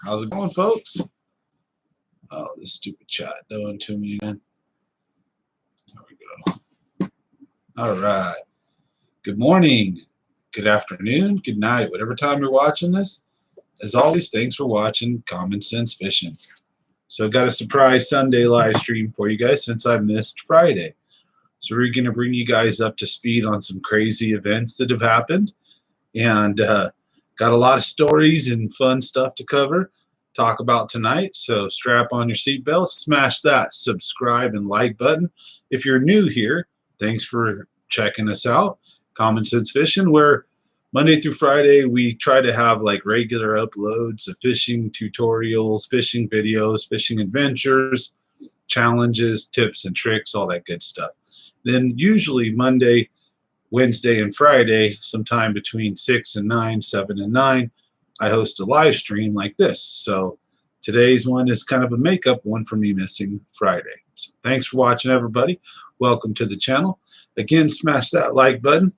How's it going, folks? Oh, this stupid chat doing to me again. There we go. All right. Good morning, good afternoon, good night, whatever time you're watching this. As always, thanks for watching Common Sense Fishing. So got a surprise Sunday live stream for you guys since I missed Friday. So we're going to bring you guys up to speed on some crazy events that have happened. And got a lot of stories and fun stuff to cover, talk about tonight. So strap on your seatbelt, smash that subscribe and like button. If you're new here, thanks for checking us out. Common Sense Fishing, where Monday through Friday we try to have like regular uploads of fishing tutorials, fishing videos, fishing adventures, challenges, tips and tricks, all that good stuff. Then usually Monday, Wednesday, and Friday, sometime between 6 and 9, 7 and 9, I host a live stream like this. So today's one is kind of a makeup one for me missing Friday. So thanks for watching, everybody. Welcome to the channel. Again, smash that like button.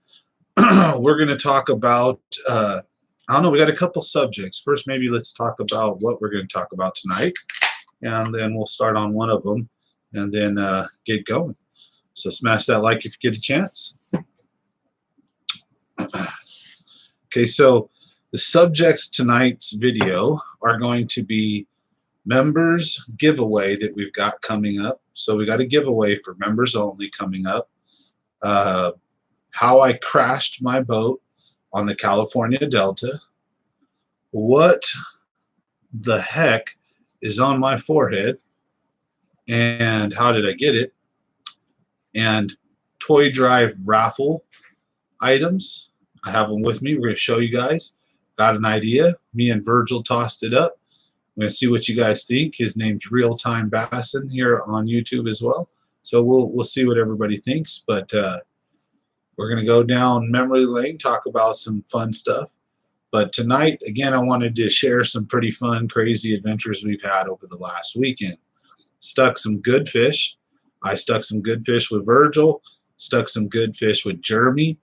We're going to talk about, I don't know, we got a couple subjects. First, maybe let's talk about what we're going to talk about tonight. And then we'll start on one of them and then get going. So smash that like if you get a chance. Okay, so the subjects tonight's video are going to be members giveaway that we've got coming up. So we got a giveaway for members only coming up. How I crashed my boat on the California Delta. What the heck is on my forehead? And how did I get it? And toy drive raffle items. I have them with me. We're going to show you guys. Got an idea. Me and Virgil tossed it up. I'm going to see what you guys think. His name's Real Time Bassin here on YouTube as well. So we'll see what everybody thinks. But we're going to go down memory lane, talk about some fun stuff. But tonight, again, I wanted to share some pretty fun, crazy adventures we've had over the last weekend. Stuck some good fish. I stuck some good fish with Virgil. Stuck some good fish with Jeremy.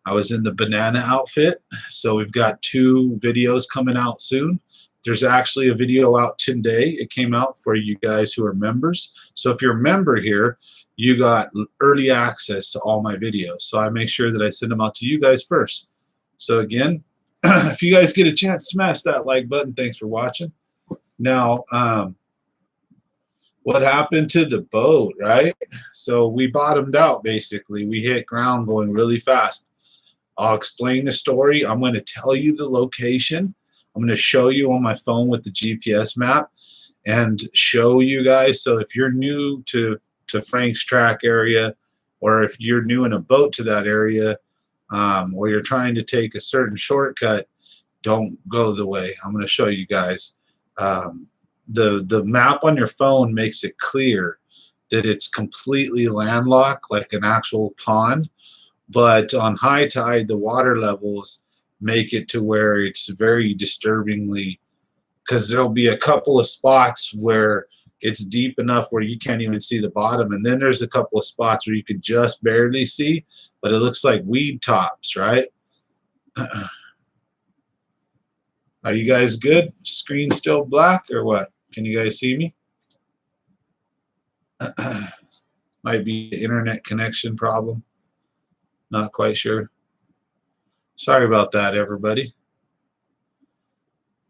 I was in the banana outfit, so we've got 2 videos coming out soon. There's actually a video out today. It came out for you guys who are members. So if you're a member here, you got early access to all my videos. So I make sure that I send them out to you guys first. So again, if you guys get a chance, smash that like button. Thanks for watching. Now, what happened to the boat, right? So we bottomed out, basically. We hit ground going really fast. I'll explain the story. I'm going to tell you the location. I'm going to show you on my phone with the GPS map and show you guys. So if you're new to Frank's Track area, or if you're new in a boat to that area, or you're trying to take a certain shortcut, don't go the way. I'm going to show you guys. The map on your phone makes it clear that it's completely landlocked, like an actual pond. But on high tide, the water levels make it to where it's very disturbingly, because there'll be a couple of spots where it's deep enough where you can't even see the bottom. And then there's a couple of spots where you can just barely see, but it looks like weed tops, right? Are you guys good? Screen still black or what? Can you guys see me? Might be an internet connection problem. Not quite sure. Sorry about that, everybody.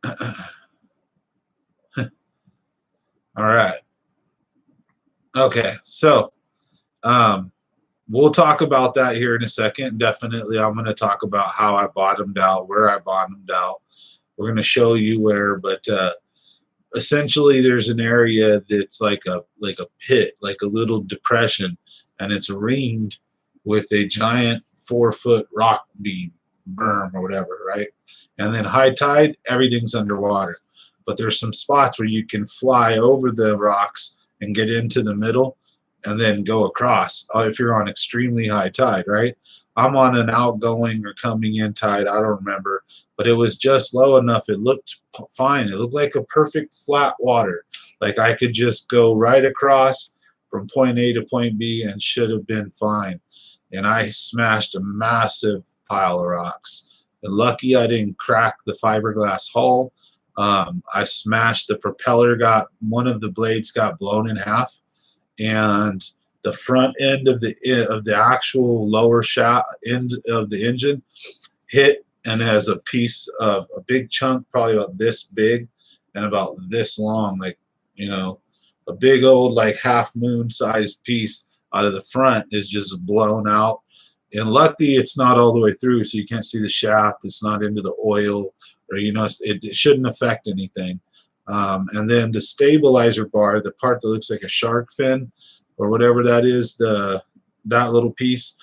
All right. Okay, so we'll talk about that here in a second. Definitely, I'm going to talk about how I bottomed out, where I bottomed out. We're going to show you where, but essentially there's an area that's like a pit, like a little depression, and it's ringed with a giant 4-foot rock beam, berm or whatever, right? And then high tide, everything's underwater. But there's some spots where you can fly over the rocks and get into the middle and then go across if you're on extremely high tide, right? I'm on an outgoing or coming in tide, I don't remember, but it was just low enough. It looked fine. It looked like a perfect flat water. Like I could just go right across from point A to point B and should have been fine. And I smashed a massive pile of rocks. And lucky I didn't crack the fiberglass hull. I smashed the propeller, one of the blades got blown in half, and the front end of the actual lower shaft end of the engine hit, and has a piece of a big chunk, probably about this big and about this long, like, you know, a big old like half moon sized piece out of the front is just blown out. And luckily it's not all the way through, so you can't see the shaft. It's not into the oil, or, you know, it shouldn't affect anything. And then the stabilizer bar, the part that looks like a shark fin or whatever that is, that little piece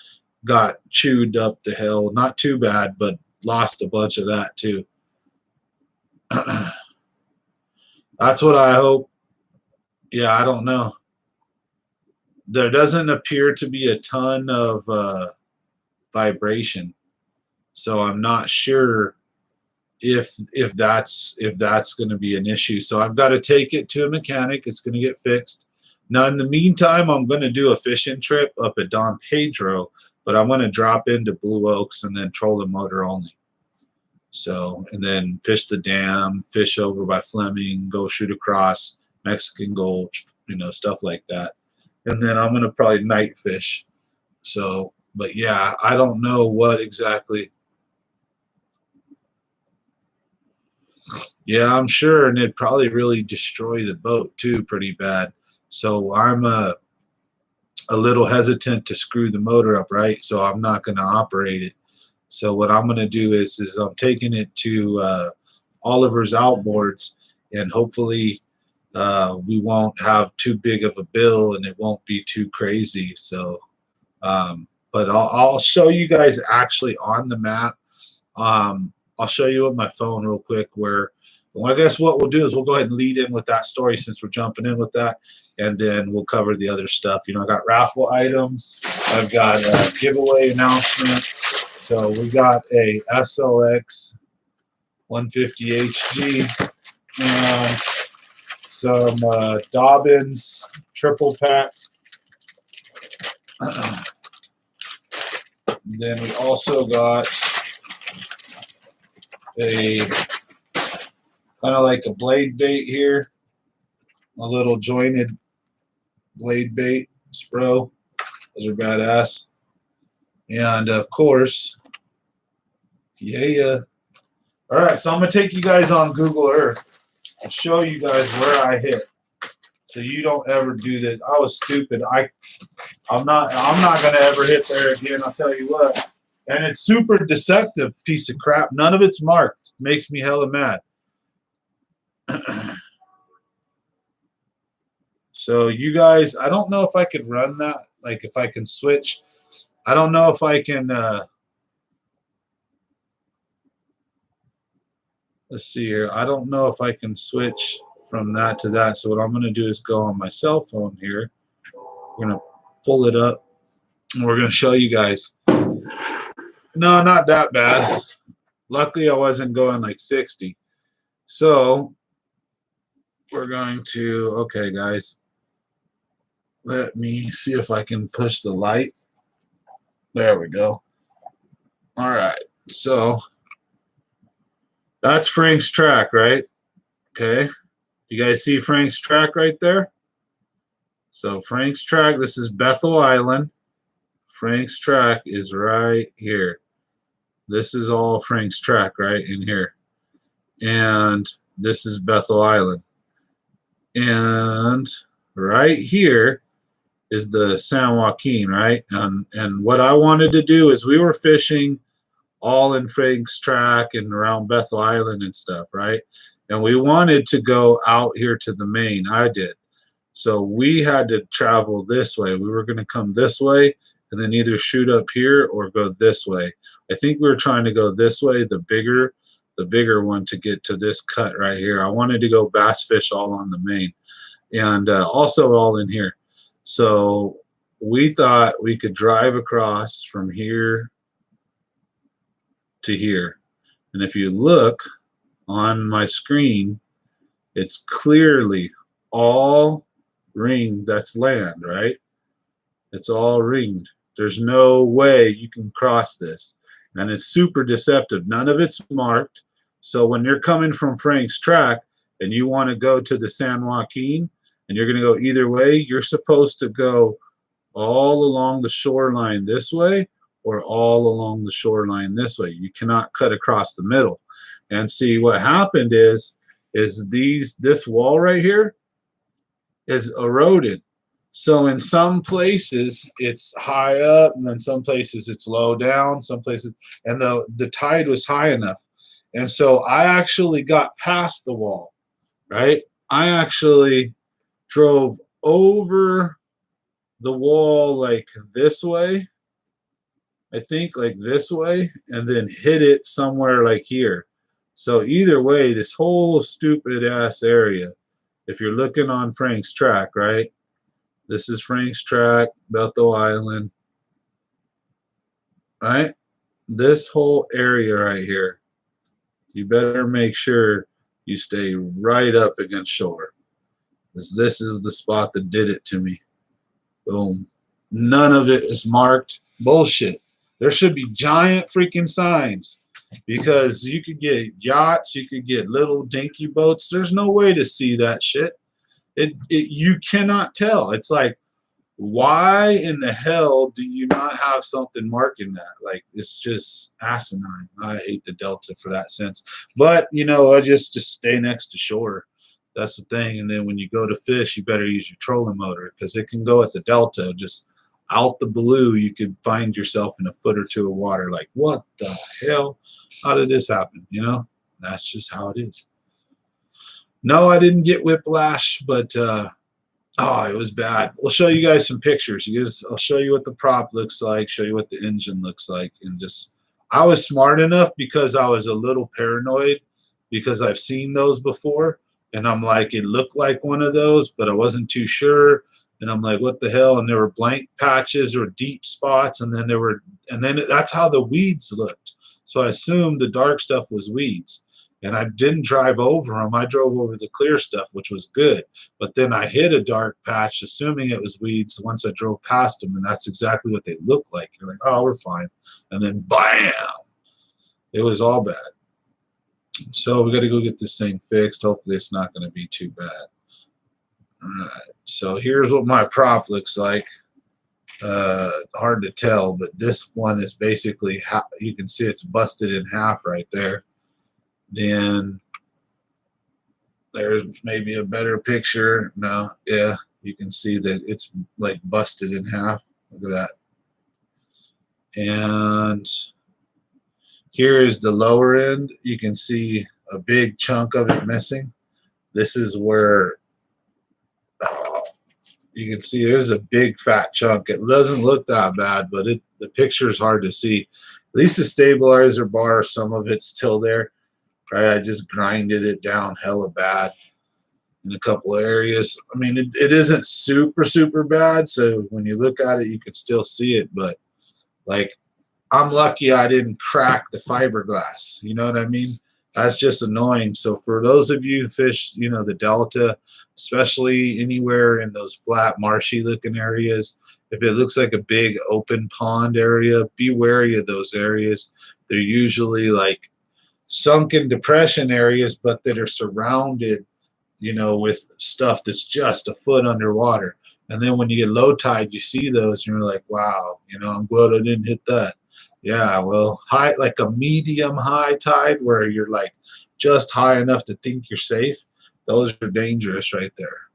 got chewed up to hell. Not too bad, but lost a bunch of that too. That's what I hope. Yeah, I don't know. There doesn't appear to be a ton of vibration, so I'm not sure if that's going to be an issue. So I've got to take it to a mechanic. It's going to get fixed. Now, in the meantime, I'm going to do a fishing trip up at Don Pedro, but I'm going to drop into Blue Oaks and then troll the motor only. So, and then fish the dam, fish over by Fleming, go shoot across Mexican Gulch, you know, stuff like that. And then I'm going to probably night fish. So, but yeah, I don't know what exactly. Yeah, I'm sure, and it'd probably really destroy the boat too pretty bad. So I'm a little hesitant to screw the motor up, right? So I'm not going to operate it. So what I'm going to do is I'm taking it to Oliver's Outboards, and hopefully we won't have too big of a bill and it won't be too crazy. So, but I'll show you guys actually on the map. I'll show you on my phone real quick where, well, I guess what we'll do is we'll go ahead and lead in with that story since we're jumping in with that, and then we'll cover the other stuff. You know, I got raffle items. I've got a giveaway announcement. So we got a SLX 150 HG and some Dobbins triple pack. Then we also got a kind of like a blade bait here, a little jointed blade bait Spro. Those are badass. And of course, yeah. All right, so I'm gonna take you guys on Google Earth. I'll show you guys where I hit, so you don't ever do that. I was stupid. I'm not gonna ever hit there again. I'll tell you what. And it's super deceptive piece of crap. None of it's marked. Makes me hella mad. So you guys, I don't know if I could run that. Like if I can switch. I don't know if I can. Let's see here. I don't know if I can switch from that to that. So what I'm going to do is go on my cell phone here. We're going to pull it up, and we're going to show you guys. No, not that bad. Luckily, I wasn't going like 60. So we're going to, okay, guys. Let me see if I can push the light. There we go. All right. So that's Frank's track, right? Okay. You guys see Frank's track right there? So Frank's track, this is Bethel Island. Frank's track is right here. This is all Frank's track right in here. And this is Bethel Island. And right here is the San Joaquin, right? And what I wanted to do is we were fishing all in Frank's track and around Bethel Island and stuff, right? And we wanted to go out here to the main. I did. So we had to travel this way. We were going to come this way and then either shoot up here or go this way. I think we were trying to go this way, the bigger one, to get to this cut right here. I wanted to go bass fish all on the main and also all in here. So we thought we could drive across from here to here. And if you look on my screen, it's clearly all ringed. That's land, right? It's all ringed. There's no way you can cross this. And it's super deceptive. None of it's marked. So when you're coming from Frank's Track and you want to go to the San Joaquin and you're going to go either way, you're supposed to go all along the shoreline this way or all along the shoreline this way. You cannot cut across the middle. And see, what happened is this wall right here is eroded. So in some places it's high up, and then some places it's low down, some places, and the tide was high enough. And so I actually got past the wall, right? I actually drove over the wall like this way, I think like this way, and then hit it somewhere like here. So either way, this whole stupid ass area, if you're looking on Frank's Track, right? This is Frank's Track, Bethel Island, right? This whole area right here, you better make sure you stay right up against shore. This is the spot that did it to me. Boom. None of it is marked. Bullshit. There should be giant freaking signs, because you could get yachts, you could get little dinky boats. There's no way to see that shit. You cannot tell. It's like, why in the hell do you not have something marking that? Like, it's just asinine. I hate the Delta for that sense. But, you know, I just stay next to shore. That's the thing. And then when you go to fish, you better use your trolling motor, because it can go at the Delta just out the blue. You could find yourself in a foot or two of water. Like, what the hell? How did this happen? You know, that's just how it is. No, I didn't get whiplash, but oh, it was bad. We'll show you guys some pictures. I'll show you what the prop looks like, show you what the engine looks like, and just, I was smart enough because I was a little paranoid, because I've seen those before, and I'm like, it looked like one of those, but I wasn't too sure. And I'm like, what the hell? And there were blank patches or deep spots, and then that's how the weeds looked. So I assumed the dark stuff was weeds. And I didn't drive over them. I drove over the clear stuff, which was good. But then I hit a dark patch, assuming it was weeds, once I drove past them, and that's exactly what they look like. You're like, oh, we're fine. And then, bam! It was all bad. So we got to go get this thing fixed. Hopefully it's not going to be too bad. All right. So here's what my prop looks like. Hard to tell, but this one is basically, you can see it's busted in half right there. Then there's maybe a better picture. No, yeah, you can see that it's like busted in half. Look at that. And here is the lower end. You can see a big chunk of it missing. This is where you can see there's a big fat chunk. It doesn't look that bad, but the picture is hard to see. At least the stabilizer bar, some of it's still there. Right, I just grinded it down hella bad in a couple of areas. I mean, it isn't super bad, so when you look at it, you can still see it. But like, I'm lucky I didn't crack the fiberglass. You know what I mean? That's just annoying. So for those of you who fish, you know, the Delta, especially anywhere in those flat, marshy looking areas, if it looks like a big open pond area, be wary of those areas. They're usually like sunken depression areas, but that are surrounded, you know, with stuff that's just a foot underwater. And then when you get low tide, you see those, and you're like, wow, you know, I'm glad I didn't hit that. Yeah, well, high, like a medium high tide where you're like just high enough to think you're safe, those are dangerous right there.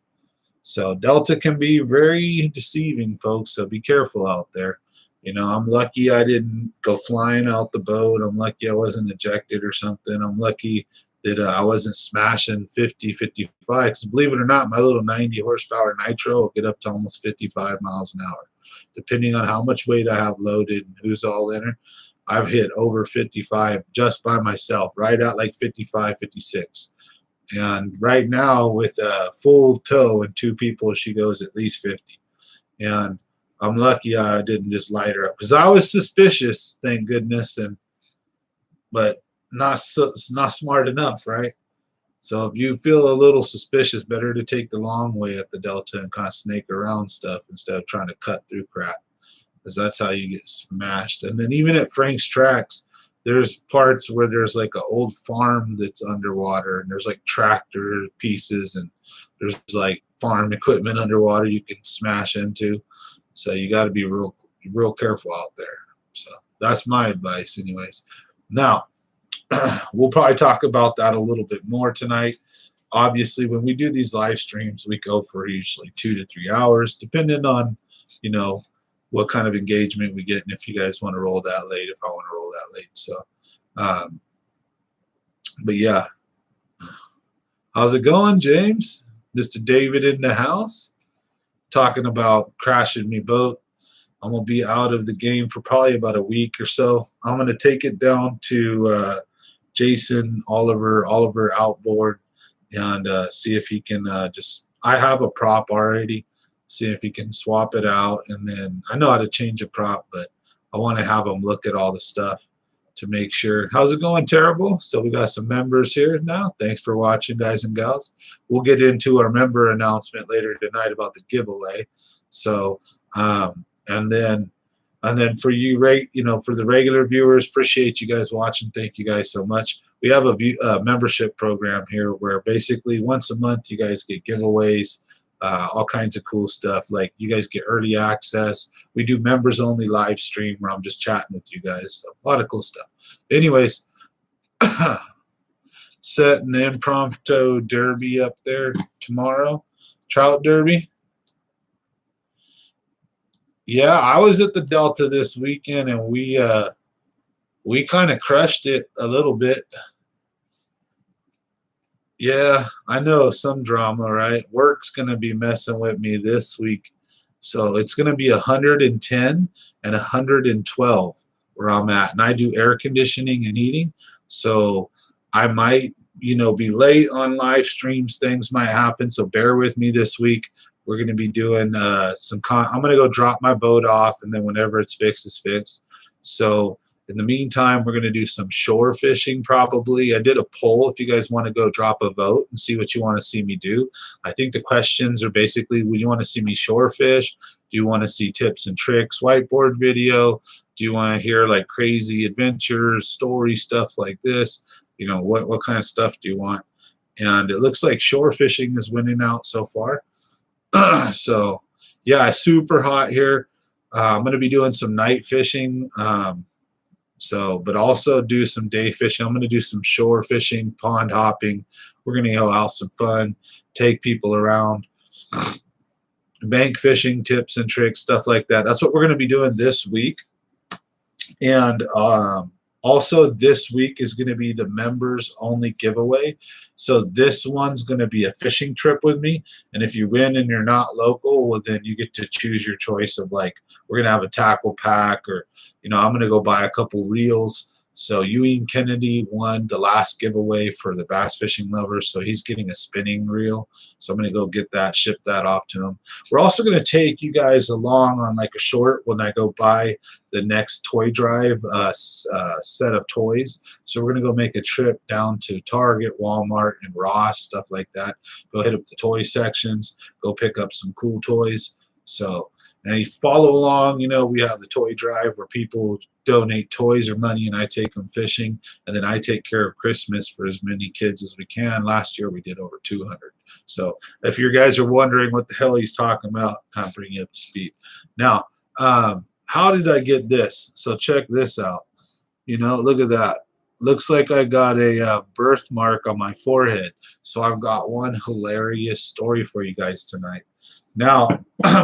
So Delta can be very deceiving, folks, so be careful out there. You know, I'm lucky I didn't go flying out the boat. I'm lucky I wasn't ejected or something. I'm lucky that I wasn't smashing 50, 55. Because believe it or not, my little 90 horsepower nitro will get up to almost 55 miles an hour. Depending on how much weight I have loaded and who's all in it, I've hit over 55 just by myself, right at like 55, 56. And right now with a full tow and two people, she goes at least 50. And I'm lucky I didn't just light her up, because I was suspicious, thank goodness, but not smart enough, right? So if you feel a little suspicious, better to take the long way at the Delta and kind of snake around stuff instead of trying to cut through crap, because that's how you get smashed. And then even at Frank's Tracks, there's parts where there's like an old farm that's underwater, and there's like tractor pieces, and there's like farm equipment underwater you can smash into. So you got to be real careful out there. So that's my advice anyways. Now, we'll probably talk about that a little bit more tonight. Obviously, when we do these live streams, we go for usually 2 to 3 hours, depending on, you know, what kind of engagement we get, and if you guys want to roll that late, if I want to roll that late. So, but yeah, how's it going, James? Mr. David in the house, talking about crashing me boat. I'm gonna be out of the game for probably about a week or so. I'm gonna take it down to Jason Oliver Outboard, and see if he can I have a prop already, see if he can swap it out, and then I know how to change a prop, but I want to have him look at all the stuff to make sure. How's it going? Terrible. So we got some members here now. Thanks for watching, guys and gals. We'll get into our member announcement later tonight about the giveaway. So and then for you, for the regular viewers, appreciate you guys watching. Thank you guys so much. We have a membership program here where basically once a month you guys get giveaways, all kinds of cool stuff. Like you guys get early access. We do members only live stream where I'm just chatting with you guys. So a lot of cool stuff. Anyways, setting an impromptu derby up there tomorrow, trout derby. Yeah, I was at the Delta this weekend, and we kind of crushed it a little bit. Yeah, I know, some drama, right? Work's going to be messing with me this week. So it's going to be 110 and 112 where I'm at. And I do air conditioning and heating. So I might, be late on live streams. Things might happen. So bear with me this week. We're going to be doing I'm going to go drop my boat off, and then whenever it's fixed, it's fixed. So in the meantime, we're going to do some shore fishing probably. I did a poll if you guys want to go drop a vote and see what you want to see me do. I think the questions are basically, would you want to see me shore fish? Do you want to see tips and tricks, whiteboard video? Do you want to hear like crazy adventures, story stuff like this? What kind of stuff do you want? And it looks like shore fishing is winning out so far. So yeah, super hot here. I'm going to be doing some night fishing. But also do some day fishing. I'm going to do some shore fishing, pond hopping. We're going to go out some fun, take people around, bank fishing tips and tricks, stuff like that. That's what we're going to be doing this week. And also this week is going to be the members only giveaway. So this one's going to be a fishing trip with me. And if you win and you're not local, well, then you get to choose your choice of like, we're going to have a tackle pack, or, I'm going to go buy a couple reels. So Ewing Kennedy won the last giveaway for the bass fishing lovers. So he's getting a spinning reel. So I'm going to go get that, ship that off to him. We're also going to take you guys along on like a short when I go buy the next toy drive set of toys. So we're going to go make a trip down to Target, Walmart, and Ross, stuff like that. Go hit up the toy sections, go pick up some cool toys. So, and you follow along, we have the toy drive where people donate toys or money, and I take them fishing, and then I take care of Christmas for as many kids as we can. Last year we did over 200. So if you guys are wondering what the hell he's talking about, kind of bring you up to speed. Now, how did I get this? So check this out. Look at that. Looks like I got a birthmark on my forehead. So I've got one hilarious story for you guys tonight. Now,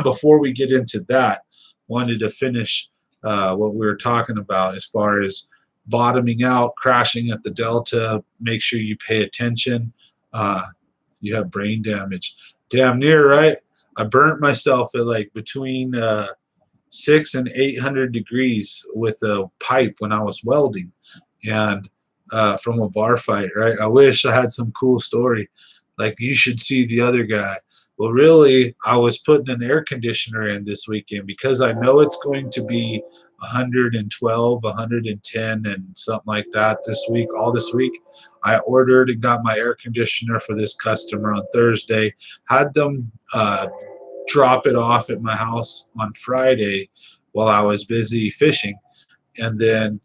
before we get into that, wanted to finish what we were talking about as far as bottoming out, crashing at the Delta. Make sure you pay attention. You have brain damage. Damn near, right? I burnt myself at like between 600 and 800 degrees with a pipe when I was welding, and from a bar fight, right? I wish I had some cool story. Like, you should see the other guy. Well, really, I was putting an air conditioner in this weekend because I know it's going to be 112, 110, and something like that this week, all this week. I ordered and got my air conditioner for this customer on Thursday, had them drop it off at my house on Friday while I was busy fishing. And then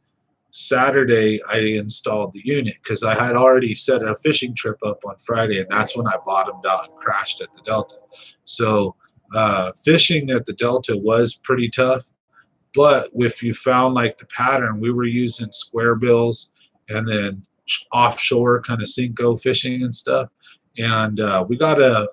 Saturday I installed the unit because I had already set a fishing trip up on Friday, and that's when I bottomed out and crashed at the Delta. So fishing at the Delta was pretty tough, but if you found like the pattern, we were using square bills and then offshore kind of Cinco fishing and stuff. And we got a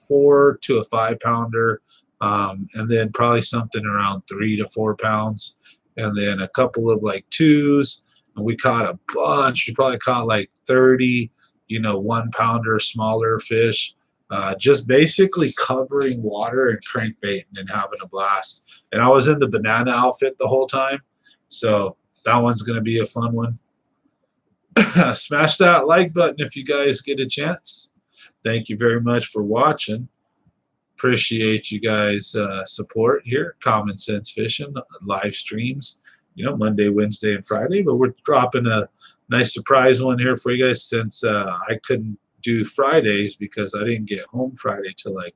4 to a 5 pounder, and then probably something around 3 to 4 pounds, and then a couple of like twos. And we caught a bunch. We probably caught like 30, 1 pounder smaller fish. Just basically covering water and crankbaiting and having a blast. And I was in the banana outfit the whole time, so that one's going to be a fun one. Smash that like button if you guys get a chance. Thank you very much for watching. Appreciate you guys' support here. Common Sense Fishing live streams, Monday, Wednesday, and Friday. But we're dropping a nice surprise one here for you guys since I couldn't do Fridays because I didn't get home Friday till like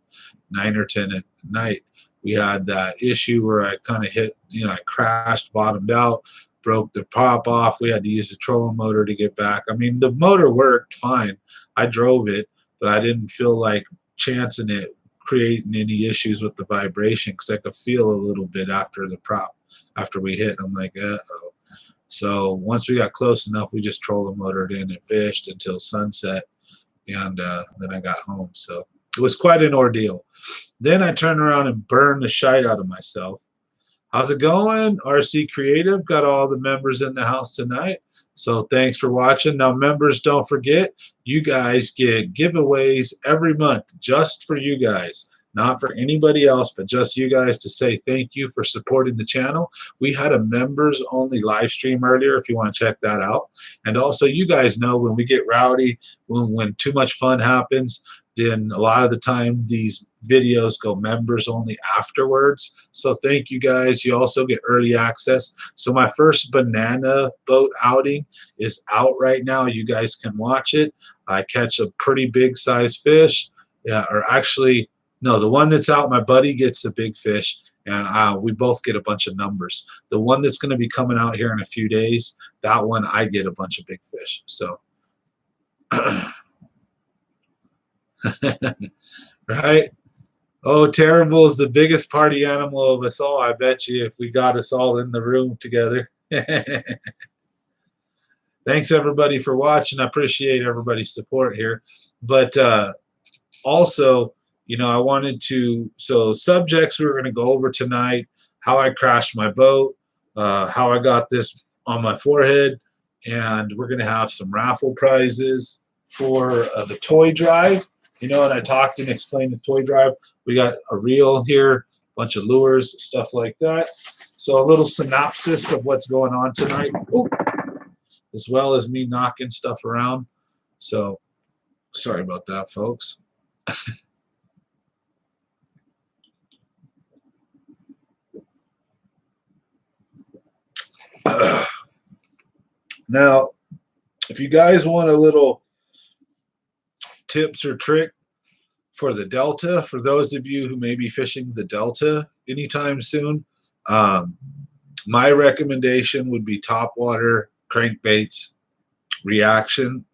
9 or 10 at night. We had that issue where I kind of hit, I crashed, bottomed out, broke the prop off. We had to use the trolling motor to get back. I mean, the motor worked fine. I drove it, but I didn't feel like chancing it, creating any issues with the vibration because I could feel a little bit after the prop, after we hit. I'm like, uh-oh. So once we got close enough, we just trolling motored in and fished until sunset. And then I got home. So it was quite an ordeal. Then I turned around and burned the shite out of myself. How's it going? RC Creative got all the members in the house tonight. So thanks for watching. Now, members, don't forget, you guys get giveaways every month just for you guys. Not for anybody else, but just you guys to say thank you for supporting the channel. We had a members only live stream earlier if you want to check that out. And also, you guys know when we get rowdy, when too much fun happens, then a lot of the time these videos go members only afterwards. So thank you guys. You also get early access. So my first banana boat outing is out right now. You guys can watch it. I catch a pretty big size fish. Yeah, or actually, no, the one that's out, my buddy gets a big fish, and we both get a bunch of numbers. The one that's going to be coming out here in a few days, that one I get a bunch of big fish. So, right? Oh, Terrible is the biggest party animal of us all. I bet you if we got us all in the room together. Thanks, everybody, for watching. I appreciate everybody's support here. But also, I wanted to, so subjects we're going to go over tonight, how I crashed my boat, how I got this on my forehead, and we're going to have some raffle prizes for the toy drive. And I talked and explained the toy drive. We got a reel here, a bunch of lures, stuff like that. So a little synopsis of what's going on tonight, as well as me knocking stuff around. So sorry about that, folks. Now, if you guys want a little tips or trick for the Delta, for those of you who may be fishing the Delta anytime soon, my recommendation would be topwater, crankbaits, reaction.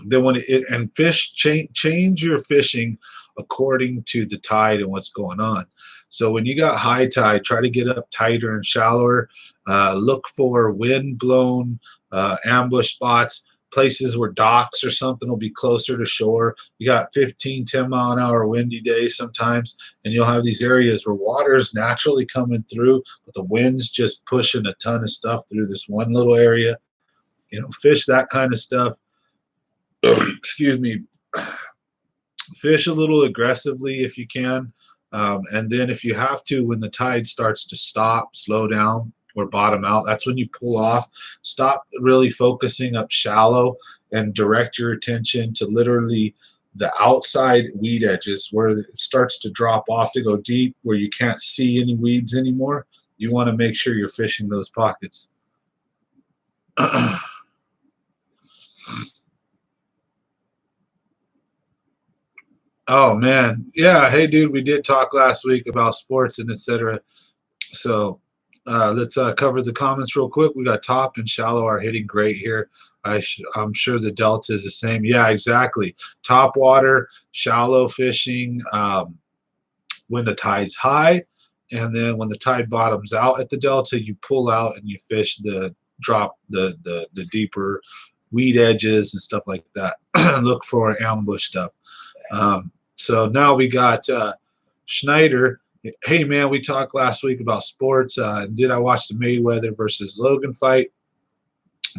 Then change your fishing according to the tide and what's going on. So when you got high tide, try to get up tighter and shallower. Look for wind-blown ambush spots, places where docks or something will be closer to shore. You got 15, 10-mile-an-hour windy days sometimes, and you'll have these areas where water is naturally coming through, but the wind's just pushing a ton of stuff through this one little area. Fish that kind of stuff. Excuse me. Fish a little aggressively if you can. And then if you have to, when the tide starts to stop, slow down, or bottom out, that's when you pull off. Stop really focusing up shallow and direct your attention to literally the outside weed edges where it starts to drop off to go deep, where you can't see any weeds anymore. You want to make sure you're fishing those pockets. Oh man, yeah. Hey, dude, we did talk last week about sports and etc. So Let's cover the comments real quick. We got Top and Shallow are hitting great here. I'm sure the delta is the same. Yeah, exactly. Top water, shallow fishing when the tide's high, and then when the tide bottoms out at the delta, you pull out and you fish the deeper weed edges and stuff like that. Look for ambush stuff. So now we got Schneider. Hey man, we talked last week about sports. Did I watch the Mayweather versus Logan fight?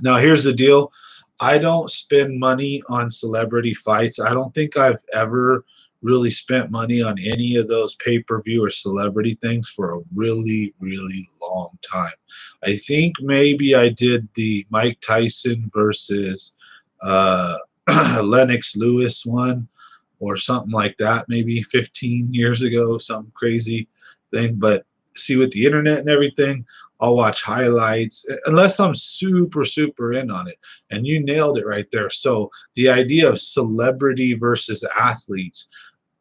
Now here's the deal. I don't spend money on celebrity fights. I don't think I've ever really spent money on any of those pay-per-view or celebrity things for a really, really long time. I think maybe I did the Mike Tyson versus Lennox Lewis one or something like that, maybe 15 years ago, some crazy thing. But see, with the internet and everything, I'll watch highlights unless I'm super, super in on it. And you nailed it right there. So the idea of celebrity versus athletes,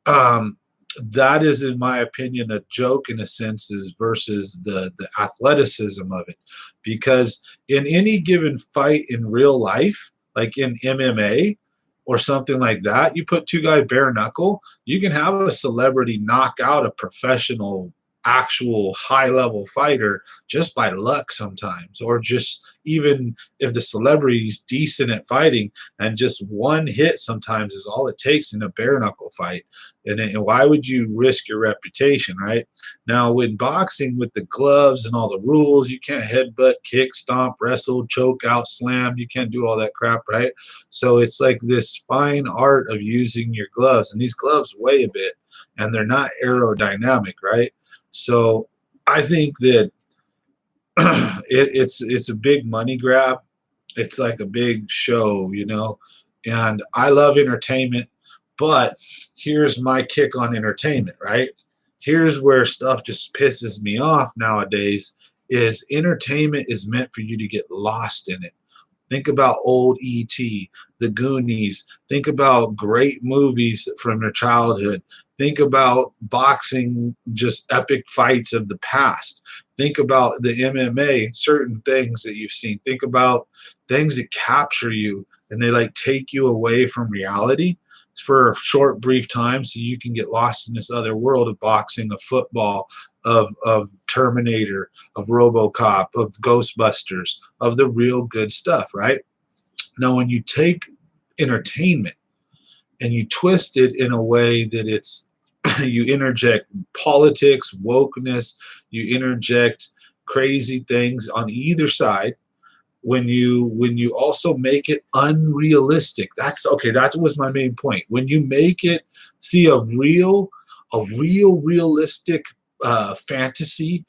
that is, in my opinion, a joke in a sense, is versus the athleticism of it. Because in any given fight in real life, like in MMA, or something like that, you put two guys bare knuckle, you can have a celebrity knock out a professional, actual high level fighter just by luck sometimes, or just even if the celebrity's decent at fighting, and just one hit sometimes is all it takes in a bare knuckle fight. And why would you risk your reputation, right? Now, when boxing, with the gloves and all the rules, you can't headbutt, kick, stomp, wrestle, choke out, slam. You can't do all that crap, right? So it's like this fine art of using your gloves, and these gloves weigh a bit, and they're not aerodynamic, right? So I think that it's a big money grab. It's like a big show, and I love entertainment, but here's my kick on entertainment, right? Here's where stuff just pisses me off nowadays is entertainment is meant for you to get lost in it. Think about old E.T., The Goonies. Think about great movies from your childhood. Think about boxing, just epic fights of the past. Think about the MMA, certain things that you've seen. Think about things that capture you and they like take you away from reality for a short, brief time so you can get lost in this other world of boxing, of football, of Terminator, of RoboCop, of Ghostbusters, of the real good stuff, right? Now, when you take entertainment and you twist it in a way that it's you interject politics, wokeness, you interject crazy things on either side. When you also make it unrealistic, that was my main point. When you make it, see, a real realistic fantasy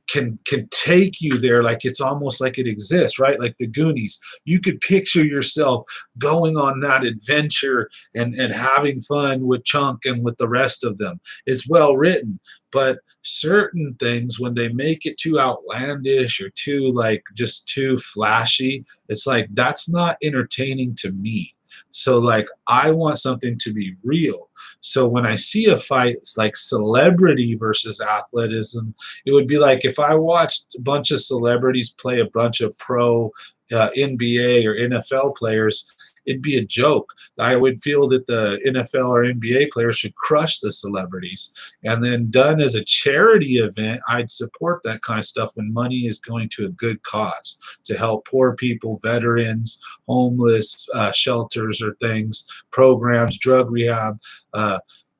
can take you there, like it's almost like it exists, right? Like the Goonies. You could picture yourself going on that adventure and having fun with Chunk and with the rest of them. It's well written, but certain things, when they make it too outlandish or too like just too flashy, it's like that's not entertaining to me. So like I want something to be real. So when I see a fight, it's like celebrity versus athleticism. It would be like if I watched a bunch of celebrities play a bunch of pro NBA or NFL players, it'd be a joke. I would feel that the NFL or NBA players should crush the celebrities. And then done as a charity event, I'd support that kind of stuff when money is going to a good cause to help poor people, veterans, homeless, shelters or things, programs, drug rehab,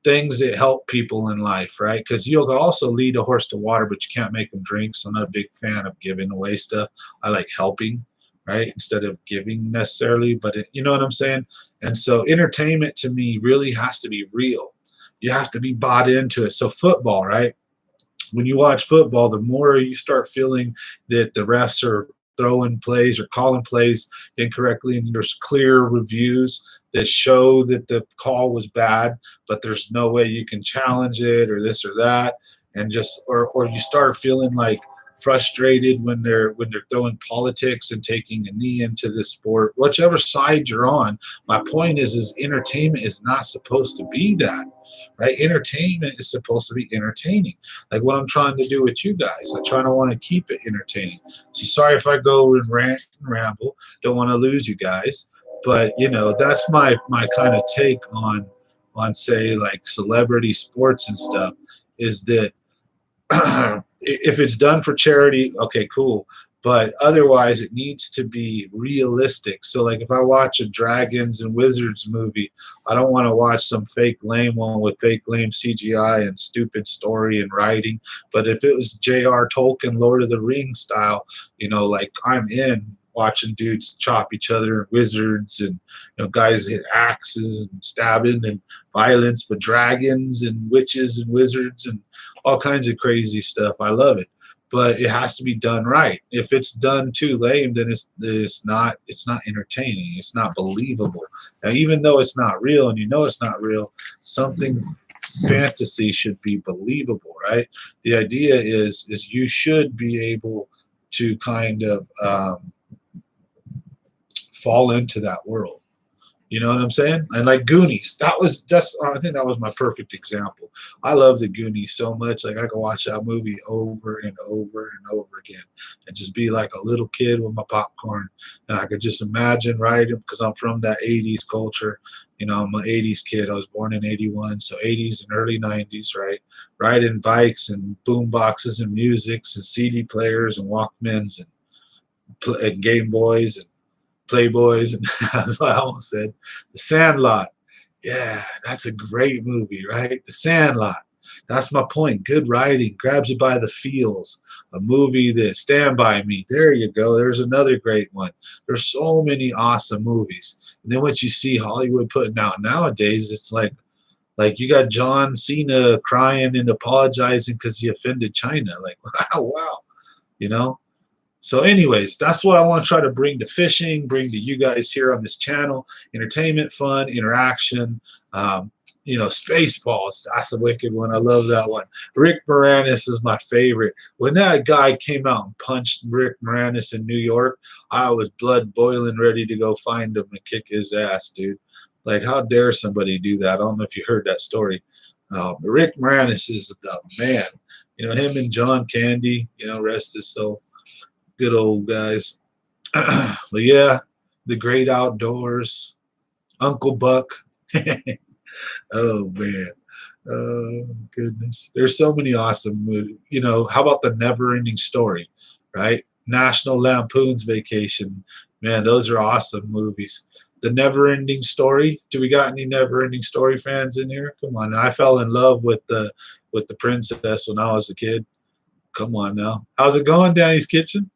things that help people in life, right? Because you'll also lead a horse to water, but you can't make them drink. So I'm not a big fan of giving away stuff. I like helping, right? Instead of giving necessarily, but you know what I'm saying? And so entertainment to me really has to be real. You have to be bought into it. So football, right? When you watch football, the more you start feeling that the refs are throwing plays or calling plays incorrectly, and there's clear reviews that show that the call was bad, but there's no way you can challenge it or this or that, and just or you start feeling like frustrated when they're throwing politics and taking a knee into the sport, whichever side you're on. My point is entertainment is not supposed to be that. right? Entertainment is supposed to be entertaining. Like what I'm trying to do with you guys. I try to want to keep it entertaining. So sorry if I go and rant and ramble. Don't want to lose you guys. But that's my kind of take on say like celebrity sports and stuff is that if it's done for charity, okay, cool. But otherwise, it needs to be realistic. So, like, if I watch a Dragons and Wizards movie, I don't want to watch some fake lame one with fake lame CGI and stupid story and writing. But if it was J.R. Tolkien, Lord of the Rings style, like I'm in watching dudes chop each other and wizards and guys hit axes and stabbing and violence, but dragons and witches and wizards and all kinds of crazy stuff. I love it, but it has to be done right. If it's done too lame, then it's not entertaining. It's not believable. Now, even though it's not real, and it's not real, something fantasy should be believable, right? The idea is you should be able to kind of fall into that world. You know what I'm saying? And like Goonies, I think that was my perfect example. I love the Goonies so much. Like I could watch that movie over and over and over again and just be like a little kid with my popcorn. And I could just imagine, right? Because I'm from that 80s culture. I'm an 80s kid. I was born in 81. So 80s and early 90s, right? Riding bikes and boom boxes and musics and CD players and Walkmans and Game Boys and Playboys, and that's what I almost said. The Sandlot. Yeah, that's a great movie, right? The Sandlot. That's my point. Good writing, grabs you by the feels. A movie that Stand By Me. There you go. There's another great one. There's so many awesome movies. And then what you see Hollywood putting out nowadays, it's like you got John Cena crying and apologizing because he offended China. Like, wow. So anyways, that's what I want to try to bring to fishing, bring to you guys here on this channel. Entertainment, fun, interaction. Spaceballs. That's a wicked one. I love that one. Rick Moranis is my favorite. When that guy came out and punched Rick Moranis in New York, I was blood boiling, ready to go find him and kick his ass, dude. Like, how dare somebody do that? I don't know if you heard that story. Rick Moranis is the man. Him and John Candy, rest his soul. Good old guys. But yeah, the great outdoors. Uncle Buck. Oh, man. Oh, goodness. There's so many awesome movies. How about The Never Ending Story, right? National Lampoon's Vacation. Man, those are awesome movies. The Never Ending Story. Do we got any Never Ending Story fans in here? Come on. I fell in love with the princess when I was a kid. Come on now. How's it going, Danny's Kitchen?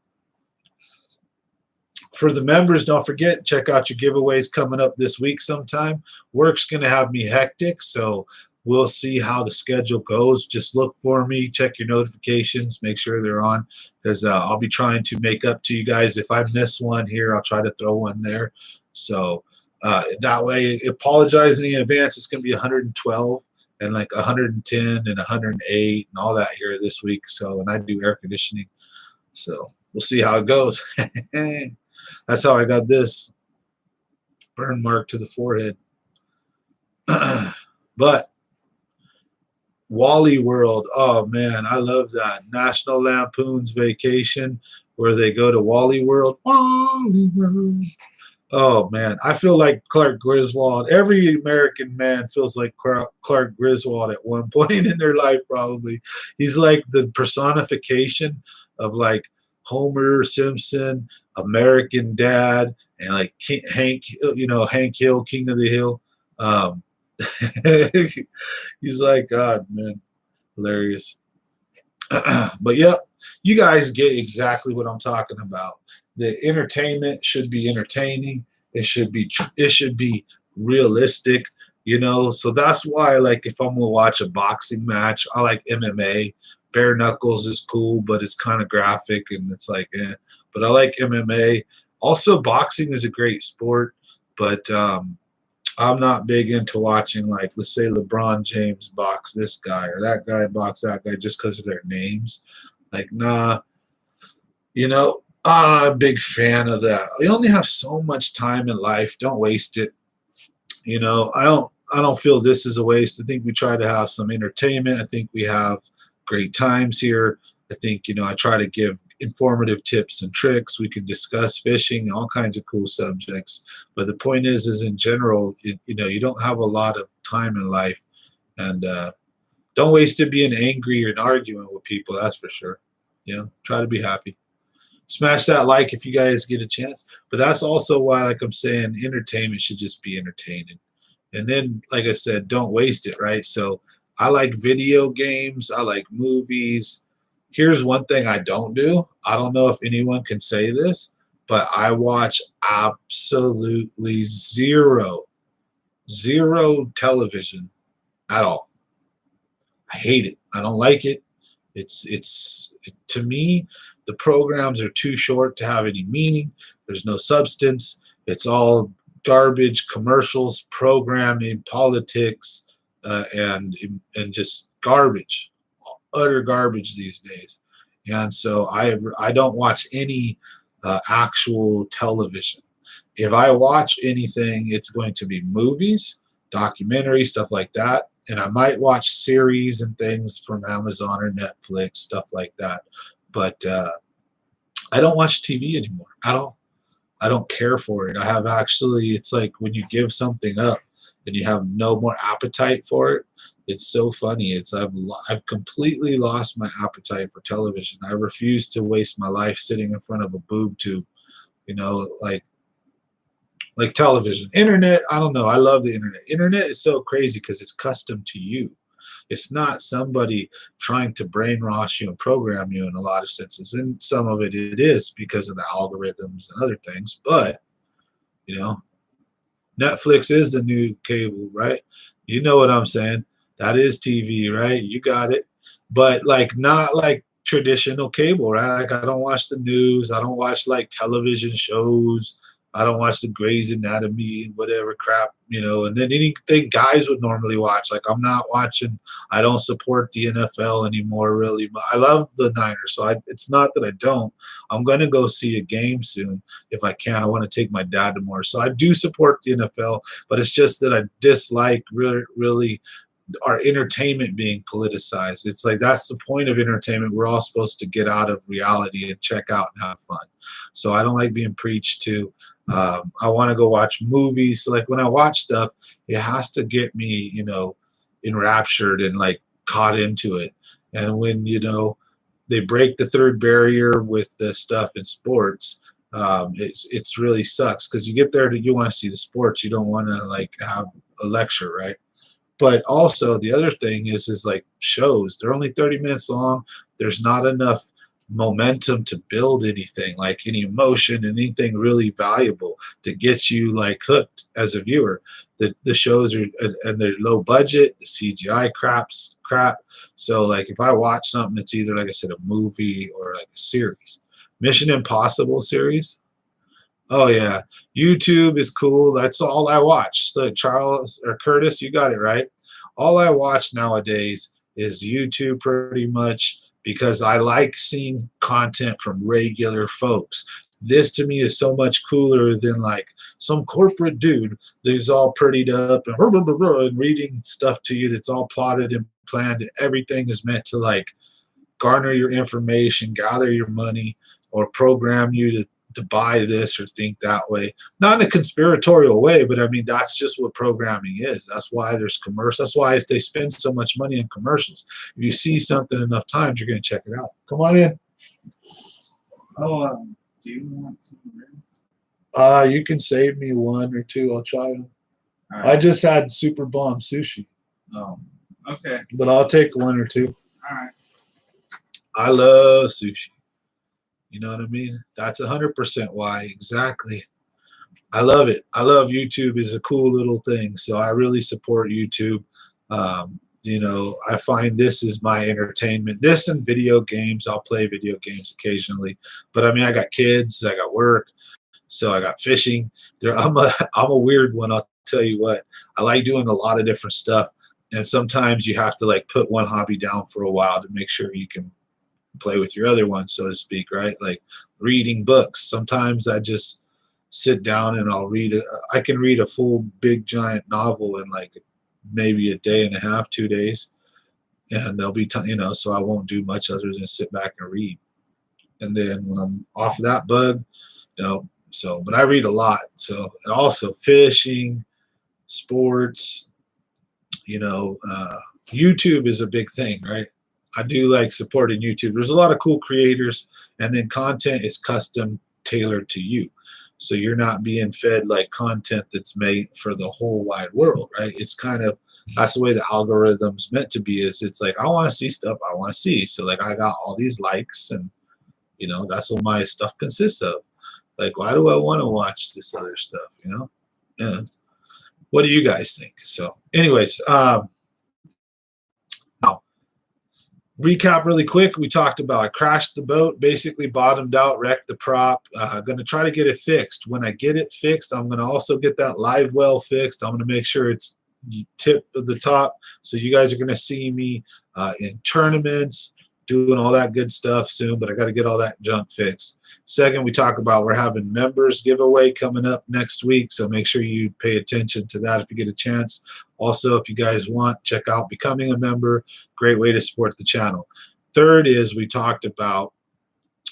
For the members, don't forget, check out your giveaways coming up this week sometime. Work's going to have me hectic, so we'll see how the schedule goes. Just look for me. Check your notifications. Make sure they're on because I'll be trying to make up to you guys. If I miss one here, I'll try to throw one there. So that way, apologize in advance. It's going to be 112 and like 110 and 108 and all that here this week. So, and I do air conditioning. So we'll see how it goes. That's how I got this burn mark to the forehead. But Wally World, oh man, I love that. National Lampoon's Vacation, where they go to Wally World. Wally World. Oh man, I feel like Clark Griswold. Every American man feels like Clark Griswold at one point in their life, probably. He's like the personification of like Homer Simpson, American Dad, and like Hank Hill, King of the Hill. He's like, God, man, hilarious. But yep, you guys get exactly what I'm talking about. The entertainment should be entertaining. It should be realistic, So that's why, like, if I'm gonna watch a boxing match, I like MMA. Bare knuckles is cool, but it's kind of graphic and it's like, But I like MMA. Also, boxing is a great sport, but I'm not big into watching, like, let's say LeBron James box this guy or that guy box that guy just because of their names. Like, nah, I'm not a big fan of that. We only have so much time in life. Don't waste it. don't feel this is a waste. I think we try to have some entertainment. I think we have great times here. I think, I try to give informative tips and tricks. We can discuss fishing, all kinds of cool subjects. But the point is in general, you don't have a lot of time in life, and don't waste it being angry and arguing with people. That's for sure. Try to be happy. Smash that like if you guys get a chance. But that's also why, like I'm saying, entertainment should just be entertaining. And then, like I said, don't waste it, right? So I like video games. I like movies. Here's one thing I don't do. I don't know if anyone can say this, but I watch absolutely zero television at all. I hate it. I don't like it. To me, the programs are too short to have any meaning. There's no substance. It's all garbage, commercials, programming, politics, and just garbage, utter garbage these days. And so I don't watch any actual television. If I watch anything, it's going to be movies, documentaries, stuff like that. And I might watch series and things from Amazon or Netflix, stuff like that. But I don't watch TV anymore at all. I don't care for it. It's like when you give something up and you have no more appetite for it. It's so funny. I've completely lost my appetite for television. I refuse to waste my life sitting in front of a boob tube, like television. Internet, I don't know. I love the internet. Internet is so crazy because it's custom to you. It's not somebody trying to brainwash you and program you in a lot of senses. And some of it is because of the algorithms and other things. But, Netflix is the new cable, right? You know what I'm saying? That is TV, right? You got it. But not like traditional cable, right? Like I don't watch the news. I don't watch like television shows. I don't watch the Grey's Anatomy, whatever crap, and then anything guys would normally watch. Like I'm not watching, I don't support the NFL anymore, really. But I love the Niners, so it's not that I don't. I'm going to go see a game soon if I can. I want to take my dad to more. So I do support the NFL, but it's just that I dislike really our entertainment being politicized. It's like that's the point of entertainment. We're all supposed to get out of reality and check out and have fun. So I don't like being preached to. I want to go watch movies. So like when I watch stuff, it has to get me, enraptured and like caught into it. And when, they break the third barrier with the stuff in sports, it's really sucks because you get there you want to see the sports. You don't want to like have a lecture, right? But also the other thing is like shows. They're only 30 minutes long. There's not enough momentum to build anything, like any emotion, anything really valuable to get you like hooked as a viewer. The shows are and they're low budget, the CGI crap. So like if I watch something, it's either like I said, a movie or like a series. Mission Impossible series. Oh yeah, YouTube is cool. That's all I watch. So Charles or Curtis, you got it right. All I watch nowadays is YouTube pretty much because I like seeing content from regular folks. This to me is so much cooler than like some corporate dude who's all prettied up and reading stuff to you that's all plotted and planned. And everything is meant to like garner your information, gather your money, or program you to buy this or think that way. Not in a conspiratorial way, but I mean, that's just what programming is. That's why there's commercials. That's why if they spend so much money on commercials, if you see something enough times, you're going to check it out. Come on in. Oh, do you want some ribs? You can save me one or two. I'll try them. Right. I just had super bomb sushi. Oh, okay. But I'll take one or two. All right. I love sushi. You know what I mean? That's 100% why. Exactly. I love it. I love YouTube. Is a cool little thing. So I really support YouTube. I find this is my entertainment. This and video games. I'll play video games occasionally. But I mean, I got kids. I got work. So I got fishing. I'm a weird one. I'll tell you what. I like doing a lot of different stuff. And sometimes you have to like put one hobby down for a while to make sure you can play with your other one, so to speak, right? Like reading books. Sometimes I just sit down and I'll I can read a full big giant novel in like maybe a day and a half, 2 days, and there'll be so I won't do much other than sit back and read. And then when I'm off of that bug, but I read a lot. So, and also fishing, sports, YouTube is a big thing, right? I do like supporting YouTube. There's a lot of cool creators, and then content is custom tailored to you. So you're not being fed like content that's made for the whole wide world, right? It's that's the way the algorithm's meant to be. Is it's like I want to see stuff I want to see. So like I got all these likes, and that's what my stuff consists of. Like, why do I want to watch this other stuff? Yeah. What do you guys think? So, anyways, now recap really quick. We talked about I crashed the boat, basically bottomed out, wrecked the prop. Going to try to get it fixed. When I get it fixed, I'm going to also get that live well fixed. I'm going to make sure it's tip of the top. So you guys are going to see me in tournaments, doing all that good stuff soon, but I got to get all that junk fixed. Second, we talk about we're having members giveaway coming up next week, so make sure you pay attention to that if you get a chance. Also, if you guys want, check out becoming a member. Great way to support the channel. Third is we talked about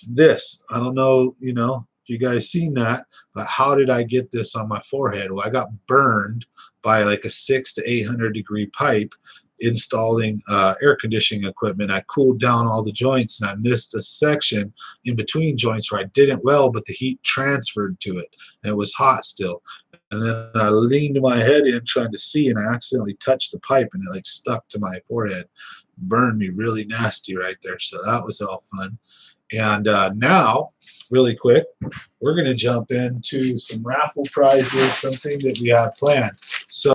this. I don't know, if you guys seen that, but how did I get this on my forehead? Well, I got burned by like a 600 to 800 degree pipe installing air conditioning equipment. I cooled down all the joints, and I missed a section in between joints where I didn't weld, but the heat transferred to it, and it was hot still. And then I leaned my head in trying to see, and I accidentally touched the pipe, and it like stuck to my forehead. Burned me really nasty right there. So that was all fun. And now, really quick, we're going to jump into some raffle prizes, something that we have planned. So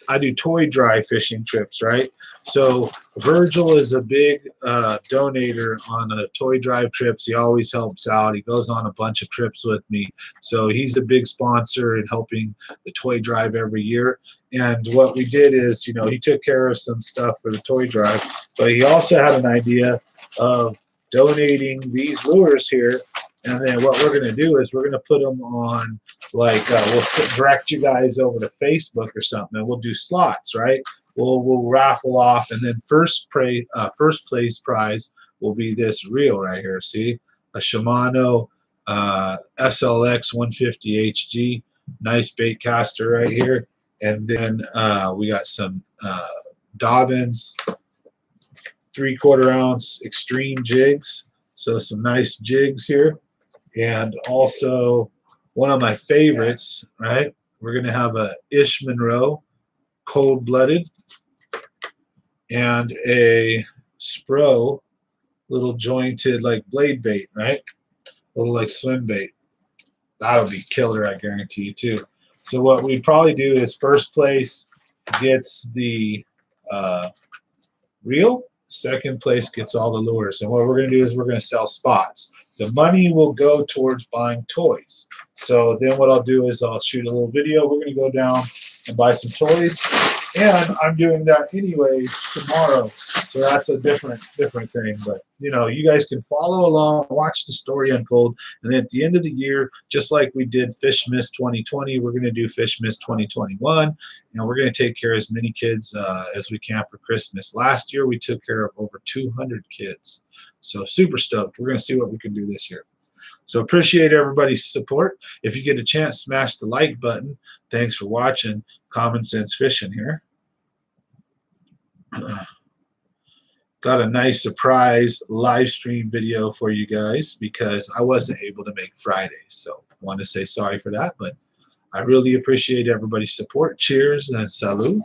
I do toy drive fishing trips, right? So Virgil is a big donator on the toy drive trips. He always helps out. He goes on a bunch of trips with me. So he's a big sponsor in helping the toy drive every year. And what we did is, he took care of some stuff for the toy drive, but he also had an idea of donating these lures here. And then what we're going to do is we're going to put them on, like, we'll direct you guys over to Facebook or something, and we'll do slots, right? We'll raffle off, and then first place prize will be this reel right here. See, a Shimano SLX 150 HG, nice bait caster right here. And then we got some Dobbins 3/4 ounce extreme jigs, so some nice jigs here. And also one of my favorites, right? We're going to have a Ish Monroe cold-blooded and a Spro little jointed like blade bait, right? Little like swim bait. That'll be killer, I guarantee you too. So what we'd probably do is first place gets the reel, second place gets all the lures. And what we're going to do is we're going to sell spots. The money will go towards buying toys. So then what I'll do is I'll shoot a little video. We're going to go down and buy some toys. And I'm doing that anyways tomorrow. So that's a different thing. But, you guys can follow along, watch the story unfold. And then at the end of the year, just like we did Fish Miss 2020, we're going to do Fish Miss 2021. And we're going to take care of as many kids as we can for Christmas. Last year, we took care of over 200 kids. So super stoked. We're going to see what we can do this year. So appreciate everybody's support. If you get a chance, smash the like button. Thanks for watching Common Sense Fishing here. Got a nice surprise live stream video for you guys because I wasn't able to make Friday. So I want to say sorry for that, but I really appreciate everybody's support. Cheers and salud.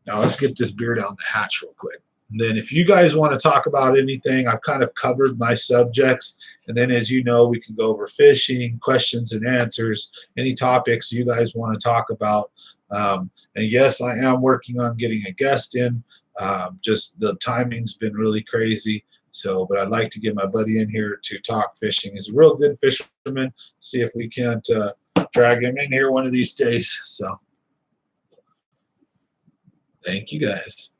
Now let's get this beer down the hatch real quick. And then if you guys want to talk about anything, I've kind of covered my subjects. And then as you know, we can go over fishing, questions and answers, any topics you guys want to talk about. And yes, I am working on getting a guest in. Just the timing's been really crazy. So, but I'd like to get my buddy in here to talk fishing. He's a real good fisherman. See if we can't drag him in here one of these days. So thank you guys.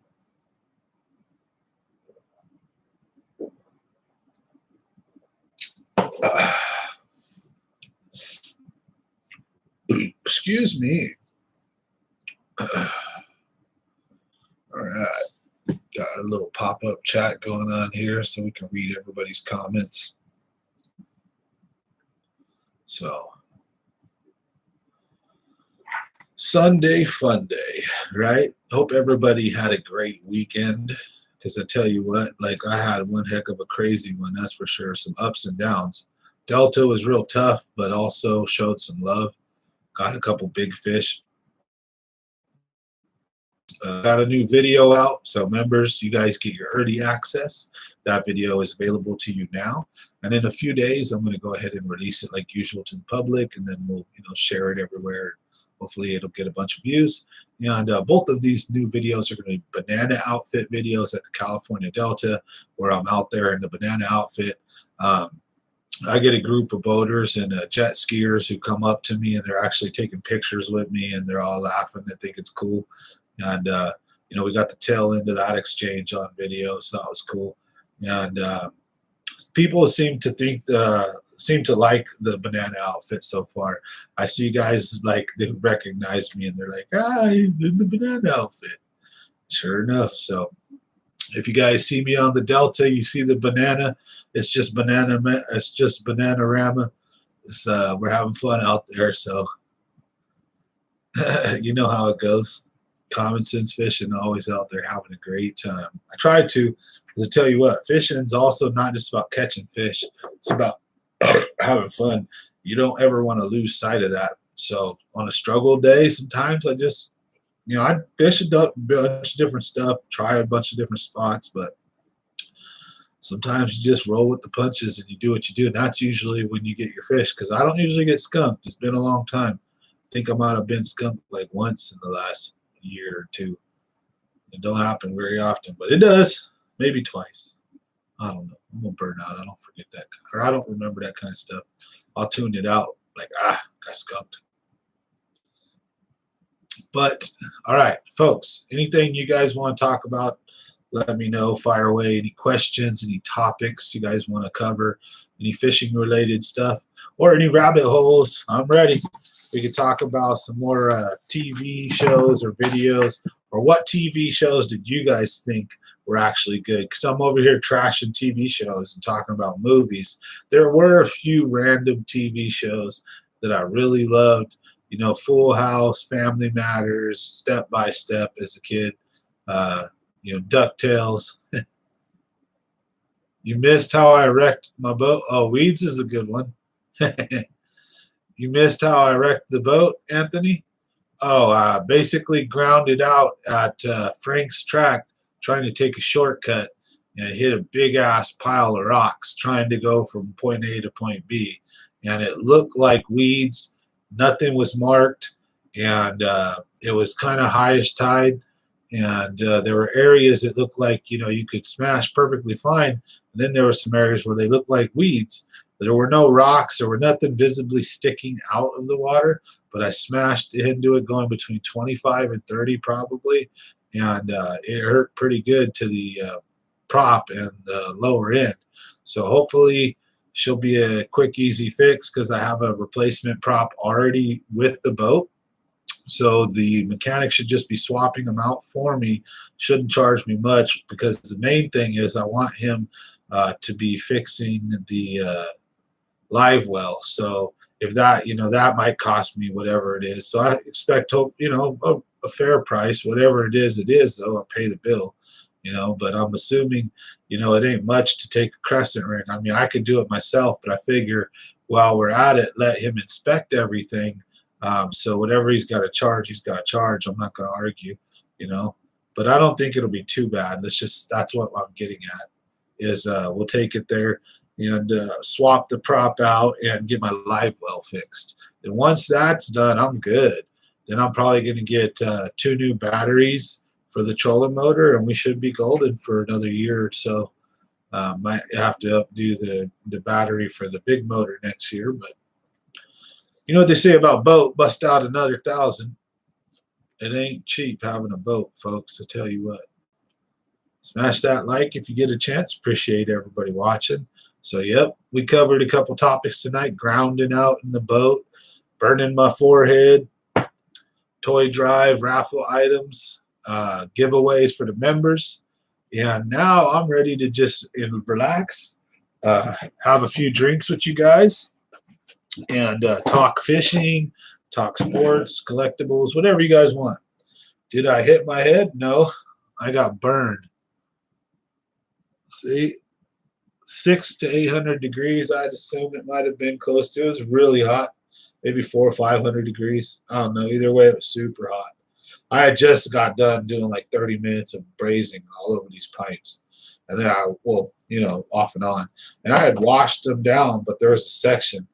Excuse me. All right. Got a little pop-up chat going on here so we can read everybody's comments. So, Sunday fun day, right? Hope everybody had a great weekend. Because I tell you what, like I had one heck of a crazy one, that's for sure. Some ups and downs. Delta was real tough, but also showed some love. Got a couple big fish. Got a new video out, so members, you guys get your early access. That video is available to you now, and in a few days, I'm going to go ahead and release it like usual to the public, and then we'll share it everywhere. Hopefully, it'll get a bunch of views. And both of these new videos are going to be banana outfit videos at the California Delta, where I'm out there in the banana outfit. I get a group of boaters and jet skiers who come up to me, and they're actually taking pictures with me, and they're all laughing. They think it's cool. And, we got the tail end of that exchange on video, so that was cool. And people seem to like the banana outfit so far. I see guys like they recognize me and they're like, he's in the banana outfit. Sure enough. So if you guys see me on the Delta, you see the banana. It's just Bananarama. We're having fun out there, so you know how it goes. Common sense fishing, always out there having a great time. I try to tell you what, fishing is also not just about catching fish. It's about having fun. You don't ever want to lose sight of that. So on a struggle day, sometimes I just, I fish a bunch of different stuff, try a bunch of different spots, but sometimes you just roll with the punches and you do what you do. And that's usually when you get your fish, because I don't usually get skunked. It's been a long time. I think I might have been skunked like once in the last year or two. It don't happen very often, but it does. Maybe twice. I don't know. I'm gonna burn out. I don't forget that, or I don't remember that kind of stuff. I'll tune it out. Like got skunked. But all right, folks. Anything you guys want to talk about? Let me know. Fire away. Any questions? Any topics you guys want to cover? Any fishing related stuff or any rabbit holes? I'm ready. We could talk about some more TV shows or videos, or what TV shows did you guys think were actually good? Because I'm over here trashing TV shows and talking about movies. There were a few random TV shows that I really loved. Full House, Family Matters, Step by Step as a kid. DuckTales. You missed how I wrecked my boat. Oh, Weeds is a good one. You missed how I wrecked the boat, Anthony? Oh, basically grounded out at Frank's track trying to take a shortcut and hit a big-ass pile of rocks trying to go from point A to point B. And it looked like weeds. Nothing was marked, and it was kind of highish tide. And there were areas that looked like, you could smash perfectly fine. And then there were some areas where they looked like weeds. There were no rocks. There were nothing visibly sticking out of the water, but I smashed into it going between 25 and 30 probably, and it hurt pretty good to the prop and the lower end. So hopefully she'll be a quick, easy fix because I have a replacement prop already with the boat. So the mechanic should just be swapping them out for me. Shouldn't charge me much because the main thing is I want him to be fixing the live well. So if that, that might cost me whatever it is. So I expect, a fair price, whatever it is, though, I'll pay the bill, but I'm assuming, it ain't much to take a crescent ring. I mean, I could do it myself, but I figure while we're at it, let him inspect everything. So whatever he's got to charge, he's got to charge. I'm not going to argue, but I don't think it'll be too bad. That's what I'm getting at is we'll take it there and swap the prop out and get my live well fixed. And once that's done, I'm good. Then I'm probably going to get 2 new batteries for the trolling motor, and we should be golden for another year or so. Might have to updo the battery for the big motor next year, but you know what they say about boat, bust out another 1,000. It ain't cheap having a boat, folks, I tell you what. Smash that like if you get a chance. Appreciate everybody watching. So, yep, we covered a couple topics tonight. Grounding out in the boat, burning my forehead, toy drive, raffle items, giveaways for the members. And now I'm ready to just relax, have a few drinks with you guys, and talk fishing, talk sports, collectibles, whatever you guys want. Did I hit my head? No, I got burned. See, 600 to 800 degrees. I'd assume it might have been close to. It was really hot, maybe 400 or 500 degrees. I don't know. Either way, it was super hot. I had just got done doing like 30 minutes of brazing all over these pipes. And then off and on. And I had washed them down, but there was a section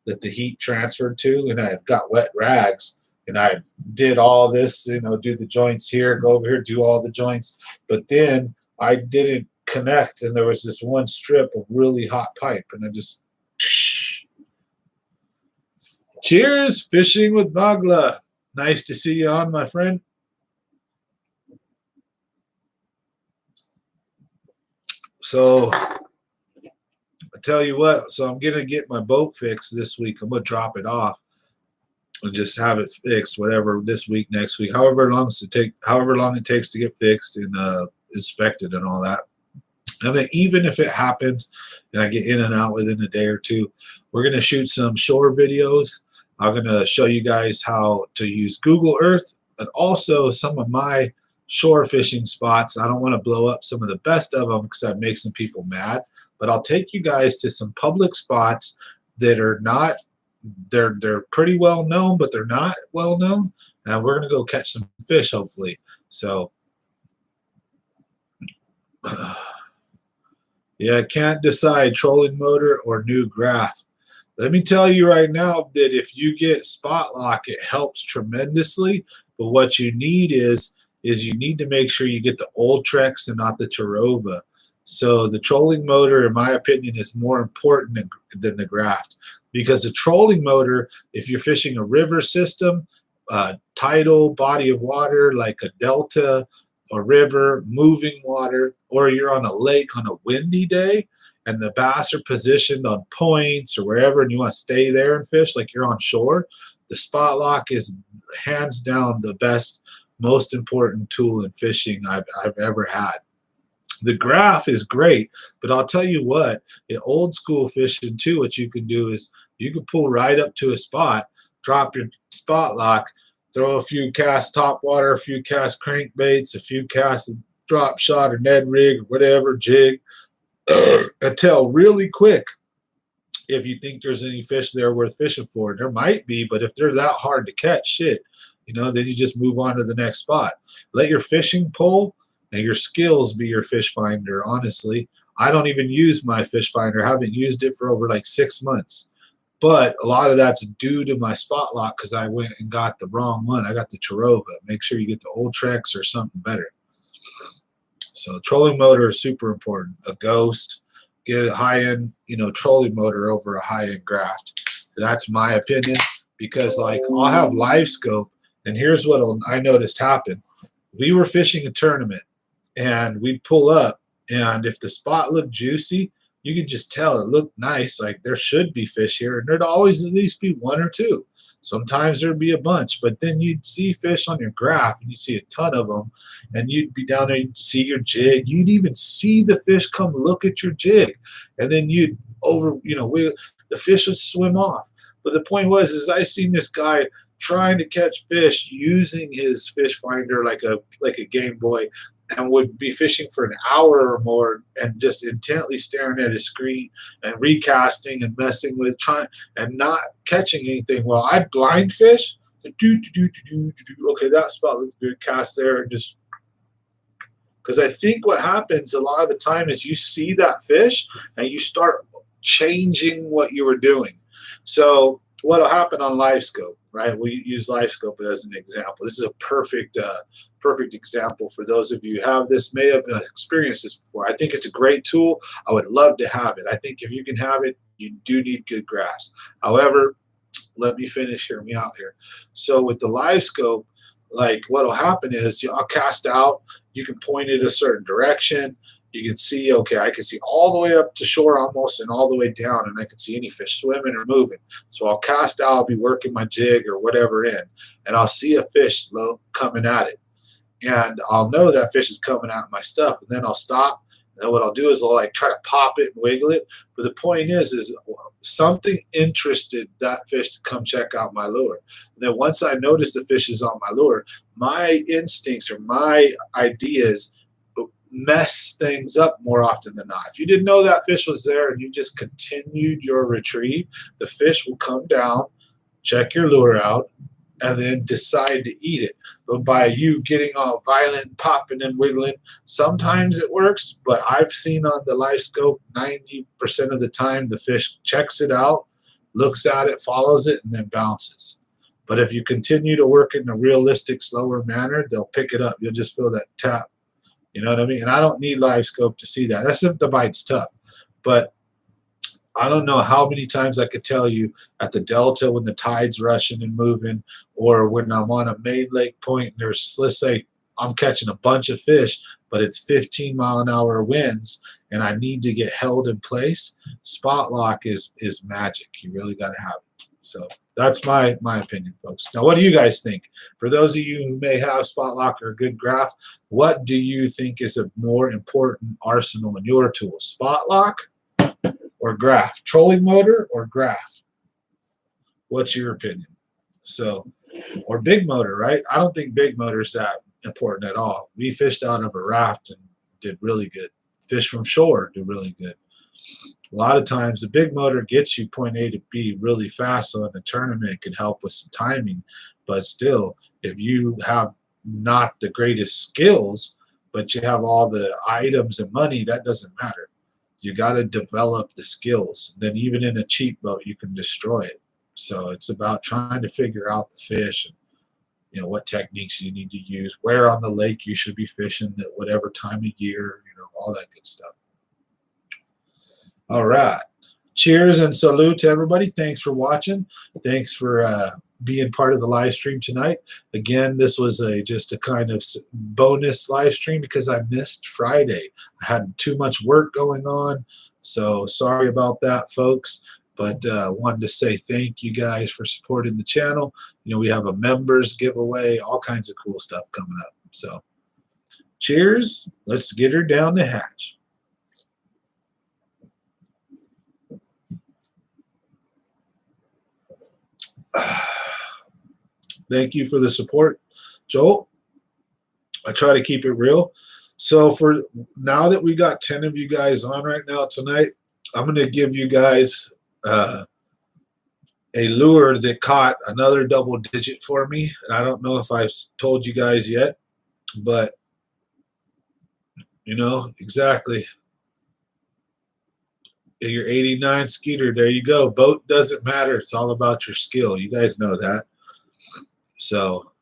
that the heat transferred to, and I had got wet rags. And I did all this, do the joints here, go over here, do all the joints. But then I didn't connect, and there was this one strip of really hot pipe, and I just cheers, fishing with Magla. Nice to see you on, my friend. So I tell you what, so I'm gonna get my boat fixed this week. I'm gonna drop it off and just have it fixed, whatever, this week, next week, however long it takes to get fixed and inspected and all that. And then even if it happens and I get in and out within a day or two, we're going to shoot some shore videos. I'm going to show you guys how to use Google Earth and also some of my shore fishing spots. I don't want to blow up some of the best of them because that makes some people mad, but I'll take you guys to some public spots that are not, they're pretty well known, but they're not well known. And we're going to go catch some fish, hopefully. So yeah, I can't decide, trolling motor or new graph. Let me tell you right now that if you get spot lock, it helps tremendously. But what you need is you need to make sure you get the Ultrex and not the Terrova. So the trolling motor, in my opinion, is more important than the graft, because the trolling motor, if you're fishing a river system, tidal body of water like a delta, a river, moving water, or you're on a lake on a windy day and the bass are positioned on points or wherever and you want to stay there and fish like you're on shore, the spot lock is hands down the best, most important tool in fishing I've ever had. The graph is great, but I'll tell you what, in old school fishing too, what you can do is you can pull right up to a spot, drop your spot lock, throw a few casts top water, a few casts crankbaits, a few casts drop shot or Ned rig or whatever, jig, until really quick. If you think there's any fish there worth fishing for, there might be, but if they're that hard to catch, shit, then you just move on to the next spot. Let your fishing pole and your skills be your fish finder, honestly. I don't even use my fish finder. I haven't used it for over like 6 months. But a lot of that's due to my spot lock because I went and got the wrong one. I got the Terrova. Make sure you get the Ultrex or something better. So trolling motor is super important. A Ghost, get a high-end, trolling motor over a high-end graft. That's my opinion, because like I'll have live scope, and here's what I noticed happen. We were fishing a tournament, and we'd pull up, and if the spot looked juicy, you could just tell it looked nice, like there should be fish here, and there'd always at least be one or two. Sometimes there'd be a bunch, but then you'd see fish on your graph, and you'd see a ton of them, and you'd be down there, you'd see your jig, you'd even see the fish come look at your jig, and then you'd the fish would swim off. But the point was, I seen this guy trying to catch fish using his fish finder like a Game Boy, and would be fishing for an hour or more and just intently staring at his screen and recasting and messing with, trying and not catching anything. Well, I'd blind fish. Okay, that spot looks good. Cast there and just because I think what happens a lot of the time is you see that fish and you start changing what you were doing. So what'll happen on LiveScope, right? We use LiveScope as an example. This is a perfect example for those of you who have this, may have experienced this before. I think it's a great tool. I would love to have it. I think if you can have it, you do need good grass. However, let me finish, hear me out here. So with the LiveScope, like what'll happen is I'll cast out, you can point it a certain direction. You can see, okay, I can see all the way up to shore almost and all the way down, and I can see any fish swimming or moving. So I'll cast out, I'll be working my jig or whatever in, and I'll see a fish slow coming at it. and I'll know that fish is coming out of my stuff, and then I'll stop. And what I'll do is I'll like try to pop it and wiggle it. But the point is something interested that fish to come check out my lure. And then once I notice the fish is on my lure, my instincts or my ideas mess things up more often than not. If you didn't know that fish was there and you just continued your retrieve, the fish will come down, check your lure out, and then decide to eat it. But by you getting all violent, popping and wiggling, sometimes it works, but I've seen on the live scope 90% of the time the fish checks it out, looks at it, follows it, and then bounces. But if you continue to work in a realistic, slower manner, they'll pick it up. You'll just feel that tap. You know what I mean? And I don't need live scope to see that. That's if the bite's tough. But I don't know how many times I could tell you at the Delta when the tide's rushing and moving, or when I'm on a main lake point and there's, let's say, I'm catching a bunch of fish, but it's 15-mile-an-hour winds and I need to get held in place. Spot lock is magic. You really got to have it. So that's my opinion, folks. Now, what do you guys think? For those of you who may have spot lock or a good graph, what do you think is a more important arsenal in your tool? Spot lock or graph? Trolling motor or graph? What's your opinion? So, or big motor, right? I don't think big motor is that important at all. We fished out of a raft and did really good. Fish from shore do really good. A lot of times the big motor gets you point A to B really fast, so in the tournament it can help with some timing. But still, if you have not the greatest skills, but you have all the items and money, that doesn't matter. You got to develop the skills. Then even in a cheap boat, you can destroy it. So it's about trying to figure out the fish and, you know, what techniques you need to use, where on the lake you should be fishing at whatever time of year, you know, all that good stuff. All right. Cheers and salute to everybody. Thanks for watching. Thanks for being part of the live stream tonight. Again, this was just a kind of bonus live stream because I missed Friday. I had too much work going on, so sorry about that, folks. But wanted to say thank you guys for supporting the channel. You know, we have a members giveaway, all kinds of cool stuff coming up. So cheers. Let's get her down the hatch. Thank you for the support, Joel. I try to keep it real. So for now that we got 10 of you guys on right now tonight, I'm going to give you guys a lure that caught another double digit for me. And I don't know if I've told you guys yet, but you know, exactly. Your 89 Skeeter, there you go. Boat doesn't matter. It's all about your skill. You guys know that. So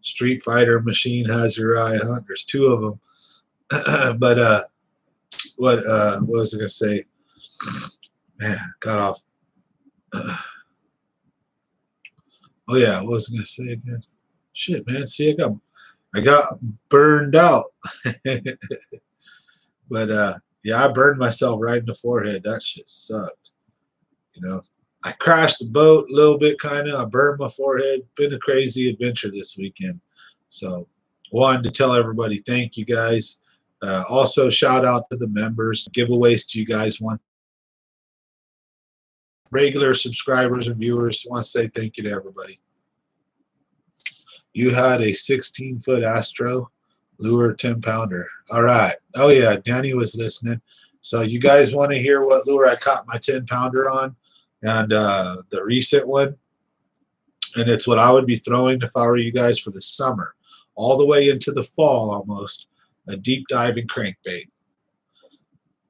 Street Fighter machine has your eye, huh? There's two of them. But what was I gonna say? Man, got off. Oh yeah, what was I gonna say again? Shit, man. See, I got burned out. But yeah, I burned myself right in the forehead. That shit sucked. You know, I crashed the boat a little bit, kind of. I burned my forehead. Been a crazy adventure this weekend. So wanted to tell everybody thank you guys. Also, shout out to the members. Giveaways to you guys. Want regular subscribers and viewers. Want to say thank you to everybody. You had a 16-foot Astro lure 10-pounder. All right. Oh yeah, Danny was listening. So you guys want to hear what lure I caught my 10-pounder on, and the recent one, and it's what I would be throwing if I were you guys for the summer, all the way into the fall almost. A deep diving crankbait.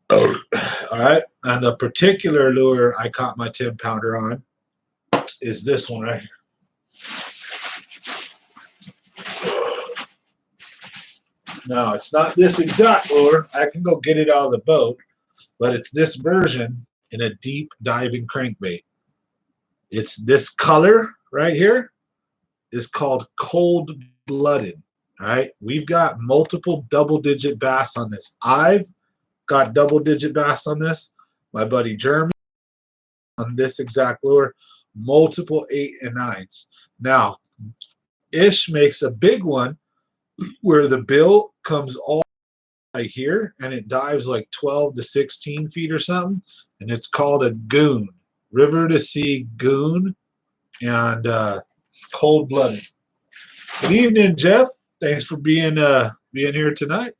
All right. And the particular lure I caught my 10-pounder on is this one right here. Now, it's not this exact lure. I can go get it out of the boat, but it's this version in a deep diving crankbait. It's this color right here is called cold-blooded. All right. We've got multiple double-digit bass on this. I've got double-digit bass on this. My buddy Jeremy on this exact lure, multiple 8 and 9s. Now, Ish makes a big one where the bill comes all right here and it dives like 12 to 16 feet or something, and it's called a goon, river to sea goon, and cold-blooded. Good evening, Jeff. Thanks for being here tonight.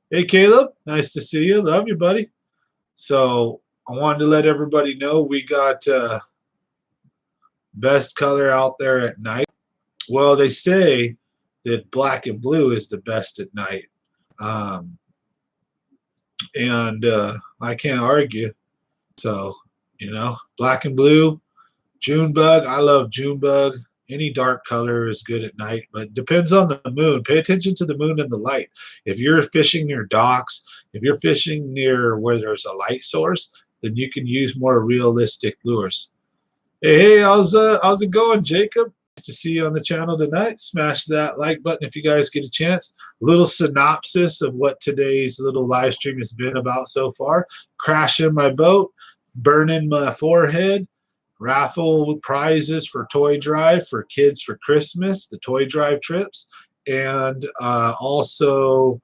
Hey, Caleb. Nice to see you. Love you, buddy. So I wanted to let everybody know we got best color out there at night. Well, they say that black and blue is the best at night. And I can't argue. So, black and blue, June bug. I love June bug. Any dark color is good at night, but it depends on the moon. Pay attention to the moon and the light. If you're fishing near docks, if you're fishing near where there's a light source, then you can use more realistic lures. Hey, how's it going, Jacob? Nice to see you on the channel tonight. Smash that like button if you guys get a chance. Little synopsis of what today's little live stream has been about so far. Crashing my boat, burning my forehead, raffle prizes for toy drive for kids for Christmas, the toy drive trips, and also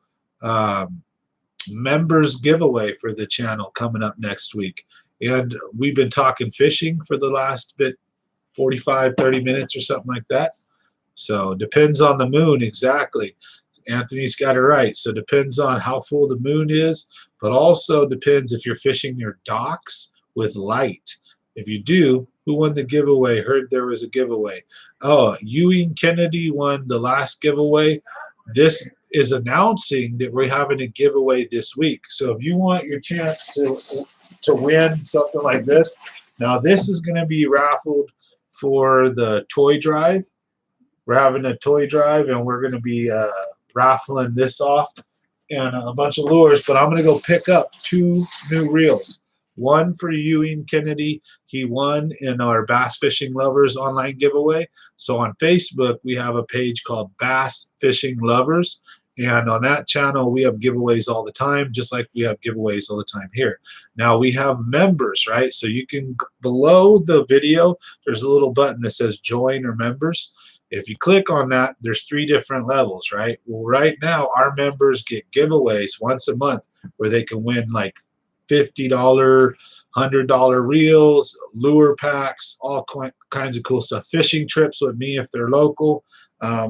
members giveaway for the channel coming up next week. And we've been talking fishing for the last 45, 30 minutes or something like that. So depends on the moon exactly. Anthony's got it right. So depends on how full the moon is, but also depends if you're fishing near docks with light. If you do, who won the giveaway? Heard there was a giveaway. Oh, Ewing Kennedy won the last giveaway. This is announcing that we're having a giveaway this week. So if you want your chance to win something like this, now this is going to be raffled for the toy drive. We're having a toy drive, and we're going to be raffling this off and a bunch of lures. But I'm going to go pick up 2 new reels. One for Ewing Kennedy. He won in our Bass Fishing Lovers online giveaway. So on Facebook, we have a page called Bass Fishing Lovers. And on that channel, we have giveaways all the time, just like we have giveaways all the time here. Now, we have members, right? So you can, below the video, there's a little button that says Join or Members. If you click on that, there's 3 different levels, right? Well, right now, our members get giveaways once a month where they can win like $50, $100 reels, lure packs, all kinds of cool stuff. Fishing trips with me if they're local.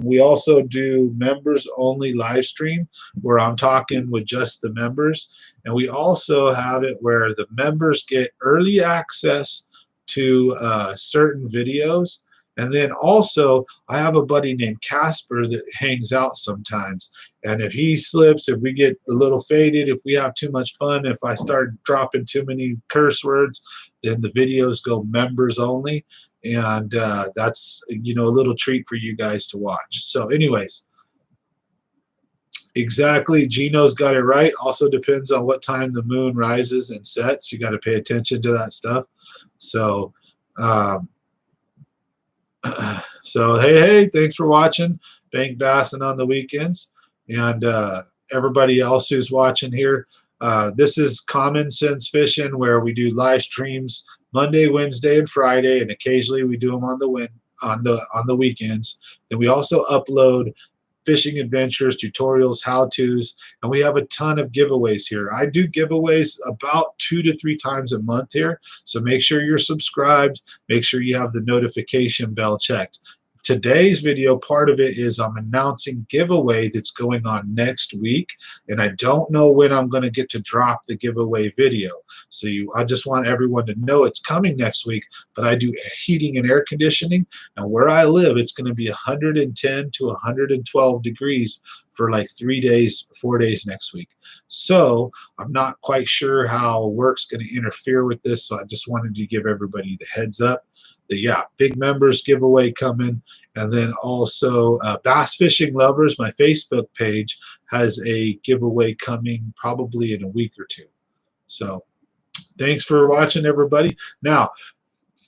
We also do members only live stream where I'm talking with just the members. And we also have it where the members get early access to certain videos. And then also, I have a buddy named Casper that hangs out sometimes. And if he slips, if we get a little faded, if we have too much fun, if I start dropping too many curse words, then the videos go members only. And that's, a little treat for you guys to watch. So anyways, exactly, Gino's got it right. Also depends on what time the moon rises and sets. You got to pay attention to that stuff. So, hey, thanks for watching Bank Bassing on the weekends. And everybody else who's watching here, this is Common Sense Fishing, where we do live streams Monday, Wednesday, and Friday, and occasionally we do them on the weekends. And we also upload fishing adventures, tutorials, how-tos, and we have a ton of giveaways here. I do giveaways about 2 to 3 times a month here, so make sure you're subscribed. Make sure you have the notification bell checked. Today's video, part of it is I'm announcing giveaway that's going on next week, and I don't know when I'm going to get to drop the giveaway video. So I just want everyone to know it's coming next week, but I do heating and air conditioning, and where I live, it's going to be 110 to 112 degrees for like 3 days, 4 days next week. So I'm not quite sure how work's going to interfere with this, so I just wanted to give everybody the heads up. Yeah, big members giveaway coming. And then also Bass Fishing Lovers, my Facebook page, has a giveaway coming probably in a week or 2. So thanks for watching, everybody. Now,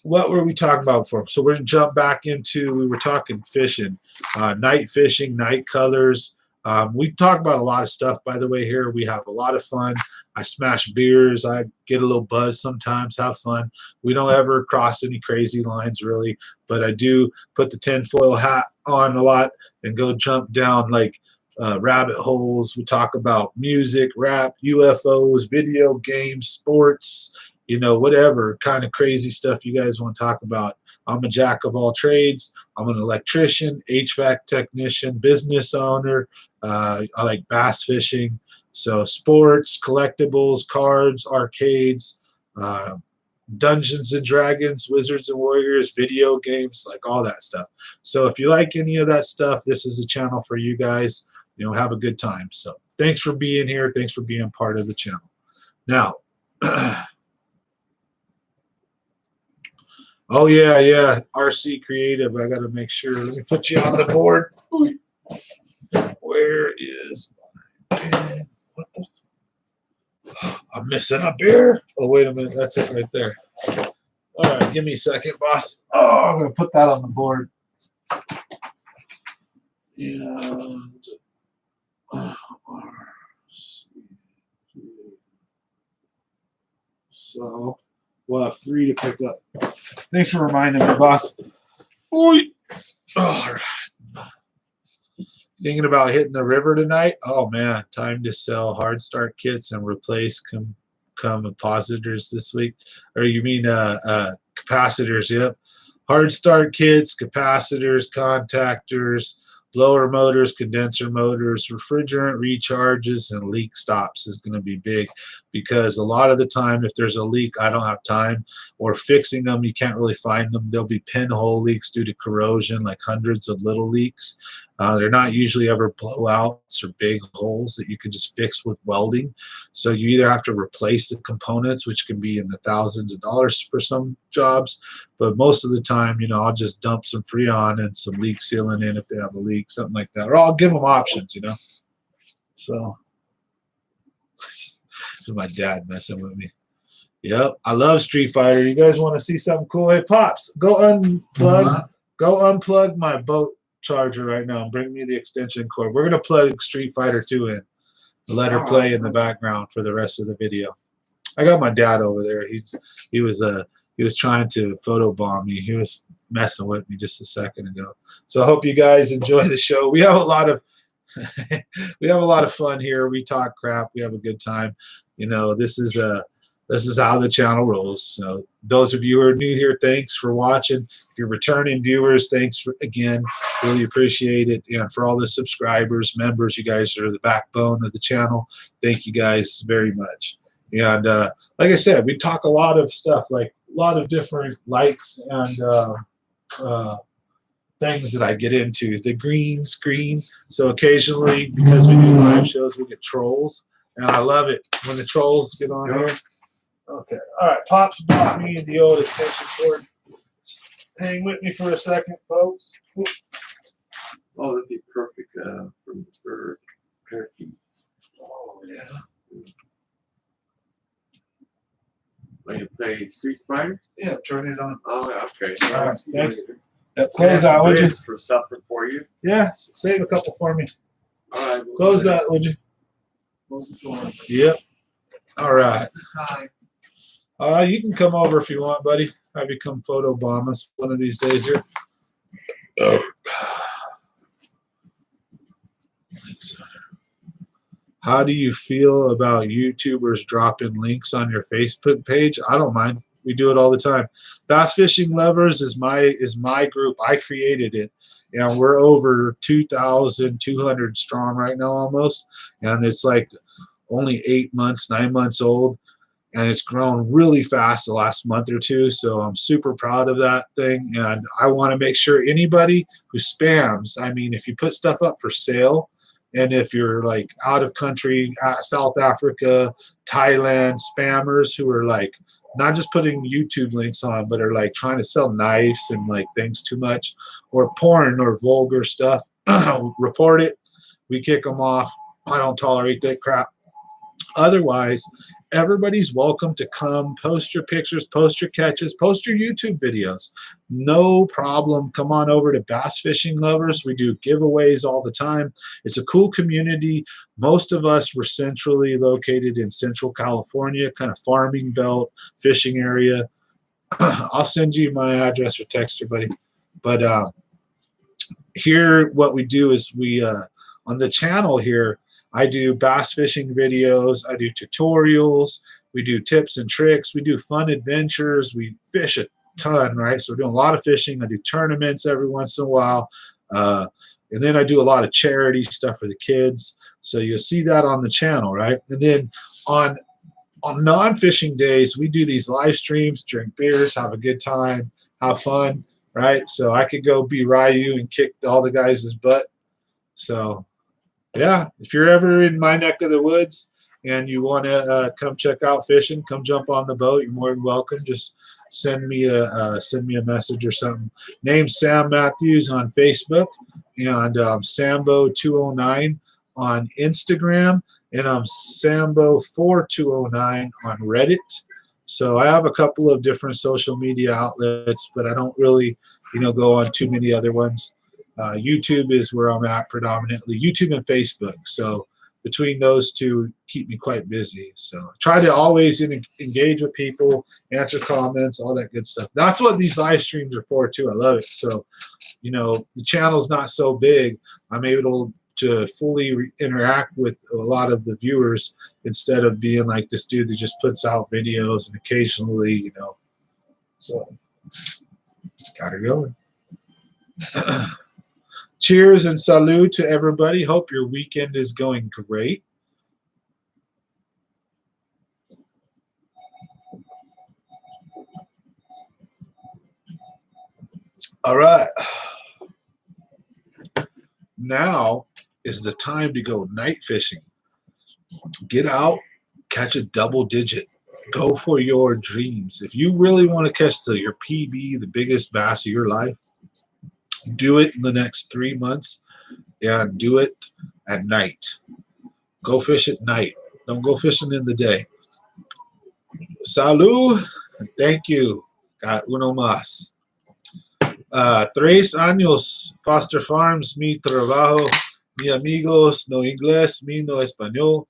what were we talking about before? So we're going to jump back into, we were talking fishing, night fishing, night colors. We talk about a lot of stuff, by the way, here. We have a lot of fun. I smash beers. I get a little buzz sometimes, have fun. We don't ever cross any crazy lines, really, but I do put the tinfoil hat on a lot and go jump down like rabbit holes. We talk about music, rap, UFOs, video games, sports, whatever kind of crazy stuff you guys want to talk about. I'm a jack of all trades. I'm an electrician, HVAC technician, business owner. I like bass fishing. So sports, collectibles, cards, arcades, Dungeons and Dragons, Wizards and Warriors, video games, like all that stuff. So if you like any of that stuff, this is a channel for you guys. Have a good time. So thanks for being here. Thanks for being part of the channel. Now, oh yeah, RC Creative. I got to make sure. Let me put you on the board. Where is my pen? What the? I'm missing a beer. Oh, wait a minute. That's it right there. All right, give me a second, boss. Oh, I'm going to put that on the board. And so we'll have 3 to pick up. Thanks for reminding me, boss. All right. Thinking about hitting the river tonight? Oh man, time to sell hard start kits and replace compositors this week. Or you mean capacitors? Yep. Hard start kits, capacitors, contactors, blower motors, condenser motors, refrigerant recharges, and leak stops is going to be big, because a lot of the time if there's a leak, I don't have time, or fixing them, you can't really find them. There'll be pinhole leaks due to corrosion, like hundreds of little leaks. They're not usually ever blowouts or big holes that you can just fix with welding. So you either have to replace the components, which can be in the thousands of dollars for some jobs, but most of the time, I'll just dump some Freon and some leak sealant in if they have a leak, something like that. Or I'll give them options, So, my dad messing with me. Yep, I love Street Fighter. You guys want to see something cool? Hey, Pops, go unplug my boat charger right now and bring me the extension cord. We're going to plug Street Fighter 2 in. Let her play in the background for the rest of the video. I got my dad over there. He was trying to photobomb me. He was messing with me just a second ago. So I hope you guys enjoy the show. We have a lot of fun here. We talk crap. We have a good time. This is how the channel rolls. So those of you who are new here, thanks for watching. If you're returning viewers, thanks again. Really appreciate it. And for all the subscribers, members, you guys are the backbone of the channel. Thank you guys very much. And like I said, we talk a lot of stuff, like a lot of different likes and things that I get into. The green screen. So occasionally, because we do live shows, we get trolls. And I love it when the trolls get on here. Okay. All right. Pops bought me the old extension cord. Hang with me for a second, folks. Oh, that'd be perfect for turkey. Oh, yeah. When you play Street Fighter? Yeah, turn it on. Oh, okay. All right. Thanks. Close that, would you? For supper for you? Yeah. Save a couple for me. All right. Close that, would you? Close the door. Yep. All right. Hi. You can come over if you want, buddy. Have you come photobomb us one of these days here. Oh. How do you feel about YouTubers dropping links on your Facebook page? I don't mind. We do it all the time. Bass Fishing Lovers is my group. I created it. And we're over 2,200 strong right now almost. And it's like only 9 months old. And it's grown really fast the last month or two. So I'm super proud of that thing. And I want to make sure anybody who spams, I mean, if you put stuff up for sale, and if you're like out of country, South Africa, Thailand, spammers who are like not just putting YouTube links on, but are like trying to sell knives and like things too much, or porn or vulgar stuff, report it. We kick them off. I don't tolerate that crap. Otherwise, everybody's welcome to come, post your pictures, post your catches, post your YouTube videos. No problem. Come on over to Bass Fishing Lovers. We do giveaways all the time. It's a cool community. Most of us were centrally located in Central California, kind of farming belt, fishing area. I'll send you my address or text you, buddy. But here what we do is we on the channel here, I do bass fishing videos, I do tutorials, we do tips and tricks, we do fun adventures, we fish a ton, right? So we're doing a lot of fishing. I do tournaments every once in a while, and then I do a lot of charity stuff for the kids. So you'll see that on the channel, right? And then on non-fishing days, we do these live streams, drink beers, have a good time, have fun, right? So I could go be Ryu and kick all the guys' butt. So yeah, if you're ever in my neck of the woods and you want to come check out fishing, come jump on the boat. You're more than welcome. Just send me a message or something. Name's Sam Matthews on Facebook and Sambo209 on Instagram, and I'm Sambo4209 on Reddit. So I have a couple of different social media outlets, but I don't really, go on too many other ones. YouTube is where I'm at predominantly, YouTube and Facebook. So between those two, keep me quite busy. So I try to always engage with people, answer comments, all that good stuff. That's what these live streams are for too. I love it. So, the channel's not so big. I'm able to fully interact with a lot of the viewers instead of being like this dude that just puts out videos and occasionally, so got it going. Cheers and salute to everybody. Hope your weekend is going great. All right. Now is the time to go night fishing. Get out, catch a double digit. Go for your dreams. If you really want to catch your PB, the biggest bass of your life, do it in the next 3 months and do it at night. Go fish at night. Don't go fishing in the day. Salud. Thank you. Uno más. 3 años, Foster Farms, mi trabajo, mi amigos, no inglés, mi no español.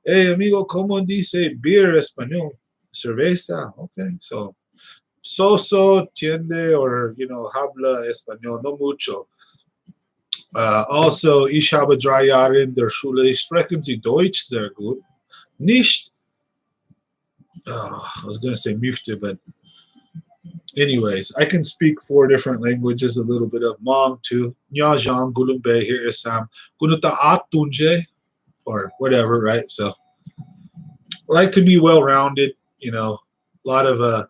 Hey, amigo, ¿cómo dice beer español? Cerveza. Okay, so Soso tiende or habla español, no mucho. Also, ich habe 3 Jahre in der Schule. Sprechen Sie Deutsch sehr gut? Nicht. I was going to say möchte, but anyways, I can speak 4 different languages, a little bit of Hmong too. Nyajang, Gulumbe, here is Sam. Gunuta Atunje, or whatever, right? So, I like to be well-rounded, a lot of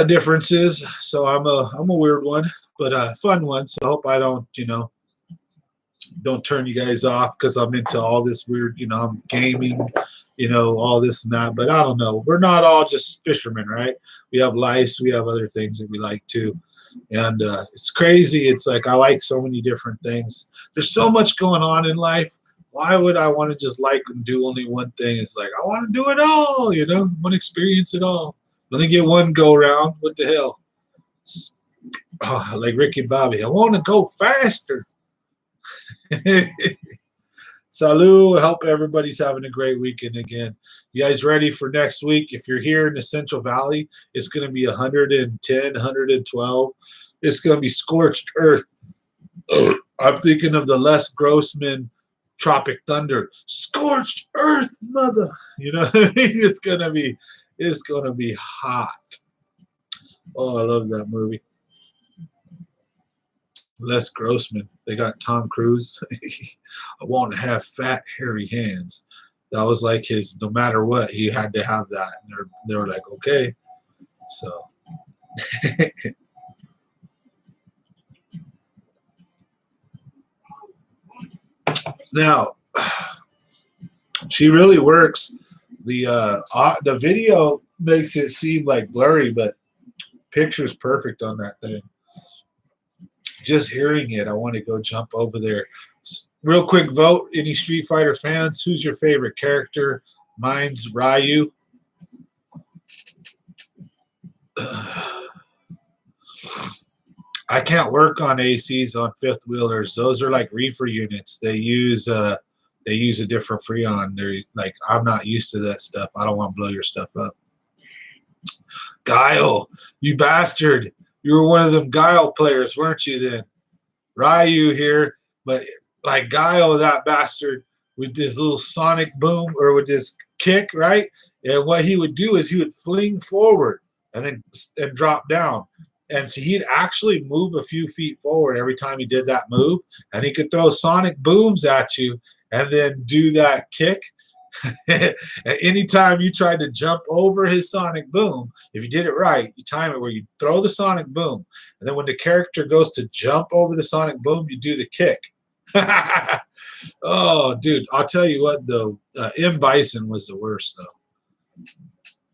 differences. So I'm a weird one, but a fun one. So I hope I don't turn you guys off because I'm into all this weird, I'm gaming, all this and that. But I don't know. We're not all just fishermen, right? We have lives. We have other things that we like too. And it's crazy. It's like I like so many different things. There's so much going on in life. Why would I want to just like and do only one thing? It's like I want to do it all, I want to experience it all. Let me get one go around. What the hell? Oh, like Ricky Bobby. I want to go faster. Salud. I hope everybody's having a great weekend again. You guys ready for next week? If you're here in the Central Valley, it's going to be 110, 112. It's going to be scorched earth. I'm thinking of the Les Grossman Tropic Thunder. Scorched earth, mother. It's going to be hot. Oh, I love that movie. Les Grossman. They got Tom Cruise. I want to have fat, hairy hands. That was like his, no matter what, he had to have that. And they were like, okay. So. Now, she really works. The video makes it seem like blurry, but picture's perfect on that thing. Just hearing it, I want to go jump over there. Real quick vote, any Street Fighter fans, who's your favorite character? Mine's Ryu. I can't work on ACs on fifth wheelers. Those are like reefer units. They use a different freon. They're like, I'm not used to that stuff. I don't want to blow your stuff up. Guile, you bastard. You were one of them Guile players, weren't you then? Ryu here, but like Guile, that bastard, with this little sonic boom or with this kick, right? And what he would do is he would fling forward and then and drop down. And so he'd actually move a few feet forward every time he did that move. And he could throw sonic booms at you and then do that kick. And anytime you tried to jump over his sonic boom, if you did it right, you time it where you throw the sonic boom, and then when the character goes to jump over the sonic boom, you do the kick. Oh, dude, I'll tell you what though, M Bison was the worst though.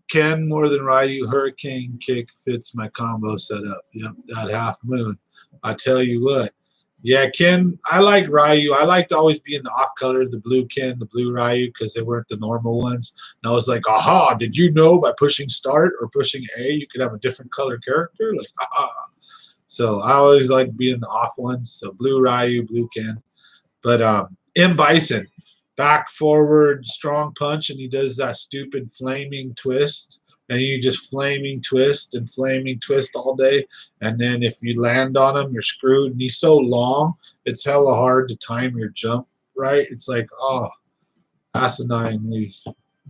Ken more than Ryu, hurricane kick fits my combo setup. Yep, that half moon. I tell you what. Yeah, Ken, I like Ryu. I like to always be in the off color, the blue Ken, the blue Ryu, because they weren't the normal ones. And I was like, aha, did you know by pushing start or pushing A, you could have a different color character? Like, aha. So I always like being the off ones. So blue Ryu, blue Ken. But M. Bison, back forward, strong punch, and he does that stupid flaming twist. And you just flaming twist all day. And then if you land on him, you're screwed. And he's so long, it's hella hard to time your jump right. It's like, oh, asinine.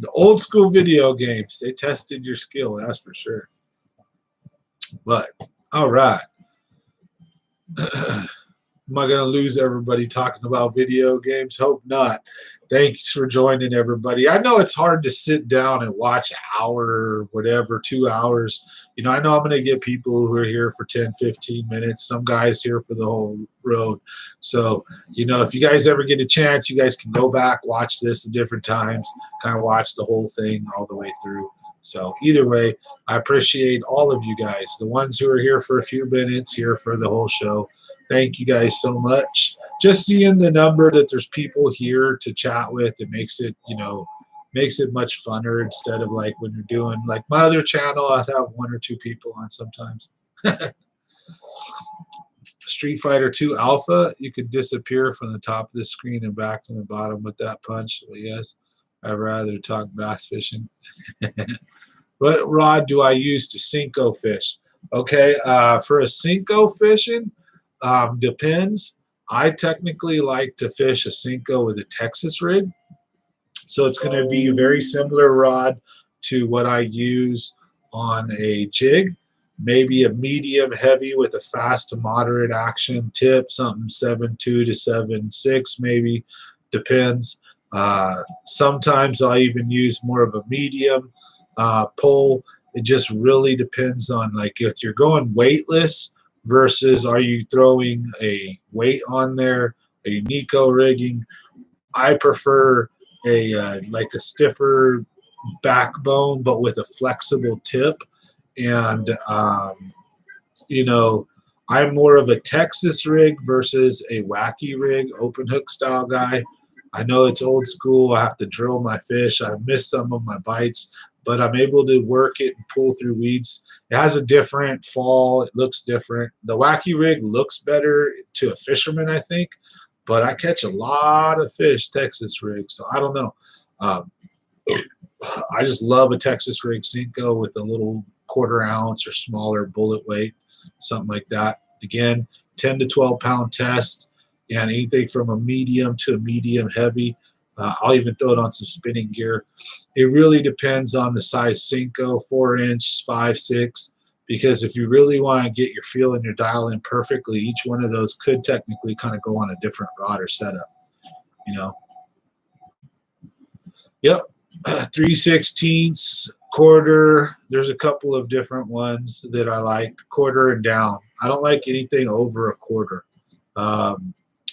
The old school video games, they tested your skill, that's for sure. But, all right. Am I going to lose everybody talking about video games? Hope not. Thanks for joining, everybody. I know it's hard to sit down and watch an hour or whatever, 2 hours. You know, I know I'm going to get people who are here for 10, 15 minutes. Some guys here for the whole road. So, you know, if you guys ever get a chance, you guys can go back, watch this at different times, kind of watch the whole thing all the way through. So either way, I appreciate all of you guys, the ones who are here for a few minutes, here for the whole show. Thank you guys so much. Just seeing the number that there's people here to chat with, it makes it, you know, makes it much funner instead of like when you're doing like my other channel, I'd have 1 or 2 people on sometimes. Street Fighter 2 Alpha, you could disappear from the top of the screen and back to the bottom with that punch. So yes, I'd rather talk bass fishing. What rod do I use to Cinco fish? Okay, for a Cinco fishing, depends. I technically like to fish a Cinco with a Texas rig. So it's going to be a very similar rod to what I use on a jig. Maybe a medium heavy with a fast to moderate action tip, something 7.2 to 7.6 maybe, depends. Sometimes I even use more of a medium pole. It just really depends on like if you're going weightless versus are you throwing a weight on there, are you Nico rigging. I prefer a like a stiffer backbone but with a flexible tip. And you know, I'm more of a Texas rig versus a wacky rig, open hook style guy. I know it's old school. I have to drill my fish. I miss some of my bites, but I'm able to work it and pull through weeds. It has a different fall. It looks different. The wacky rig looks better to a fisherman, I think, but I catch a lot of fish Texas rig, so I don't know. I just love a Texas rig Cinco with a little 1/4 ounce or smaller bullet weight, something like that. Again, 10 to 12 pound test, and anything from a medium to a medium heavy. I'll even throw it on some spinning gear. It really depends on the size Cinco, 4-inch, 5, 6, because if you really want to get your feel and your dial in perfectly, each one of those could technically kind of go on a different rod or setup, you know. Yep, 3/16, 1/4. There's a couple of different ones that I like, 1/4 and down. I don't like anything over a 1/4.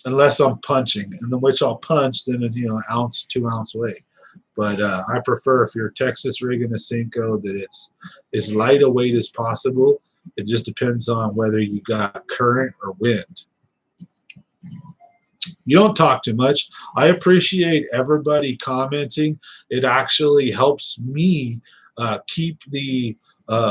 Unless I'm punching, and then which I'll punch, then you know, ounce, 2 ounce weight. But I prefer if you're Texas rigging a Cinco that it's as light a weight as possible. It just depends on whether you got current or wind. You don't talk too much. I appreciate everybody commenting. It actually helps me keep the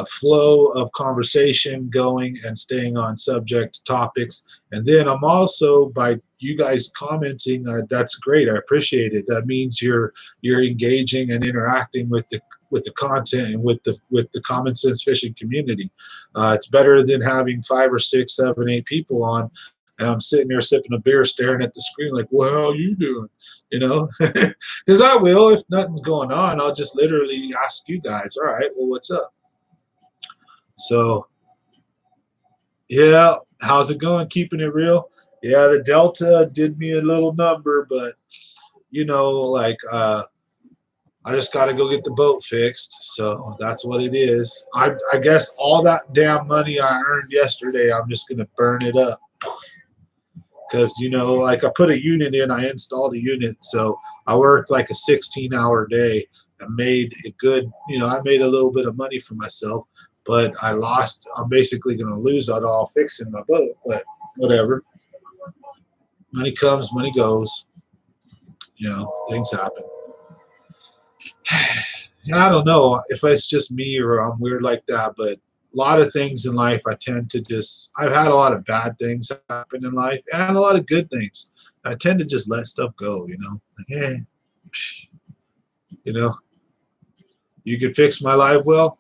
flow of conversation going and staying on subject topics. And then I'm also, by you guys commenting, that's great. I appreciate it. That means you're engaging and interacting with the content and with the Common Sense Fishing community. It's better than having 5 or 6, 7, 8 people on And I'm sitting there sipping a beer, staring at the screen like, "Well, how you doing?" You know, because I will. If nothing's going on, I'll just literally ask you guys, "All right, well, what's up?" So, yeah, how's it going? Keeping it real? Yeah, the Delta did me a little number, but like I just got to go get the boat fixed. So that's what it is. I guess all that damn money I earned yesterday, I'm just gonna burn it up. Because like I put a unit in, I installed a unit, so I worked like a 16-hour day. I made a good, I made a little bit of money for myself, but I lost. I'm basically gonna lose it all fixing my boat, but whatever. Money comes, money goes. Things happen. I don't know if it's just me or I'm weird like that, but a lot of things in life I tend to I've had a lot of bad things happen in life and a lot of good things. I tend to just let stuff go, like, hey, you could fix my life. Well,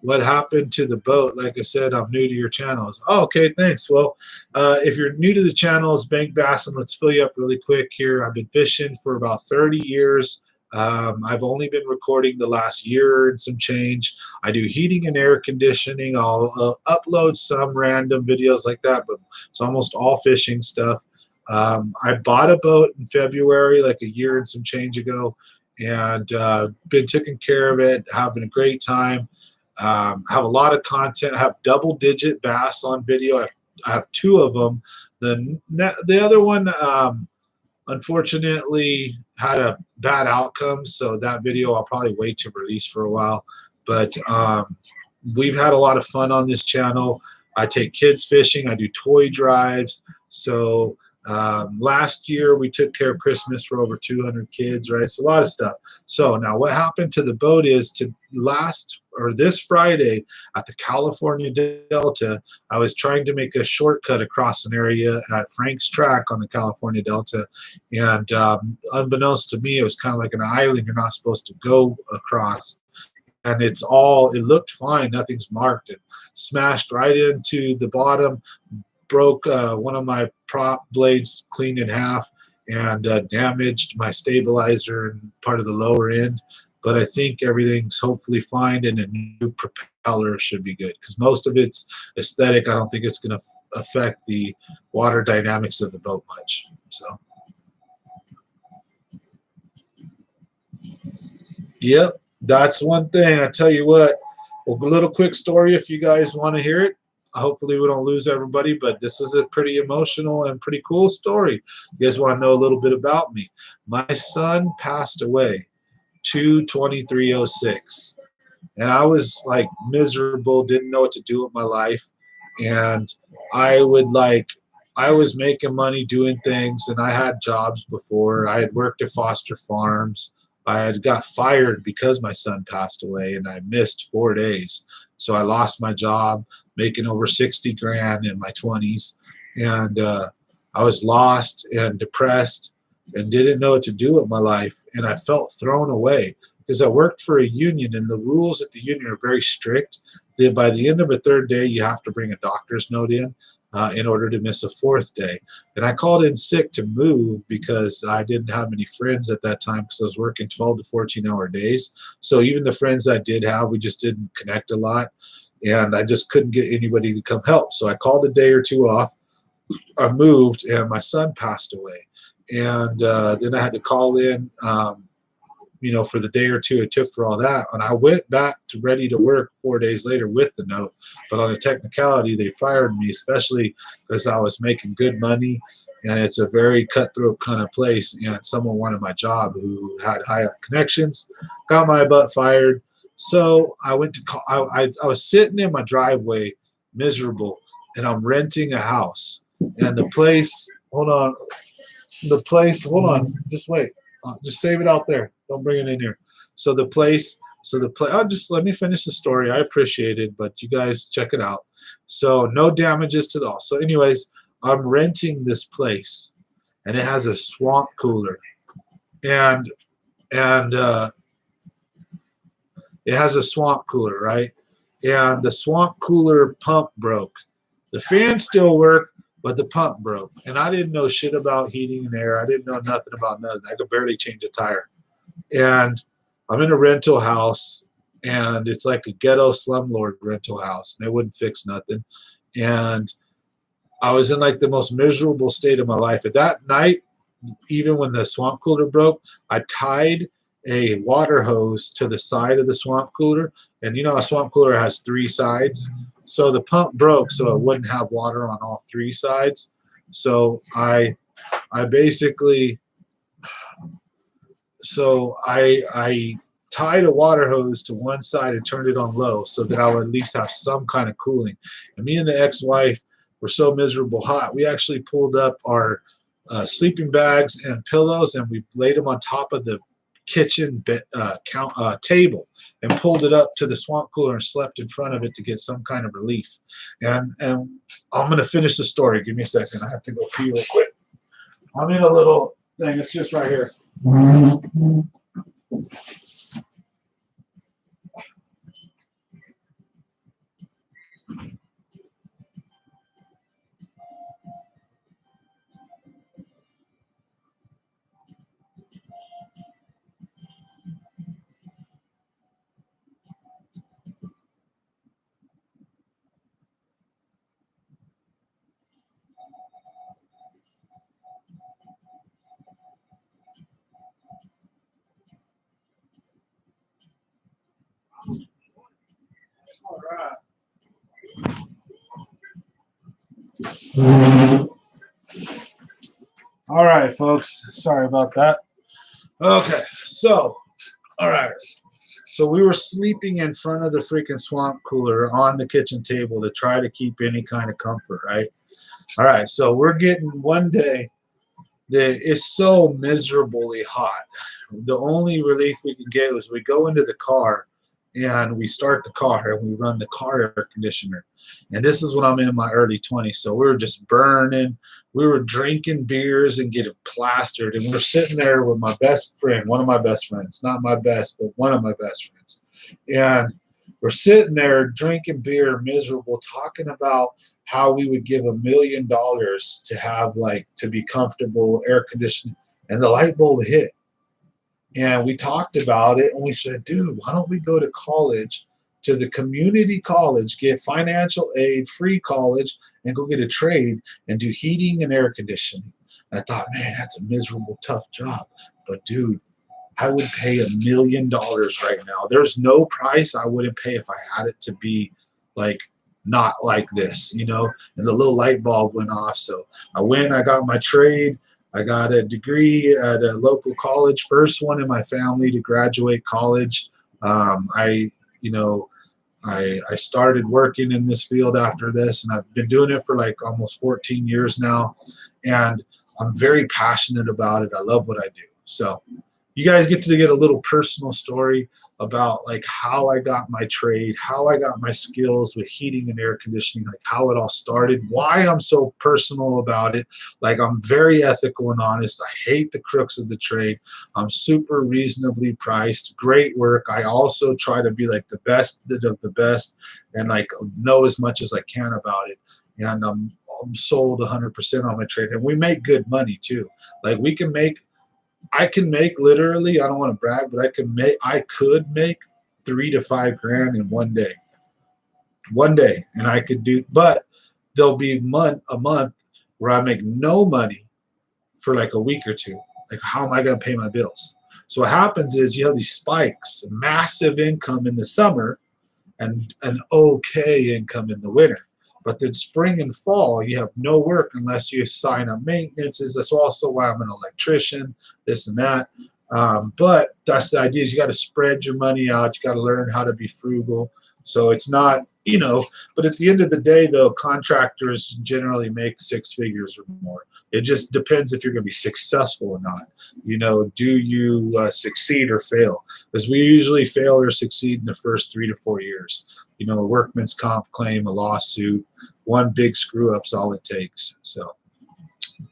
what happened to the boat? Like I said, I'm new to your channels. Oh, okay, thanks. Well, if you're new to the channels, Bank Bass, and let's fill you up really quick here. I've been fishing for about 30 years. I've only been recording the last year and some change. I do heating and air conditioning. I'll upload some random videos like that, but it's almost all fishing stuff. I bought a boat in February, like a year and some change ago, and been taking care of it, having a great time. Have a lot of content. I have double-digit bass on video. I have 2 of them. The other one, unfortunately, had a bad outcome, so that video I'll probably wait to release for a while. But we've had a lot of fun on this channel. I take kids fishing. I do toy drives. So last year we took care of Christmas for over 200 kids, right? It's a lot of stuff. So now what happened to the boat is this Friday at the California Delta, I was trying to make a shortcut across an area at Frank's Track on the California Delta. And unbeknownst to me, it was kind of like an island you're not supposed to go across. And it looked fine. Nothing's marked. It smashed right into the bottom, broke one of my prop blades clean in half, and damaged my stabilizer and part of the lower end. But I think everything's hopefully fine, and a new propeller should be good because most of it's aesthetic. I don't think it's going to affect the water dynamics of the boat much. So, yep, that's one thing. I tell you what, a little quick story if you guys want to hear it. Hopefully we don't lose everybody, but this is a pretty emotional and pretty cool story. You guys want to know a little bit about me? My son passed away 2/23/06, and I was like miserable, didn't know what to do with my life, and I was making money doing things, and I had jobs before. I had worked at foster farms. I had got fired because my son passed away, and I missed 4 days. So I lost my job, making over 60 grand in my 20s. And I was lost and depressed and didn't know what to do with my life. And I felt thrown away because I worked for a union, and the rules at the union are very strict. By the end of a 3rd day, you have to bring a doctor's note in order to miss a 4th day. And I called in sick to move because I didn't have many friends at that time because I was working 12 to 14-hour days. So even the friends I did have, we just didn't connect a lot. And I just couldn't get anybody to come help. So I called a day or 2 off. I moved, and my son passed away. And then I had to call in, for the day or 2 it took for all that. And I went back to ready to work 4 days later with the note. But on a technicality, they fired me, especially because I was making good money. And it's a very cutthroat kind of place. And someone wanted my job who had high up connections, got my butt fired. So I went to call. I was sitting in my driveway, miserable, and I'm renting a house. And the place, hold on, just wait. Just save it out there. Don't bring it in here. Just let me finish the story. I appreciate it, but you guys check it out. So no damages to the house. So anyways, I'm renting this place, and it has a swamp cooler, and it has a swamp cooler, right? And the swamp cooler pump broke. The fans still work, but the pump broke. And I didn't know shit about heating and air. I didn't know nothing about nothing. I could barely change a tire. And I'm in a rental house, and it's like a ghetto slumlord rental house. And they wouldn't fix nothing. And I was in like the most miserable state of my life. At that night, even when the swamp cooler broke, I tied a water hose to the side of the swamp cooler. And a swamp cooler has 3 sides. So the pump broke so it wouldn't have water on all 3 sides. So I basically, I tied a water hose to one side and turned it on low so that I would at least have some kind of cooling. And me and the ex-wife were so miserable hot, we actually pulled up our sleeping bags and pillows, and we laid them on top of the kitchen table and pulled it up to the swamp cooler and slept in front of it to get some kind of relief. And I'm going to finish the story. Give me a second. I have to go pee real quick. I'm in a little thing. It's just right here. All right. All right, folks. Sorry about that. Okay, so, all right. So we were sleeping in front of the freaking swamp cooler on the kitchen table to try to keep any kind of comfort, right? All right, so we're getting one day that is so miserably hot. The only relief we can get was we go into the car and we start the car and we run the car air conditioner. And this is when I'm in my early 20s. So we were just burning. We were drinking beers and getting plastered. And we're sitting there with my best friend, one of my best friends, not my best, but one of my best friends. And we're sitting there drinking beer, miserable, talking about how we would give $1 million to have to be comfortable, air conditioning. And the light bulb hit. And we talked about it, and we said, dude, why don't we go to college, to the community college, get financial aid, free college, and go get a trade and do heating and air conditioning. And I thought, man, that's a miserable, tough job. But, dude, I would pay $1 million right now. There's no price I wouldn't pay if I had it to be not like this, And the little light bulb went off. So I went, I got my trade. I got a degree at a local college, first one in my family to graduate college. I started working in this field after this, and I've been doing it for almost 14 years now. And I'm very passionate about it. I love what I do. So you guys get to get a little personal story about how I got my trade, how I got my skills with heating and air conditioning, how it all started, why I'm so personal about it. I'm very ethical and honest. I hate the crooks of the trade. I'm super reasonably priced, great work. I also try to be the best of the best and know as much as I can about it. And I'm sold 100% on my trade. And we make good money too. I can make literally, I don't want to brag, but I could make $3 to $5 grand in one day. And I could do, but there'll be a month where I make no money for a week or two. How am I going to pay my bills? So what happens is you have these spikes, massive income in the summer and an okay income in the winter. But then spring and fall, you have no work unless you sign up maintenances. That's also why I'm an electrician, this and that. But that's the idea is you got to spread your money out. You got to learn how to be frugal. So it's not, but at the end of the day, though, contractors generally make 6 figures or more. It just depends if you're going to be successful or not. Do you succeed or fail? Because we usually fail or succeed in the first 3 to 4 years. A workman's comp claim, a lawsuit, one big screw up's all it takes. So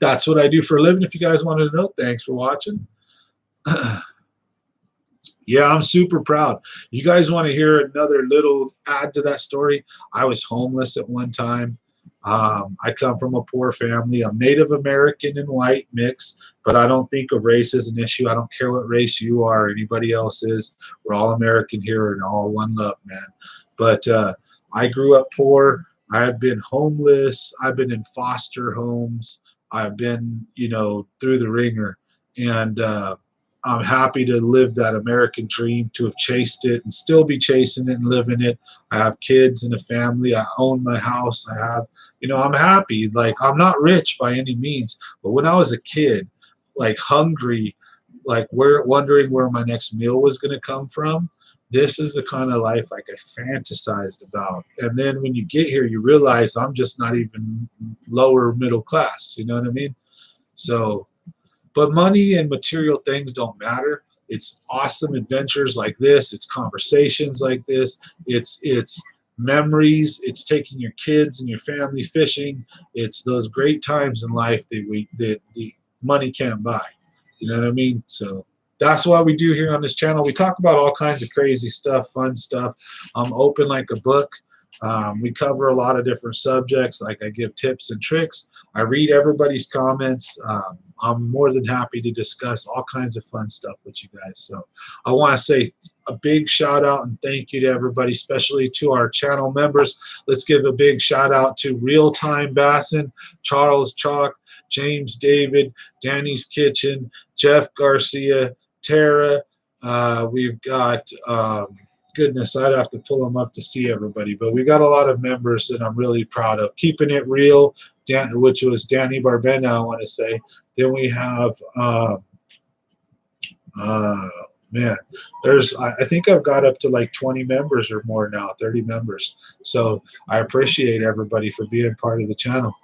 that's what I do for a living. If you guys wanted to know, thanks for watching. Yeah, I'm super proud. You guys want to hear another little add to that story? I was homeless at one time, I come from a poor family. I'm Native American and white mix, but I don't think of race as an issue. I don't care what race you are or anybody else is. We're all American here and all one love, man. But I grew up poor. I have been homeless. I've been in foster homes. I've been, through the ringer. And I'm happy to live that American dream, to have chased it and still be chasing it and living it. I have kids and a family. I own my house. I have, I'm happy. Like, I'm not rich by any means, but when I was a kid, like hungry, like wondering where my next meal was going to come from, this is the kind of life like I fantasized about. And then when you get here, you realize I'm just not even lower middle class. You know what I mean? So, but money and material things don't matter. It's awesome adventures like this. It's conversations like this. It's memories. It's taking your kids and your family fishing. It's those great times in life that the money can't buy. You know what I mean? So that's what we do here on this channel. We talk about all kinds of crazy stuff, fun stuff. I'm open like a book. We cover a lot of different subjects. Like, I give tips and tricks. I read everybody's comments. I'm more than happy to discuss all kinds of fun stuff with you guys. So I want to say a big shout out and thank you to everybody, especially to our channel members. Let's give a big shout out to Real Time Bassin, Charles Chalk, James David, Danny's Kitchen, Jeff Garcia, Tara. We've got goodness, I'd have to pull them up to see everybody, but we got a lot of members that I'm really proud of. Keeping It Real, which was Danny Barbena, I want to say. Then we have man, I think I've got up to like 20 members or more now, 30 members. So I appreciate everybody for being part of the channel.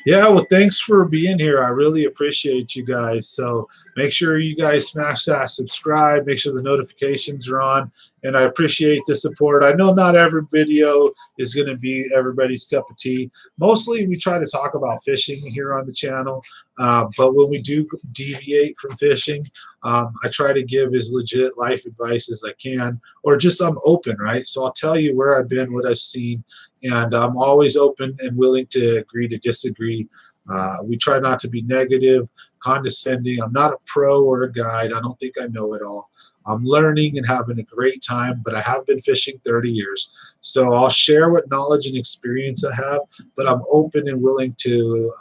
Yeah, well, thanks for being here. I really appreciate you guys. So make sure you guys smash that subscribe. Make sure the notifications are on. And I appreciate the support. I know not every video is going to be everybody's cup of tea. Mostly we try to talk about fishing here on the channel. But when we do deviate from fishing, I try to give as legit life advice as I can. Or just I'm open, right? So I'll tell you where I've been, what I've seen. And I'm always open and willing to agree to disagree. We try not to be negative, condescending. I'm not a pro or a guide. I don't think I know it all. I'm learning and having a great time, but I have been fishing 30 years. So I'll share what knowledge and experience I have, but I'm open and willing to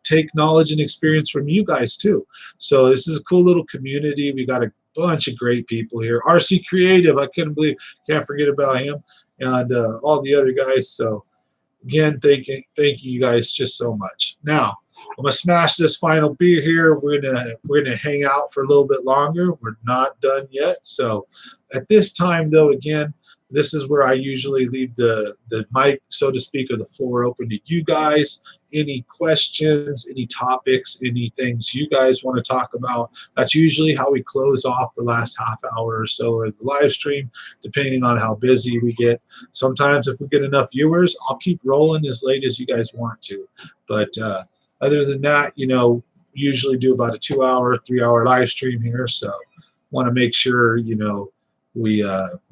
take knowledge and experience from you guys too. So this is a cool little community. We got a bunch of great people here. RC Creative, I can't forget about him, and all the other guys. So again, thank you guys just so much. Now I'm gonna smash this final beer here. We're gonna hang out for a little bit longer. We're not done yet. So at this time, though, again, this is where I usually leave the mic, so to speak, or the floor open to you guys. Any questions, any topics, any things you guys want to talk about. That's usually how we close off the last half hour or so of the live stream, depending on how busy we get. Sometimes if we get enough viewers, I'll keep rolling as late as you guys want to. But other than that, usually do about a 2-hour, 3-hour live stream here. So want to make sure, we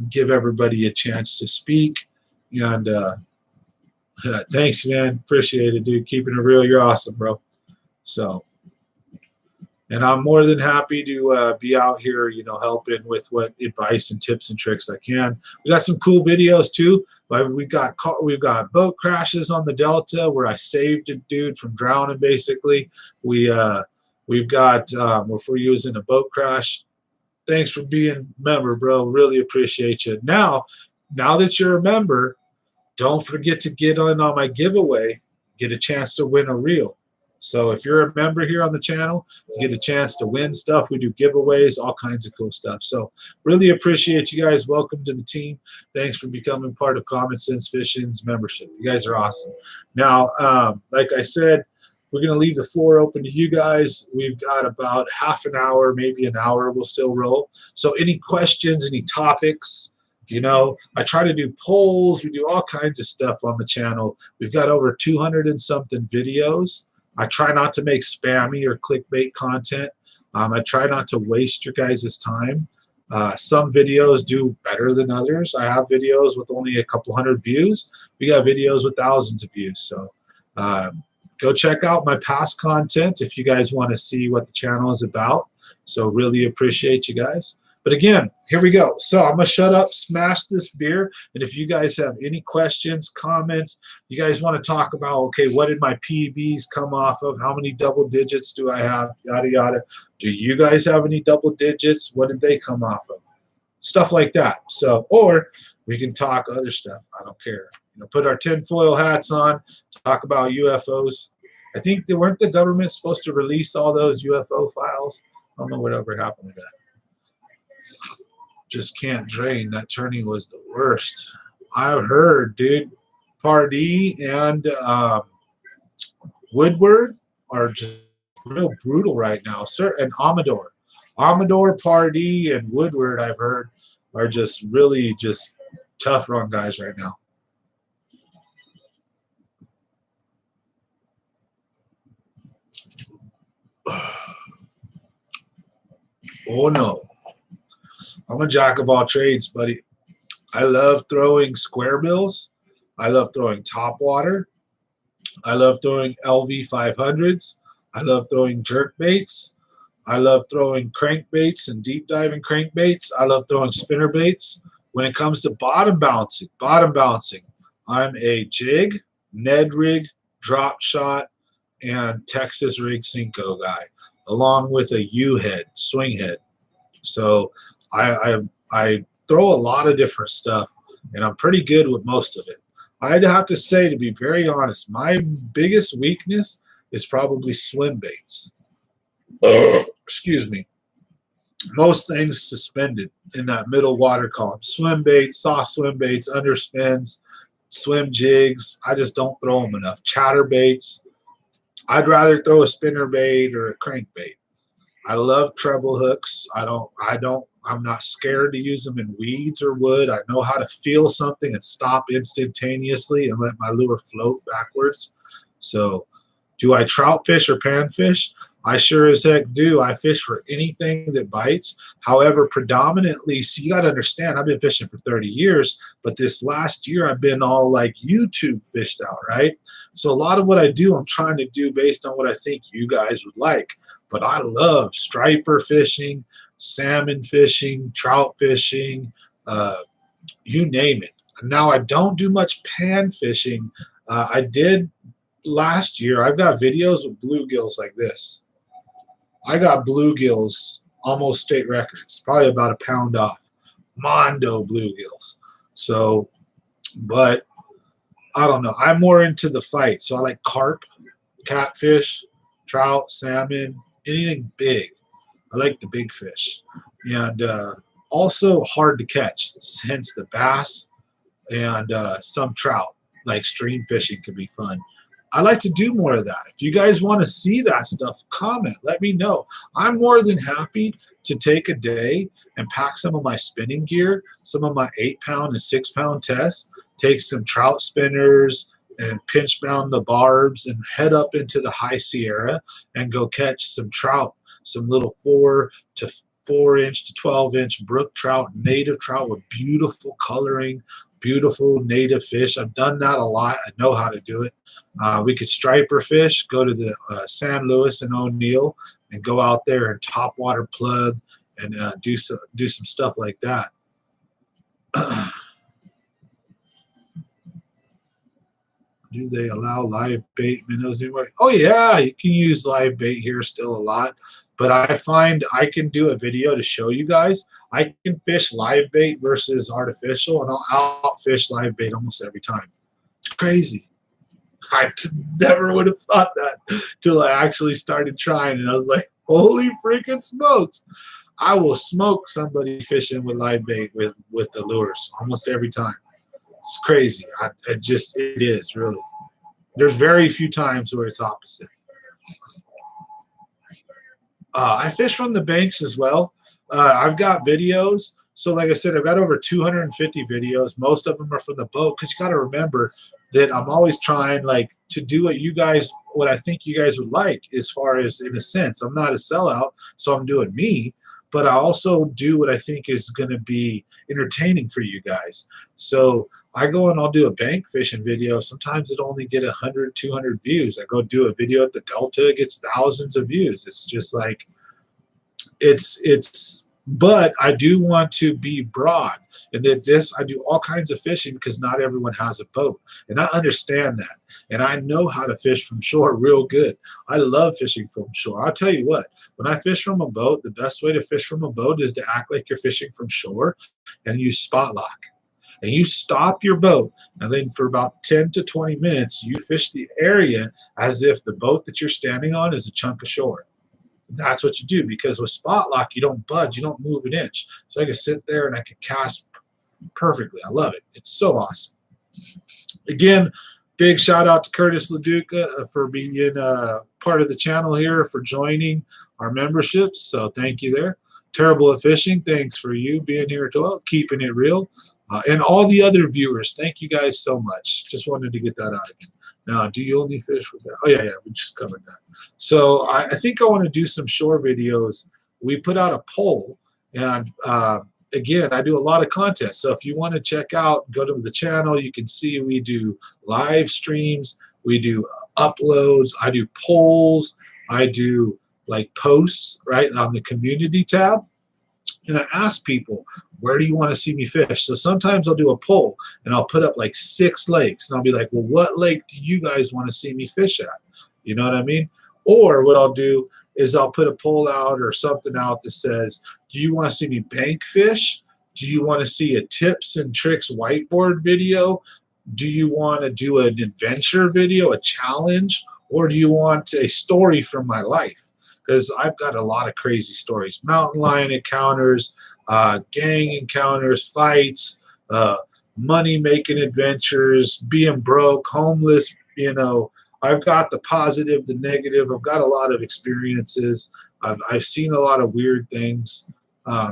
give everybody a chance to speak. And thanks, man. Appreciate it, dude. Keeping it real. You're awesome, bro. So, and I'm more than happy to be out here, helping with what advice and tips and tricks I can. We got some cool videos too. We've got boat crashes on the Delta where I saved a dude from drowning. Basically, we've got if we're using a boat crash. Thanks for being a member, bro. Really appreciate you. Now that you're a member, don't forget to get on my giveaway. Get a chance to win a reel. So if you're a member here on the channel, you get a chance to win stuff. We do giveaways, all kinds of cool stuff. So really appreciate you guys. Welcome to the team. Thanks for becoming part of Common Sense Fishing's membership. You guys are awesome. Now, like I said, we're going to leave the floor open to you guys. We've got about half an hour, maybe an hour. We'll still roll. So any questions, any topics, I try to do polls. We do all kinds of stuff on the channel. We've got over 200 and something videos. I try not to make spammy or clickbait content. I try not to waste your guys' time. Some videos do better than others. I have videos with only a couple hundred views. We got videos with thousands of views. So go check out my past content if you guys want to see what the channel is about. So really appreciate you guys. But again, here we go. So I'm going to shut up, smash this beer. And if you guys have any questions, comments, you guys want to talk about, okay, what did my PBs come off of? How many double digits do I have? Yada, yada. Do you guys have any double digits? What did they come off of? Stuff like that. So, or we can talk other stuff. I don't care. Put our tinfoil hats on, talk about UFOs. I think they weren't the government supposed to release all those UFO files. I don't know whatever happened with that. Just can't drain. That turning was the worst. I've heard, dude, Pardee and Woodward are just real brutal right now. Sir, and Amador. Pardee, and Woodward, I've heard, are just really just tough run guys right now. Oh, no. I'm a jack of all trades, buddy. I love throwing square bills. I love throwing top water. I love throwing LV 500s. I love throwing jerk baits. I love throwing crankbaits and deep diving crankbaits. I love throwing spinner baits. When it comes to bottom bouncing, I'm a jig, Ned rig, drop shot, and Texas rig Cinco guy, along with a U-head, swing head. So I throw a lot of different stuff, and I'm pretty good with most of it. I'd have to say, to be very honest, my biggest weakness is probably swim baits. Excuse me. Most things suspended in that middle water column. Swim baits, soft swim baits, underspins, swim jigs. I just don't throw them enough. Chatter baits. I'd rather throw a spinner bait or a crankbait. I love treble hooks. I'm not scared to use them in weeds or wood. I know how to feel something and stop instantaneously and let my lure float backwards. So do I trout fish or panfish? I sure as heck do. I fish for anything that bites. However, predominantly, so you got to understand, I've been fishing for 30 years, but this last year I've been all like YouTube fished out, right? So a lot of what I do, I'm trying to do based on what I think you guys would like. But I love striper fishing, salmon fishing, trout fishing, you name it. Now, I don't do much pan fishing. I did last year. I've got videos of bluegills like this. I got bluegills, almost state records, probably about a pound off. Mondo bluegills. So, but I don't know. I'm more into the fight. So I like carp, catfish, trout, salmon, anything big. I like the big fish. And also hard to catch, hence the bass and some trout, like stream fishing could be fun. I like to do more of that. If you guys want to see that stuff, comment. Let me know. I'm more than happy to take a day and pack some of my spinning gear, some of my 8-pound and 6-pound tests, take some trout spinners and pinch down the barbs and head up into the high Sierra and go catch some trout, some little 4 to 4-inch to 12-inch brook trout, native trout with beautiful coloring, beautiful native fish. I've done that a lot. I know how to do it. We could striper fish, go to the San Luis and O'Neill and go out there and top water plug and do some stuff like that. Do they allow live bait minnows anywhere? Oh yeah, you can use live bait here still a lot. But I find I can do a video to show you guys. I can fish live bait versus artificial, and I'll outfish live bait almost every time. It's crazy. I never would have thought that till I actually started trying, and I was like, holy freaking smokes. I will smoke somebody fishing with live bait with the lures almost every time. It's crazy. It is really. There's very few times where it's opposite. I fish from the banks as well. I've got videos. So like I said, I've got over 250 videos. Most of them are from the boat because you got to remember that I'm always trying like to do what I think you guys would like as far as in a sense. I'm not a sellout, so I'm doing me. but I also do what I think is going to be entertaining for you guys. So I go and I'll do a bank fishing video. Sometimes it only get 100, 200 views. I go do a video at the Delta, it gets thousands of views. It's just like, but I do want to be broad, and that this, I do all kinds of fishing because not everyone has a boat, and I understand that, and I know how to fish from shore real good. I love fishing from shore. I'll tell you what, when I fish from a boat, the best way to fish from a boat is to act like you're fishing from shore and use spot lock. And you stop your boat, and then for about 10 to 20 minutes, you fish the area as if the boat that you're standing on is a chunk of shore. That's what you do, because with spot lock, you don't budge, you don't move an inch. So I can sit there and I can cast perfectly. I love it. It's so awesome. Again, big shout out to Curtis LaDuca for being part of the channel here, for joining our memberships. So thank you there. Terrible at Fishing, thanks for you being here as well, keeping it real. And all the other viewers, thank you guys so much. Just wanted to get that out again. Now, do you only fish with that? Oh, yeah, we just covered that. So I think I want to do some shore videos. We put out a poll, and again, I do a lot of content. So if you want to check out, go to the channel. You can see we do live streams. We do uploads. I do polls. I do like posts, right, on the community tab. And I ask people, where do you want to see me fish? So sometimes I'll do a poll and I'll put up like 6 lakes, and I'll be like, well, what lake do you guys want to see me fish at? You know what I mean? Or what I'll do is I'll put a poll out or something out that says, do you want to see me bank fish? Do you want to see a tips and tricks whiteboard video? Do you want to do an adventure video, a challenge? Or do you want a story from my life? Because I've got a lot of crazy stories. Mountain lion encounters, gang encounters, fights, money-making adventures, being broke, homeless, you know. I've got the positive, the negative. I've got a lot of experiences. I've seen a lot of weird things.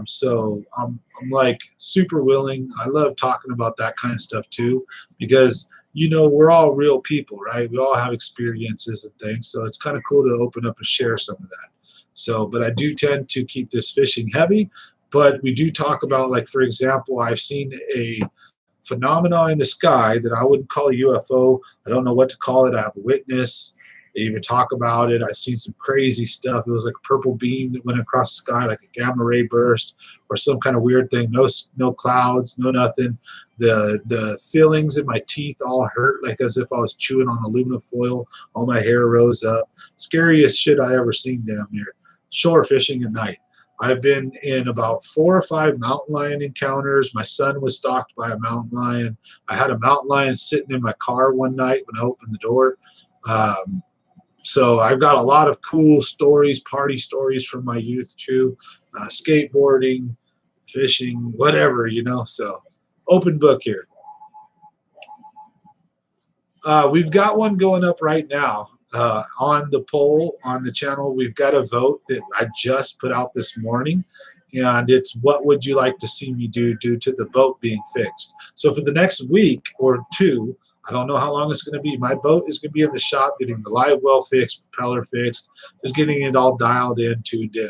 So I'm like super willing. I love talking about that kind of stuff too, because you know, we're all real people, right? We all have experiences and things. So it's kind of cool to open up and share some of that. So, but I do tend to keep this fishing heavy, but we do talk about, like, for example, I've seen a phenomenon in the sky that I wouldn't call a UFO. I don't know what to call it. I have a witness. They even talk about it. I've seen some crazy stuff. It was like a purple beam that went across the sky, like a gamma ray burst or some kind of weird thing. No clouds, no nothing. The fillings in my teeth all hurt, like as if I was chewing on aluminum foil. All my hair rose up. Scariest shit I ever seen down there. Shore fishing at night. I've been in about 4 or 5 mountain lion encounters. My son was stalked by a mountain lion. I had a mountain lion sitting in my car one night when I opened the door. So I've got a lot of cool stories, party stories from my youth too, skateboarding, fishing, whatever, you know. So open book here. We've got one going up right now on the poll on the channel. We've got a vote that I just put out this morning, and it's what would you like to see me do due to the boat being fixed. So for the next week or 2, I don't know how long it's going to be. My boat is going to be in the shop getting the live well fixed, propeller fixed, just getting it all dialed in, tuned in.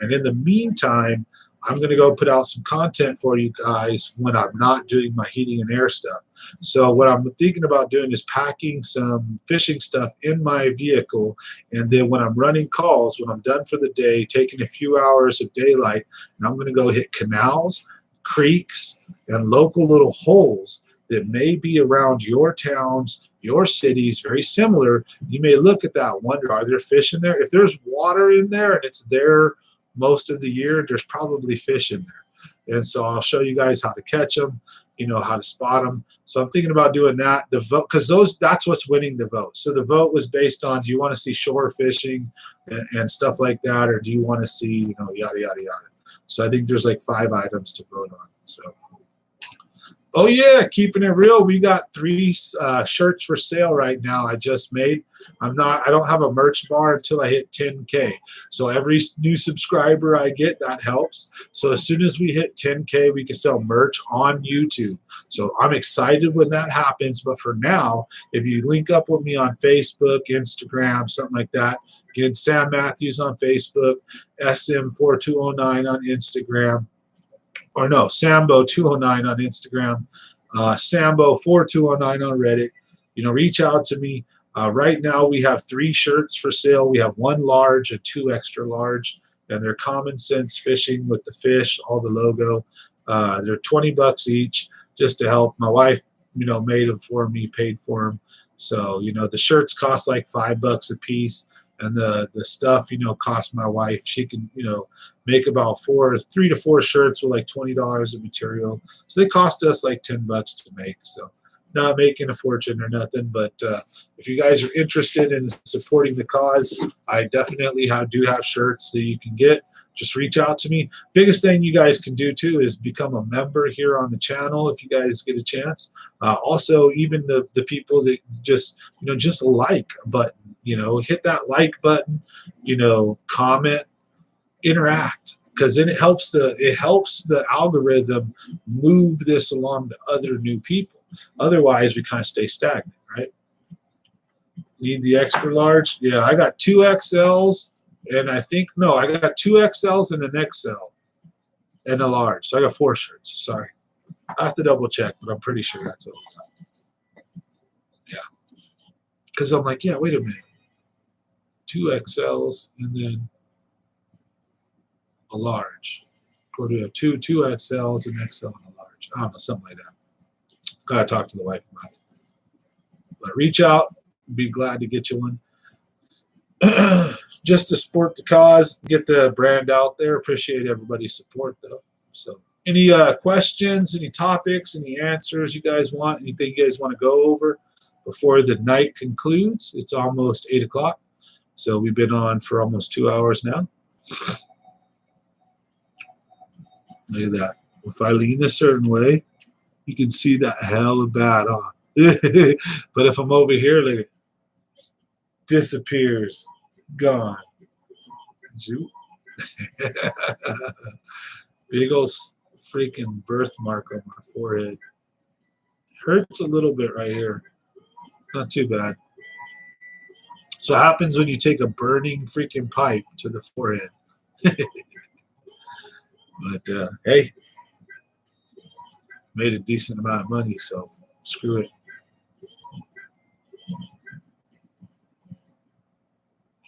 And in the meantime, I'm going to go put out some content for you guys when I'm not doing my heating and air stuff. So what I'm thinking about doing is packing some fishing stuff in my vehicle, and then when I'm running calls, when I'm done for the day, taking a few hours of daylight, and I'm going to go hit canals, creeks, and local little holes that may be around your towns, your cities, very similar. You may look at that and wonder, are there fish in there? If there's water in there and it's there most of the year, there's probably fish in there. And so I'll show you guys how to catch them, you know, how to spot them. So I'm thinking about doing that. The vote, because that's what's winning the vote. So the vote was based on, do you want to see shore fishing and stuff like that, or do you want to see, you know, yada, yada, yada. So I think there's like 5 items to vote on. So Oh yeah, keeping it real. We got 3 shirts for sale right now. I just made. I don't have a merch bar until I hit 10K. So every new subscriber I get, that helps. So as soon as we hit 10K, we can sell merch on YouTube. So I'm excited when that happens. But for now, if you link up with me on Facebook, Instagram, something like that, again, Sam Matthews on Facebook, SM4209 on Instagram. Or no, Sambo209 on Instagram, Sambo4209 on Reddit. Reach out to me. Right now, we have 3 shirts for sale. We have 1 large and 2 extra large, and they're Common Sense Fishing with the fish, all the logo. They're $20 each, just to help. My wife, made them for me, paid for them. So, the shirts cost like $5 a piece. And the stuff, cost my wife. She can, make about 3 to 4 shirts with like $20 of material. So they cost us like $10 to make. So not making a fortune or nothing. But if you guys are interested in supporting the cause, I definitely do have shirts that you can get. Just reach out to me. Biggest thing you guys can do too is become a member here on the channel if you guys get a chance. Also, even the people that just like a button. Hit that like button, comment, interact, because then it helps the algorithm move this along to other new people. Otherwise, we kind of stay stagnant, right? Need the extra large? Yeah, I got 2 XLs, and I got 2 XLs and an XL and a large. So I got 4 shirts. Sorry, I have to double check, but I'm pretty sure that's what we got. Yeah, because I'm like, yeah, wait a minute. 2 XLs and then a large. Or do we have 2 XLs, an XL, and a large? I don't know, something like that. Gotta talk to the wife about it. But reach out. Be glad to get you one. Just to support the cause, get the brand out there. Appreciate everybody's support, though. So, any questions, any topics, any answers you guys want? Anything you guys want to go over before the night concludes? It's almost 8 o'clock. So we've been on for almost 2 hours now. Look at that. If I lean a certain way, you can see that hella bad, huh? But if I'm over here, look, it disappears. Gone. Big old freaking birthmark on my forehead. Hurts a little bit right here. Not too bad. So what happens when you take a burning freaking pipe to the forehead? But hey, made a decent amount of money, so screw it.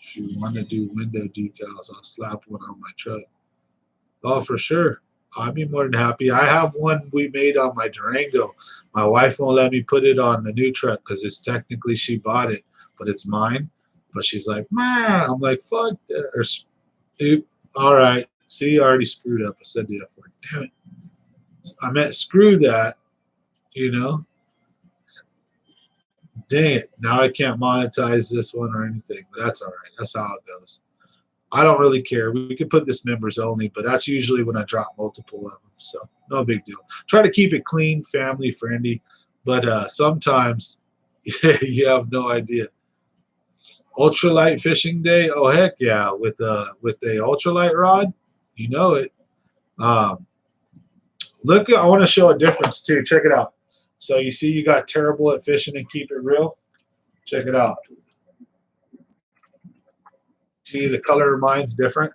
If you want to do window decals, I'll slap one on my truck. Oh, for sure. I'd be more than happy. I have one we made on my Durango. My wife won't let me put it on the new truck because it's technically she bought it, but it's mine. But she's like, man, I'm like, fuck that. All right. See, I already screwed up. I said the F word. Damn it. I meant screw that, Dang it. Now I can't monetize this one or anything. But that's all right. That's how it goes. I don't really care. We could put this members only, but that's usually when I drop multiple of them. So no big deal. Try to keep it clean, family friendly. But sometimes you have no idea. Ultralight fishing day, oh heck yeah! With the ultralight rod, you know it. Look, I want to show a difference too. Check it out. So you see, you got terrible at fishing and keep it real. Check it out. See, the color of mine's different.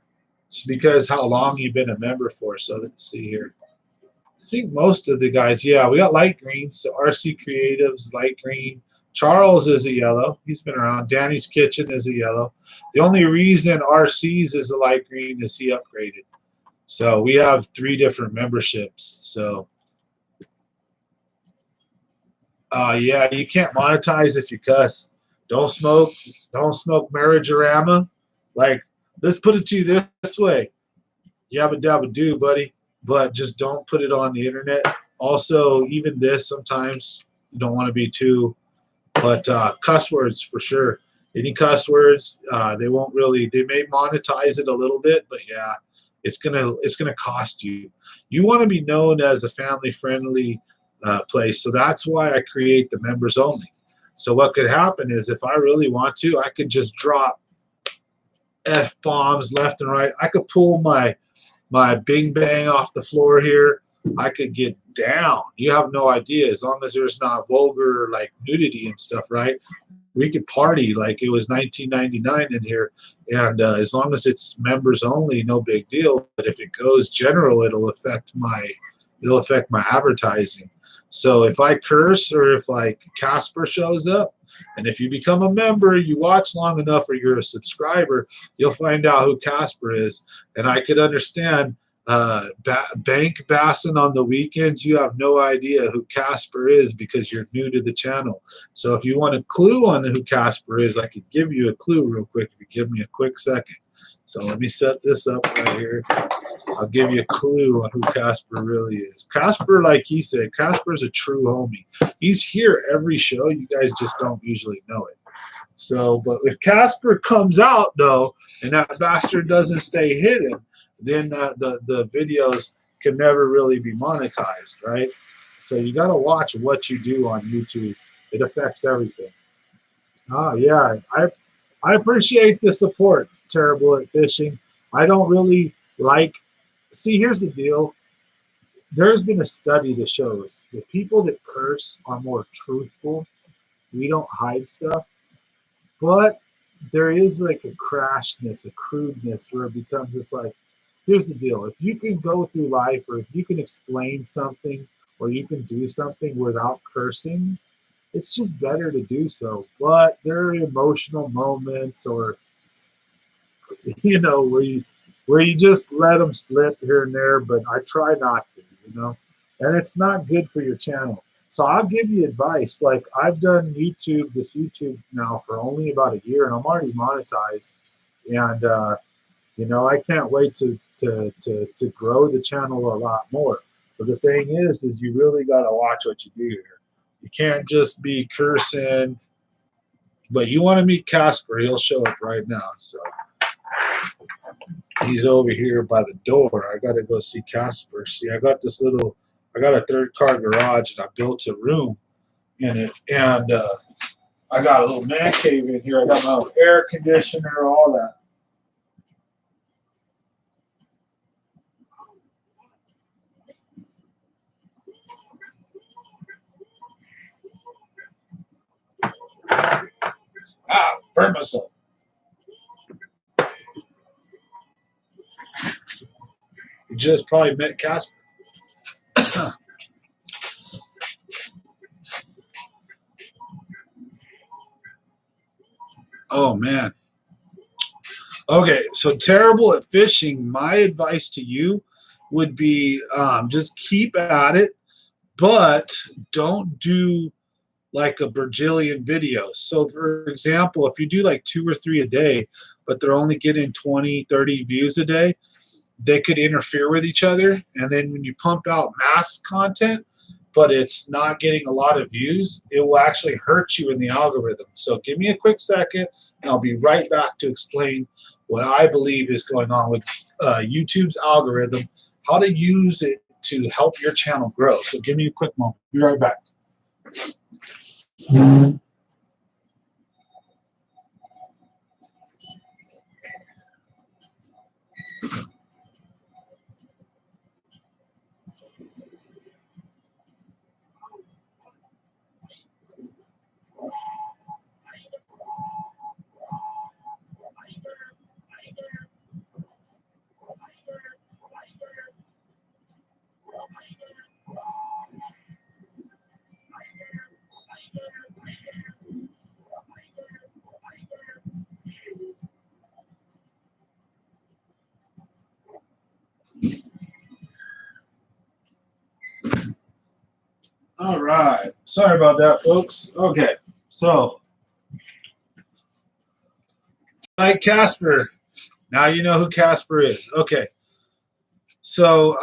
It's because how long you've been a member for. So let's see here. I think most of the guys, yeah, we got light green. So RC Creatives, light green. Charles is a yellow. He's been around. Danny's Kitchen is a yellow. The only reason RC's is a light green is he upgraded. So we have 3 different memberships. So, yeah, you can't monetize if you cuss. Don't smoke marijuana. Like, let's put it to you this way. Yabba dabba do, buddy. But just don't put it on the internet. Also, even this, sometimes you don't want to be too. But cuss words for sure. Any cuss words, they won't really. They may monetize it a little bit, but yeah, it's gonna cost you. You want to be known as a family friendly place. So that's why I create the members only. So what could happen is if I really want to, I could just drop F-bombs left and right. I could pull my bing bang off the floor here. I could get down. You have no idea. As long as there's not vulgar like nudity and stuff, right? We could party like it was 1999 in here, and as long as it's members only, no big deal. But if it goes general, it'll affect my advertising. So if I curse or if like Casper shows up, and if you become a member, you watch long enough or you're a subscriber, you'll find out who Casper is. And I could understand bank bassing on the weekends. You have no idea who Casper is because you're new to the channel. So if you want a clue on who Casper is, I could give you a clue real quick if you give me a quick second. So let me set this up right here. I'll give you a clue on who Casper really is. Casper, like he said, Casper's a true homie. He's here every show. You guys just don't usually know it. So, but if Casper comes out, though, and that bastard doesn't stay hidden, then the videos can never really be monetized, right? So you got to watch what you do on YouTube. It affects everything. Oh, yeah. I appreciate the support, Terrible at Fishing. I don't really like... See, here's the deal. There's been a study that shows the people that curse are more truthful. We don't hide stuff. But there is like a crashness, a crudeness where it becomes this like, here's the deal. If you can go through life or if you can explain something or you can do something without cursing, it's just better to do so. But there are emotional moments or, you know, where you just let them slip here and there, but I try not to, you know, and it's not good for your channel. So I'll give you advice. Like I've done this YouTube now for only about a year and I'm already monetized. And, you know, I can't wait to grow the channel a lot more. But the thing is you really got to watch what you do here. You can't just be cursing. But you want to meet Casper, he'll show up right now. So he's over here by the door. I got to go see Casper. See, I got a third car garage and I built a room in it. And I got a little man cave in here. I got my own air conditioner, all that. Burn myself. You just probably met Casper. Oh, man. Okay, so Terrible at Fishing, my advice to you would be just keep at it, but don't do like a bajillion videos. So for example, if you do like 2 or 3 a day, but they're only getting 20, 30 views a day, they could interfere with each other. And then when you pump out mass content, but it's not getting a lot of views, it will actually hurt you in the algorithm. So give me a quick second and I'll be right back to explain what I believe is going on with YouTube's algorithm, how to use it to help your channel grow. So give me a quick moment. Be right back. All right. Sorry about that, folks. Okay. So, like Casper. Now you know who Casper is. Okay. So,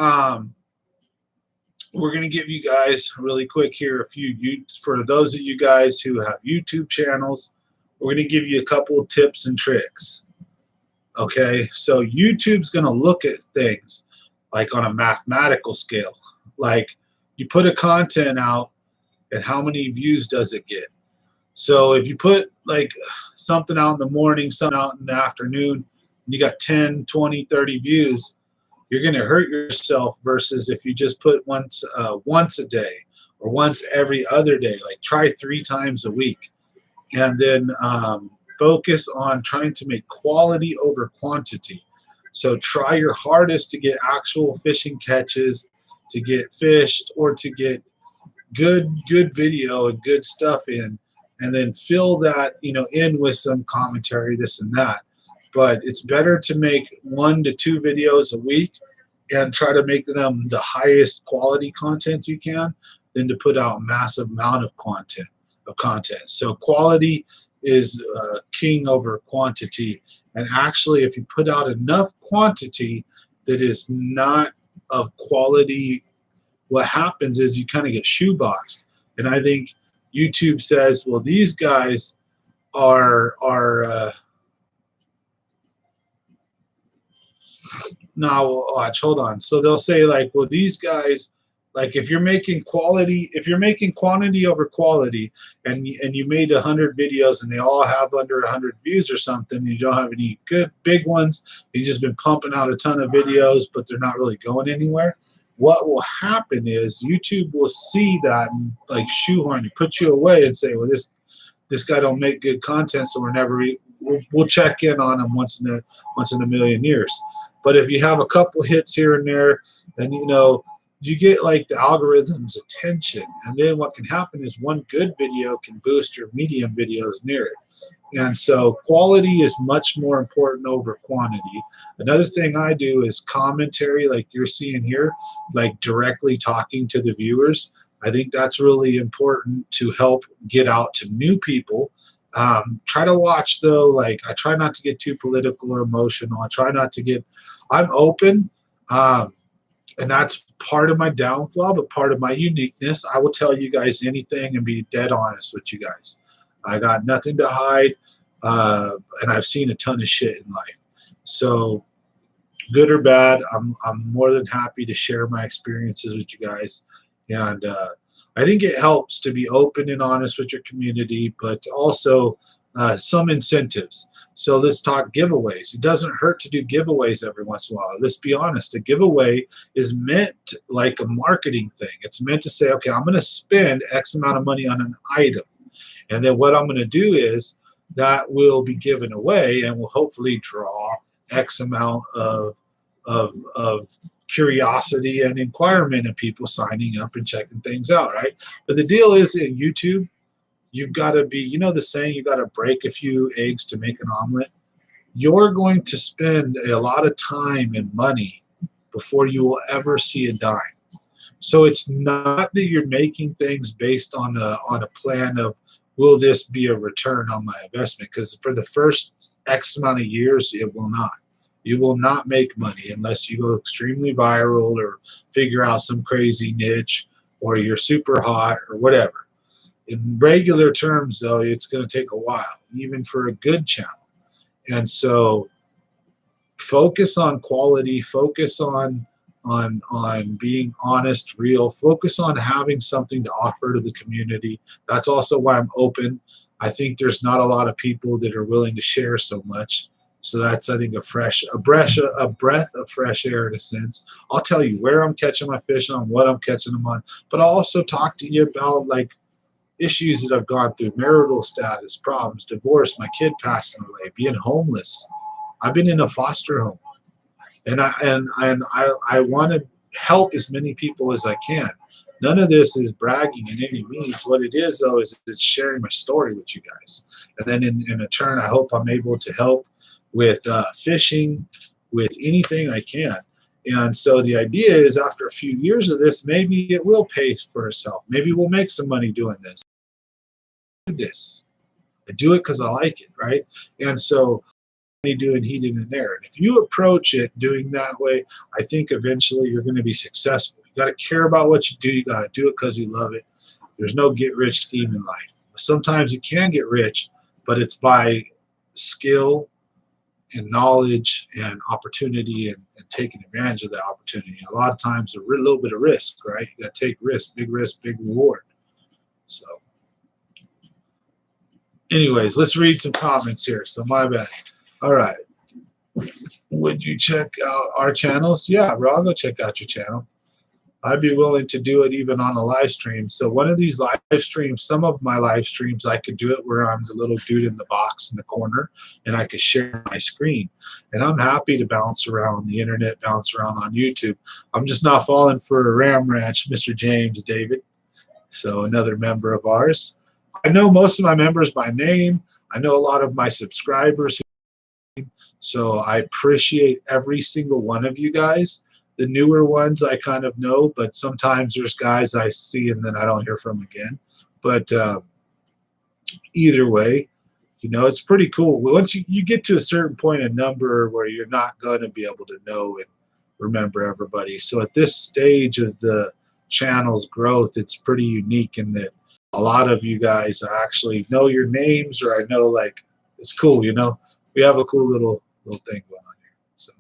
we're going to give you guys really quick here for those of you guys who have YouTube channels, we're going to give you a couple of tips and tricks. Okay. So, YouTube's going to look at things like on a mathematical scale. Like, you put a content out and how many views does it get. So if you put like something out in the morning, something out in the afternoon, and you got 10, 20, 30 views, you're going to hurt yourself versus if you just put once a day or once every other day, like try 3 times a week. And then focus on trying to make quality over quantity. So try your hardest to get actual fishing catches, to get fished, or to get good video and good stuff in, and then fill that in with some commentary, this and that. But it's better to make 1 to 2 videos a week and try to make them the highest quality content you can than to put out a massive amount of content. So quality is king over quantity. And actually, if you put out enough quantity that is not of quality, what happens is you kind of get shoeboxed. And I think YouTube says, well, these guys are now watch, hold on. So they'll say like, well, these guys, like if you're making quantity over quality, and you made 100 videos and they all have under 100 views or something, you don't have any good big ones, you've just been pumping out a ton of videos, but they're not really going anywhere. What will happen is YouTube will see that and like shoehorn you, put you away, and say, well, this guy don't make good content, so we'll check in on him once in a million years. But if you have a couple hits here and there, then you get like the algorithm's attention, and then what can happen is one good video can boost your medium videos near it. And so quality is much more important over quantity. Another thing I do is commentary, like you're seeing here, like directly talking to the viewers. I think that's really important to help get out to new people. Try to watch though, like I try not to get too political or emotional. I'm open. And that's part of my downfall, but part of my uniqueness. I will tell you guys anything and be dead honest with you guys. I got nothing to hide, and I've seen a ton of shit in life. So good or bad, I'm more than happy to share my experiences with you guys. And I think it helps to be open and honest with your community, but also some incentives. So let's talk giveaways. It doesn't hurt to do giveaways every once in a while. Let's be honest. A giveaway is meant like a marketing thing. It's meant to say, okay, I'm going to spend X amount of money on an item. And then what I'm going to do is that will be given away and will hopefully draw X amount of curiosity and inquirement of people signing up and checking things out, right? But the deal is in YouTube, you've got to be, the saying, you got to break a few eggs to make an omelet. You're going to spend a lot of time and money before you will ever see a dime. So it's not that you're making things based on a plan of, will this be a return on my investment? Because for the first X amount of years, it will not. You will not make money unless you go extremely viral or figure out some crazy niche or you're super hot or whatever. In regular terms, though, it's going to take a while, even for a good channel. And so focus on quality, focus on being honest, real, focus on having something to offer to the community. That's also why I'm open. I think there's not a lot of people that are willing to share so much. So that's, I think, a breath of fresh air in a sense. I'll tell you where I'm catching my fish on, what I'm catching them on, but I'll also talk to you about like issues that I've gone through, marital status, problems, divorce, my kid passing away, being homeless. I've been in a foster home, and I want to help as many people as I can. None of this is bragging in any means. What it is, though, is it's sharing my story with you guys. And then in a turn, I hope I'm able to help with fishing, with anything I can. And so the idea is after a few years of this, maybe it will pay for itself. Maybe we'll make some money doing this. I do it because I like it, right? And so doing heating and air. And if you approach it doing that way, I think eventually you're going to be successful. You got to care about what you do. You got to do it because you love it. There's no get rich scheme in life. Sometimes you can get rich, but it's by skill and knowledge and opportunity and taking advantage of that opportunity. A lot of times a little bit of risk, right? You got to take risk, big reward. So anyways, let's read some comments here. So my bad. All right. Would you check out our channels? Yeah, bro, I'll go check out your channel. I'd be willing to do it even on a live stream. So one of these live streams, some of my live streams, I could do it where I'm the little dude in the box in the corner and I could share my screen. And I'm happy to bounce around the internet, bounce around on YouTube. I'm just not falling for a Ram Ranch, Mr. James David. So another member of ours. I know most of my members by name. I know a lot of my subscribers. So I appreciate every single one of you guys. The newer ones I kind of know, but sometimes there's guys I see and then I don't hear from again. But either way, you know, it's pretty cool. Once you get to a certain point of number where you're not going to be able to know and remember everybody. So at this stage of the channel's growth, it's pretty unique in that a lot of you guys actually know your names, or I know, like, it's cool, you know. We have a cool little thing going on here. So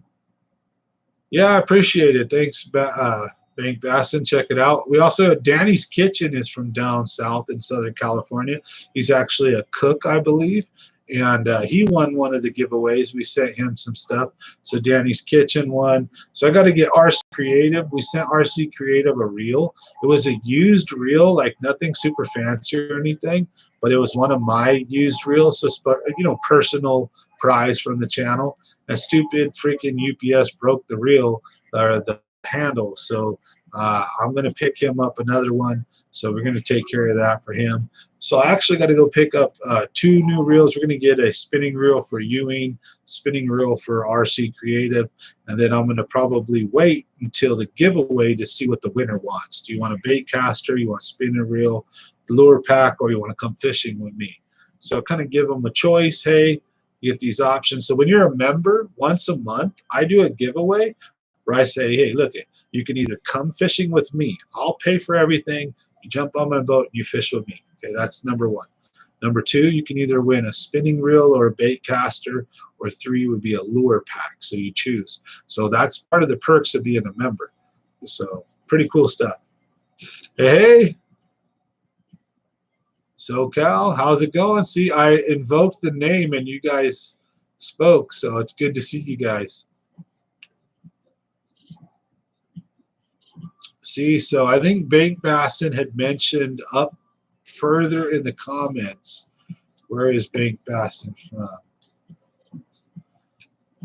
yeah, I appreciate it. Thanks, Bank Bassin. Check it out. We also have Danny's Kitchen is from down south in Southern California. He's actually a cook, I believe, and he won one of the giveaways. We sent him some stuff. So Danny's Kitchen won. So I got to get RC Creative. We sent RC Creative a reel. It was a used reel, like nothing super fancy or anything, but it was one of my used reels. So, you know, personal prize from the channel. A stupid freaking UPS broke the reel or the handle. So I'm going to pick him up another one. So we're going to take care of that for him. So I actually got to go pick up 2 new reels. We're going to get a spinning reel for Ewing, spinning reel for RC Creative, and then I'm going to probably wait until the giveaway to see what the winner wants. Do you want a bait caster, you want a spinning reel, lure pack, or you want to come fishing with me? So kind of give them a choice. Hey, you get these options. So when you're a member, once a month, I do a giveaway where I say, hey, look, you can either come fishing with me. I'll pay for everything. You jump on my boat and you fish with me. Okay, that's number 1. Number 2, you can either win a spinning reel or a bait caster, or 3 would be a lure pack. So you choose. So that's part of the perks of being a member. So pretty cool stuff. Hey. SoCal, how's it going? See, I invoked the name and you guys spoke, so it's good to see you guys. See, so I think Bank Bassin had mentioned up further in the comments, where is Bank Bassin from?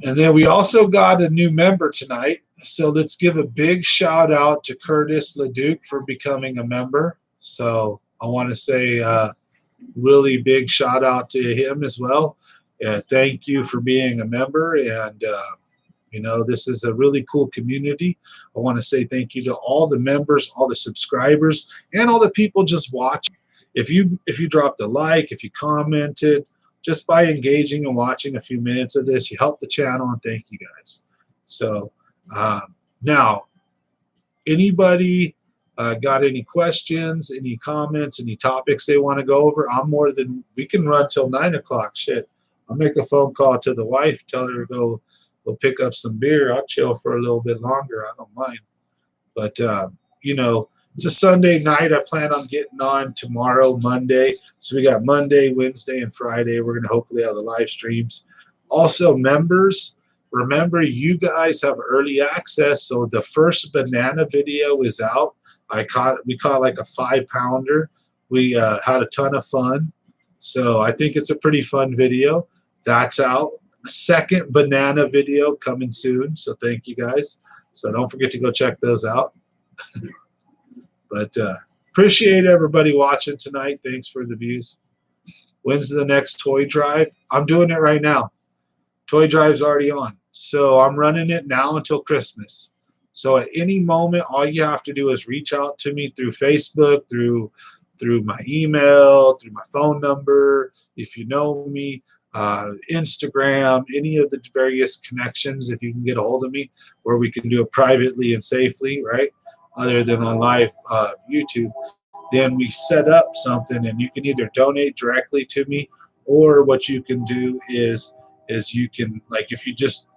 And then we also got a new member tonight, so let's give a big shout out to Curtis LeDuc for becoming a member. So I want to say really big shout out to him as well. Thank you for being a member, and you know, this is a really cool community. I want to say thank you to all the members, all the subscribers, and all the people just watching. If you dropped a like, if you commented, just by engaging and watching a few minutes of this, you help the channel, and thank you guys. So now, anybody got any questions, any comments, any topics they want to go over? We can run till 9 o'clock. Shit, I'll make a phone call to the wife, tell her to go pick up some beer. I'll chill for a little bit longer. I don't mind. But, you know, it's a Sunday night. I plan on getting on tomorrow, Monday. So we got Monday, Wednesday, and Friday. We're going to hopefully have the live streams. Also, members, remember, you guys have early access. So the first banana video is out. We caught like a 5-pounder. We had a ton of fun. So I think it's a pretty fun video. That's out. Second banana video coming soon. So thank you guys. So don't forget to go check those out. But appreciate everybody watching tonight. Thanks for the views. When's the next toy drive? I'm doing it right now. Toy drive's already on. So I'm running it now until Christmas. So at any moment, all you have to do is reach out to me through Facebook, through my email, through my phone number, if you know me, Instagram, any of the various connections, if you can get a hold of me, where we can do it privately and safely, right? Other than on live YouTube, then we set up something, and you can either donate directly to me, or what you can do is is you can, like, if you just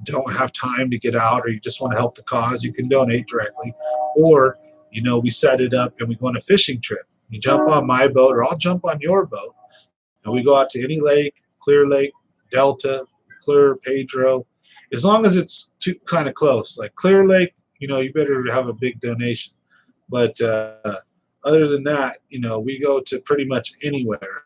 don't have time to get out or you just want to help the cause, you can donate directly. Or, we set it up and we go on a fishing trip. You jump on my boat or I'll jump on your boat and we go out to any lake, Clear Lake, Delta, Clear, Pedro, as long as it's kind of close. Like Clear Lake, you better have a big donation. But other than that, we go to pretty much anywhere.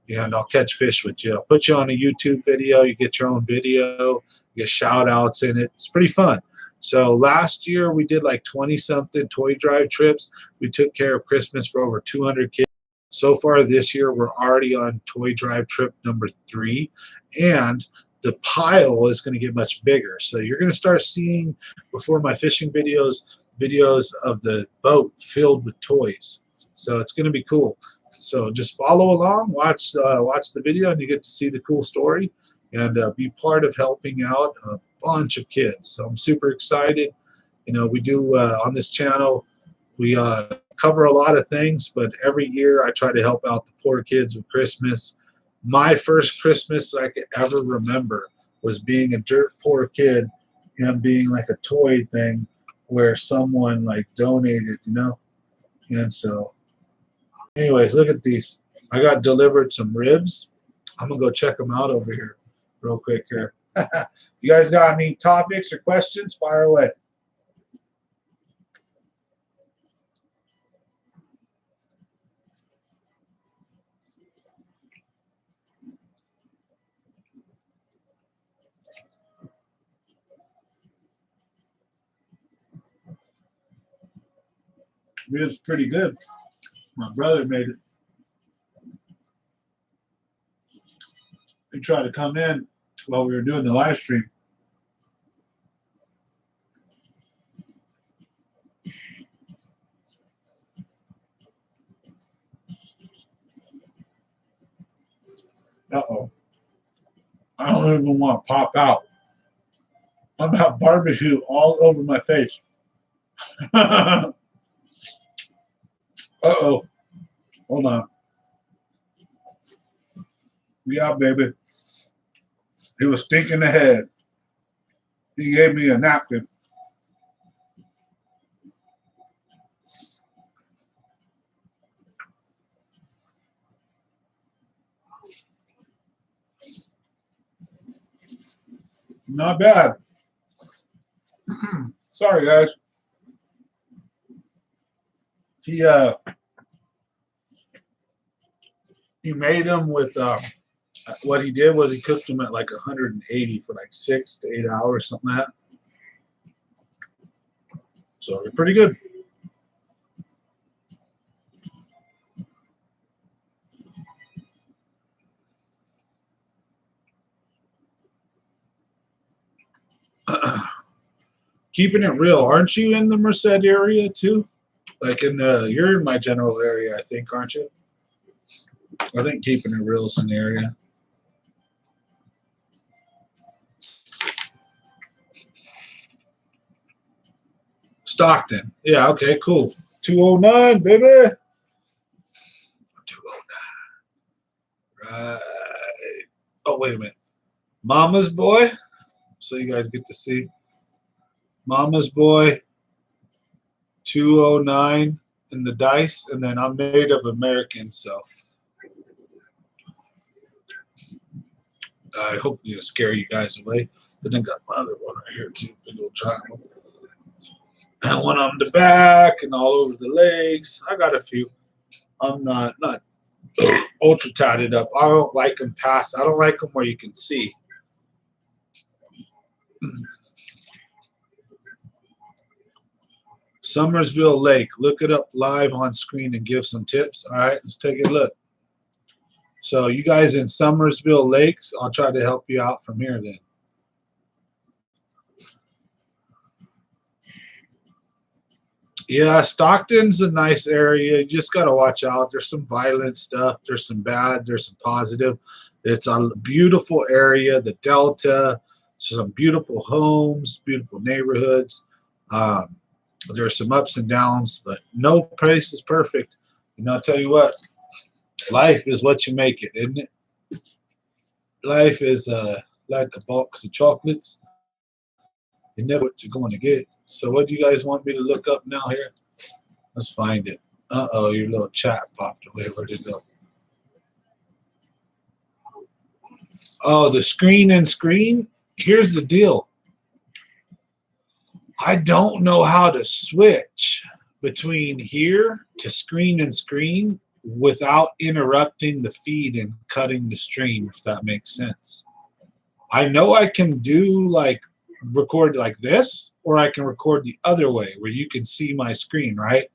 And I'll catch fish with you. I'll put you on a YouTube video. You get your own video. You get shout outs in it. It's pretty fun. So last year we did like 20-something toy drive trips. We took care of Christmas for over 200 kids. So far this year, we're already on toy drive trip number 3. And the pile is going to get much bigger. So you're going to start seeing, before my fishing videos of the boat filled with toys. So it's going to be cool. So just follow along, watch the video, and you get to see the cool story and be part of helping out a bunch of kids. So I'm super excited. We do on this channel, we cover a lot of things, but every year I try to help out the poor kids with Christmas. My first Christmas I could ever remember was being a dirt poor kid and being like a toy thing where someone like donated, and so. Anyways, look at these. I got delivered some ribs. I'm going to go check them out over here real quick here. You guys got any topics or questions? Fire away. Ribs pretty good. My brother made it. He tried to come in while we were doing the live stream. Uh-oh. I don't even want to pop out. I'm going to have barbecue all over my face. Uh-oh. Hold on. Yeah, baby. He was stinking the head. He gave me a napkin. Not bad. Sorry, guys. He made them with what he did was he cooked them at like 180 for like 6 to 8 hours, something like that. So they're pretty good. Keeping it real, aren't you in the Merced area too? Like you're in my general area, I think, aren't you? I think Keeping It Real is in the area. Stockton. Yeah, okay, cool. 209, baby. 209. Right. Oh, wait a minute. Mama's Boy. So you guys get to see. Mama's Boy. 209 in the dice. And then I'm Native American, so. I hope scare you guys away. But then got my other one right here too, big old giant one. And one on the back and all over the legs. I got a few. I'm not ultra tatted up. I don't like them past. I don't like them where you can see. Summersville Lake. Look it up live on screen and give some tips. All right, let's take a look. So you guys in Summersville Lakes, I'll try to help you out from here then. Yeah, Stockton's a nice area. You just got to watch out. There's some violent stuff. There's some bad. There's some positive. It's a beautiful area, the Delta, some beautiful homes, beautiful neighborhoods. There are some ups and downs, but no place is perfect. And I'll tell you what. Life is what you make it, isn't it? Life is like a box of chocolates. You know what you're going to get. So what do you guys want me to look up now here? Let's find it. Uh-oh, your little chat popped away. Where'd it go? Oh, the screen and screen? Here's the deal. I don't know how to switch between here to screen and screen without interrupting the feed and cutting the stream, if that makes sense. I know I can do like record like this, or I can record the other way where you can see my screen, right?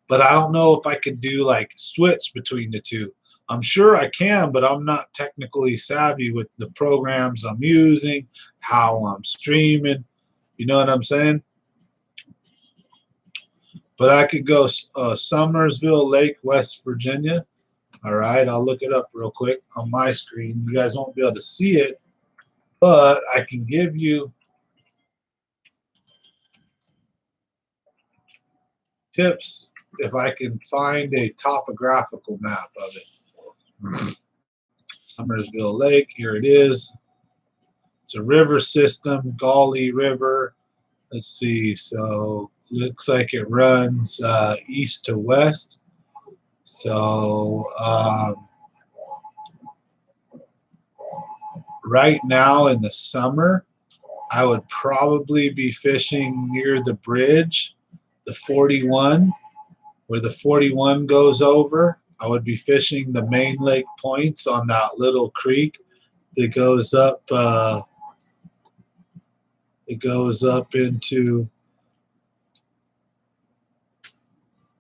But I don't know if I could do like switch between the two. I'm sure I can, but I'm not technically savvy with the programs I'm using, how I'm streaming. You know what I'm saying? But I could go Summersville Lake, West Virginia. All right, I'll look it up real quick on my screen. You guys won't be able to see it, but I can give you tips if I can find a topographical map of it. Summersville Lake, here it is. It's a river system, Gauley River. Let's see, so looks like it runs east to west. So right now in the summer, I would probably be fishing near the bridge, the 41, where the 41 goes over. I would be fishing the main lake points on that little creek that goes up. It goes up into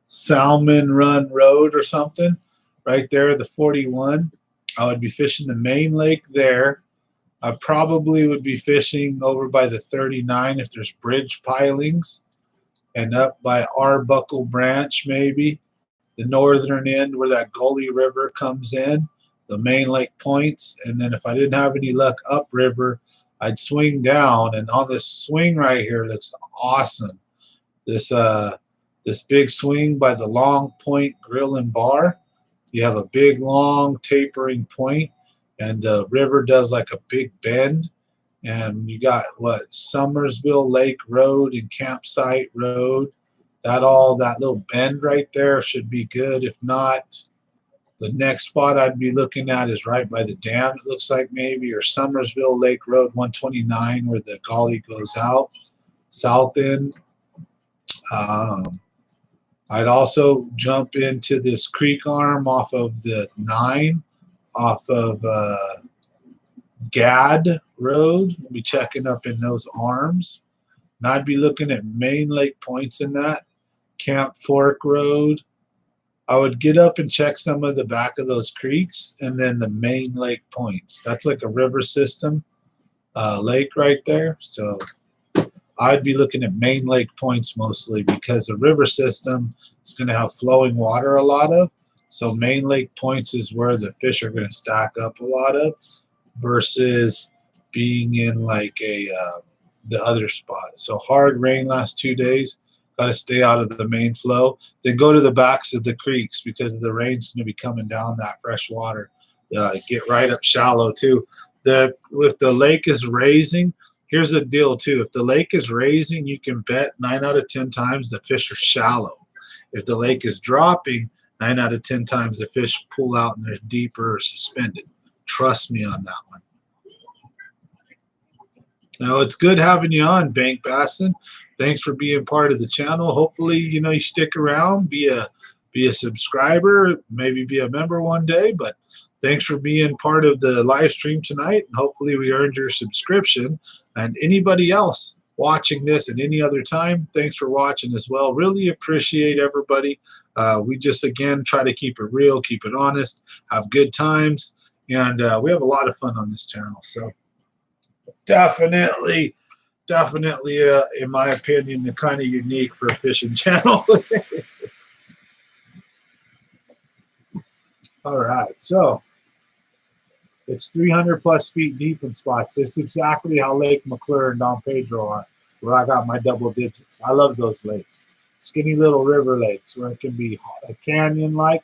Salmon Run Road or something. Right there, the 41. I would be fishing the main lake there. I probably would be fishing over by the 39 if there's bridge pilings, and up by Arbuckle Branch maybe, the northern end where that Gauley River comes in, the main lake points. And then if I didn't have any luck upriver, I'd swing down. And on this swing right here looks awesome. This big swing by the Long Point Grill and Bar. You have a big, long, tapering point, and the river does like a big bend. And you got what, Summersville Lake Road and Campsite Road. That little bend right there should be good. If not, the next spot I'd be looking at is right by the dam, it looks like maybe, or Summersville Lake Road 129 where the Gauley goes out, south end. I'd also jump into this creek arm off of the 9, off of Gad Road. We'll be checking up in those arms. And I'd be looking at main lake points in that. Camp Fork Road. I would get up and check some of the back of those creeks and then the main lake points. That's like a river system lake right there. So I'd be looking at main lake points mostly because the river system is going to have flowing water a lot of. So main lake points is where the fish are going to stack up a lot of versus being in like the other spot. So hard rain last 2 days. Got to stay out of the main flow. Then go to the backs of the creeks because the rain's going to be coming down that fresh water. Get right up shallow too. If the lake is raising, here's the deal too. If the lake is raising, you can bet 9 out of 10 times the fish are shallow. If the lake is dropping, 9 out of 10 times the fish pull out and they're deeper or suspended. Trust me on that one. Now, it's good having you on, Bank Bassin. Thanks for being part of the channel. Hopefully, you stick around, be a subscriber, maybe be a member one day. But thanks for being part of the live stream tonight. And hopefully we earned your subscription. And anybody else watching this at any other time, thanks for watching as well. Really appreciate everybody. We just, again, try to keep it real, keep it honest, have good times. And we have a lot of fun on this channel. So definitely, in my opinion, kind of unique for a fishing channel. All right, so it's 300 plus feet deep in spots. This is exactly how Lake McClure and Don Pedro are, where I got my double digits. I love those lakes. Skinny little river lakes where it can be a canyon-like,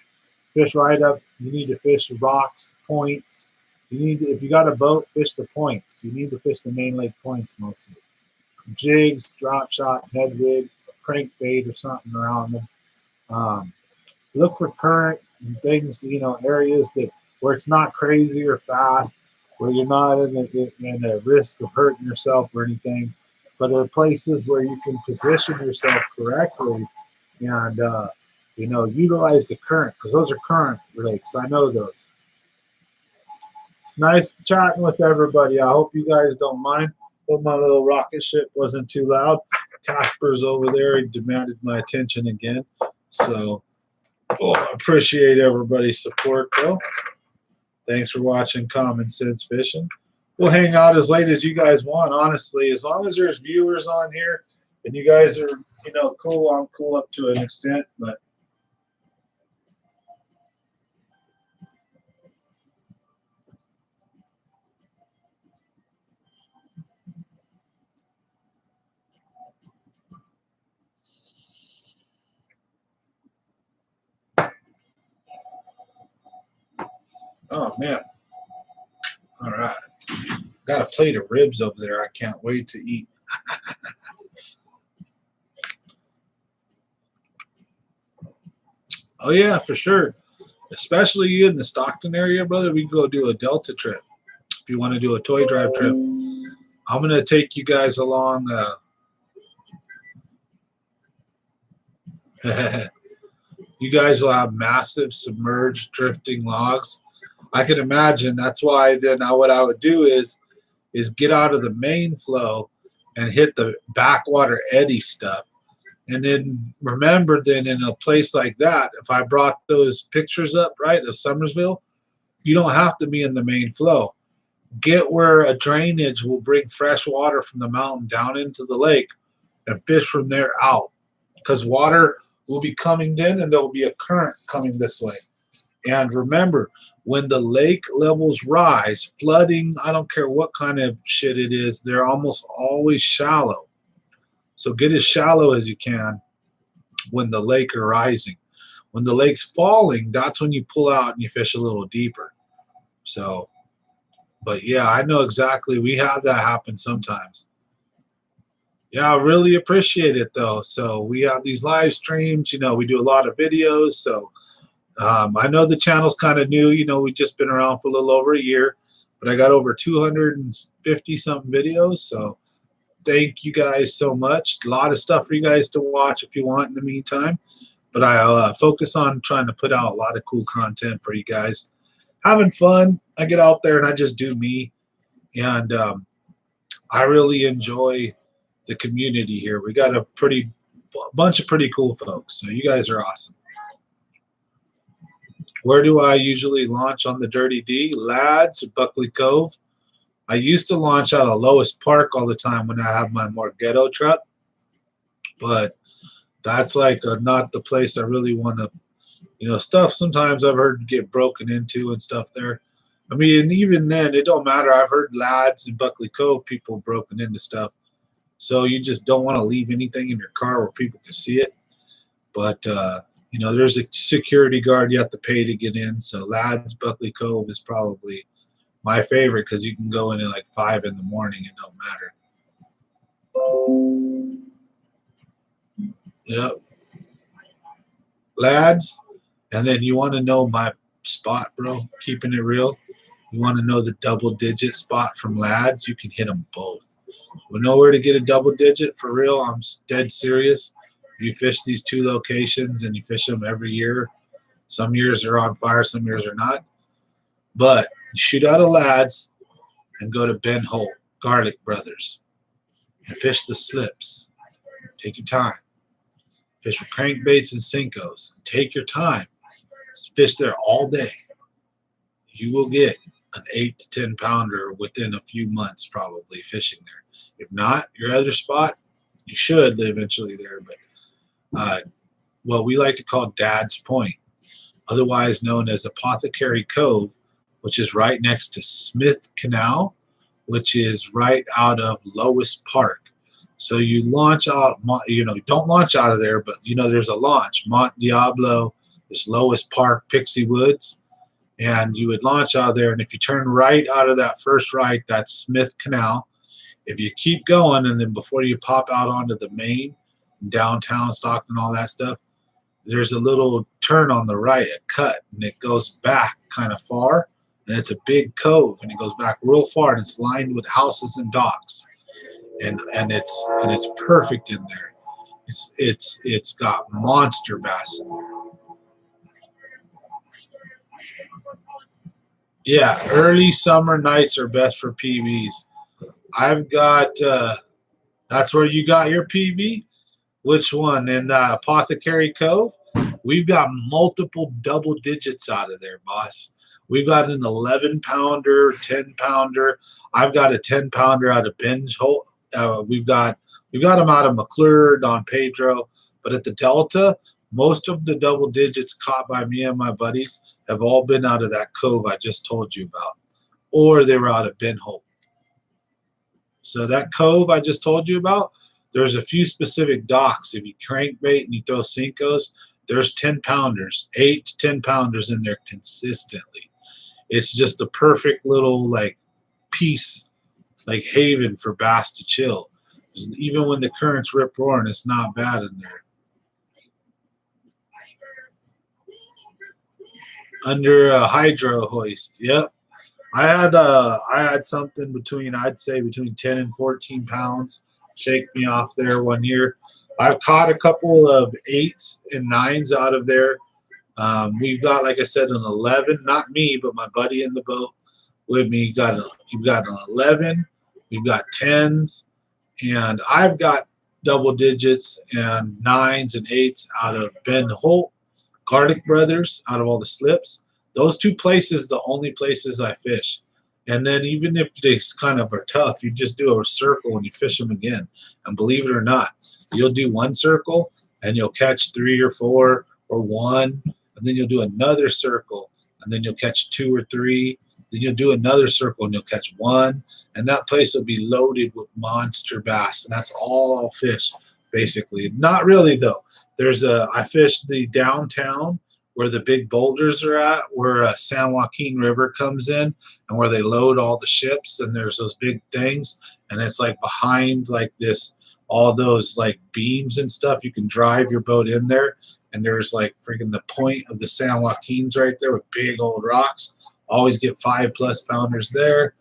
fish right up. You need to fish rocks, points, You need, if you got a boat, fish the points. You need to fish the main lake points mostly. Jigs, drop shot, head rig, crankbait, or something around them. Look for current and things, areas that where it's not crazy or fast, where you're not in a risk of hurting yourself or anything, but are places where you can position yourself correctly and utilize the current, because those are current lakes. I know those. It's nice chatting with everybody. I hope you guys don't mind. Hope my little rocket ship wasn't too loud. Casper's over there. He demanded my attention again. So, I appreciate everybody's support, though. Thanks for watching Common Sense Fishing. We'll hang out as late as you guys want, honestly. As long as there's viewers on here and you guys are, cool, I'm cool up to an extent, but oh, man. All right. Got a plate of ribs over there I can't wait to eat. Oh, yeah, for sure. Especially you in the Stockton area, brother. We can go do a Delta trip. If you want to do a toy drive trip, I'm going to take you guys along. You guys will have massive submerged drifting logs. I can imagine. That's why then what I would do is get out of the main flow and hit the backwater eddy stuff. And then remember, then in a place like that, if I brought those pictures up, right, of Summersville, you don't have to be in the main flow. Get where a drainage will bring fresh water from the mountain down into the lake and fish from there out. Because water will be coming in and there will be a current coming this way. And remember, when the lake levels rise, flooding, I don't care what kind of shit it is, they're almost always shallow. So get as shallow as you can when the lake are rising. When the lake's falling, that's when you pull out and you fish a little deeper. So, but yeah, I know exactly. We have that happen sometimes. Yeah, I really appreciate it though. So we have these live streams, we do a lot of videos. So I know the channel's kind of new. We've just been around for a little over a year, but I got over 250 something videos. So thank you guys so much. A lot of stuff for you guys to watch if you want in the meantime. But I focus on trying to put out a lot of cool content for you guys. Having fun. I get out there and I just do me. And I really enjoy the community here. We got a bunch of pretty cool folks. So you guys are awesome. Where do I usually launch on the Dirty D? Lads, Buckley Cove. I used to launch out of Lois Park all the time when I have my more ghetto truck, but that's like not the place I really want to, stuff sometimes I've heard get broken into and stuff there. I mean, and even then, it don't matter. I've heard Lads in Buckley Cove, people broken into stuff. So you just don't want to leave anything in your car where people can see it. But, there's a security guard you have to pay to get in. So Lads, Buckley Cove is probably my favorite because you can go in at like 5 in the morning. It don't matter. Yep. Lads. And then you want to know my spot, bro, keeping it real. You want to know the double-digit spot from Lads, you can hit them both. We know where to get a double-digit for real. I'm dead serious. If you fish these two locations and you fish them every year, some years are on fire, some years are not. But you shoot out of Lads and go to Ben Holt, Garlic Brothers, and fish the slips. Take your time. Fish with crankbaits and Senkos. Take your time. Fish there all day. You will get an 8 to 10 pounder within a few months, probably fishing there. If not, your other spot, you should eventually there, but what we like to call Dad's Point, otherwise known as Apothecary Cove, which is right next to Smith Canal, which is right out of Lois Park. So you launch out, don't launch out of there, but there's a launch. Mont Diablo, this Lois Park, Pixie Woods. and you would launch out of there. And if you turn right out of that first right, that's Smith Canal. If you keep going, and then before you pop out onto the main, downtown Stockton, all that stuff, there's a little turn on the right, a cut, and it goes back kind of far, and it's a big cove, and it goes back real far, and it's lined with houses and docks, and it's perfect in there. It's got monster bass in there. Yeah, early summer nights are best for PBs. I've got that's where you got your PB. Which one? In Apothecary Cove? We've got multiple double digits out of there, boss. We've got an 11-pounder, 10-pounder. I've got a 10-pounder out of Binge Hole. We've got them out of McClure, Don Pedro. But at the Delta, most of the double digits caught by me and my buddies have all been out of that cove I just told you about. Or they were out of Bin Hole. So that cove I just told you about, there's a few specific docks. If you crankbait and you throw Cincos, there's 10-pounders, 8 to 10-pounders in there consistently. It's just the perfect little like piece, like haven for bass to chill. Even when the currents rip roaring, it's not bad in there. Under a hydro hoist, yep. I had something between, I'd say between 10 and 14 pounds. Shake me off there one year. I've caught a couple of 8s and 9s out of there. We've got, like I said, an 11. Not me, but my buddy in the boat with me. You've got an 11. We've got 10s, and I've got double digits and 9s and 8s out of Ben Holt, Garlic Brothers, out of all the slips. Those two places, the only places I fish. And then even if they kind of are tough, you just do a circle and you fish them again. And believe it or not, you'll do one circle and you'll catch 3 or 4 or 1. And then you'll do another circle and then you'll catch 2 or 3. Then you'll do another circle and you'll catch 1. And that place will be loaded with monster bass. And that's all I'll fish, basically. Not really, though. I fished the downtown where the big boulders are at, where San Joaquin River comes in, and where they load all the ships, and there's those big things, and it's like behind like this, all those like beams and stuff. You can drive your boat in there, and there's like freaking the point of the San Joaquins right there with big old rocks. Always get 5+ pounders there.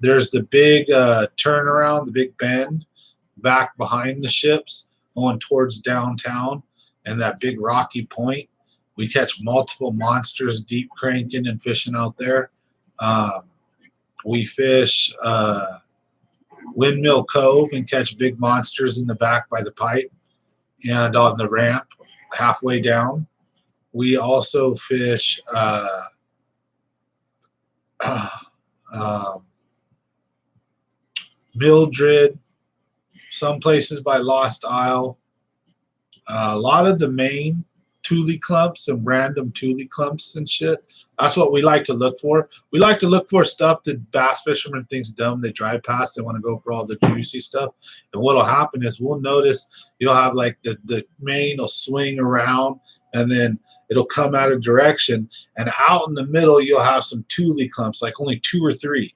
There's the big turnaround, the big bend back behind the ships going towards downtown, and that big rocky point. We catch multiple monsters deep cranking and fishing out there. We fish Windmill Cove and catch big monsters in the back by the pipe and on the ramp halfway down. We also fish Mildred, some places by Lost Isle. A lot of the main Thule clumps and random Thule clumps and shit. That's what we like to look for. We like to look for stuff that bass fishermen thinks dumb. They drive past. They want to go for all the juicy stuff. And what'll happen is we'll notice you'll have like the main will swing around and then it'll come out of direction. And out in the middle, you'll have some Thule clumps, like only 2 or 3.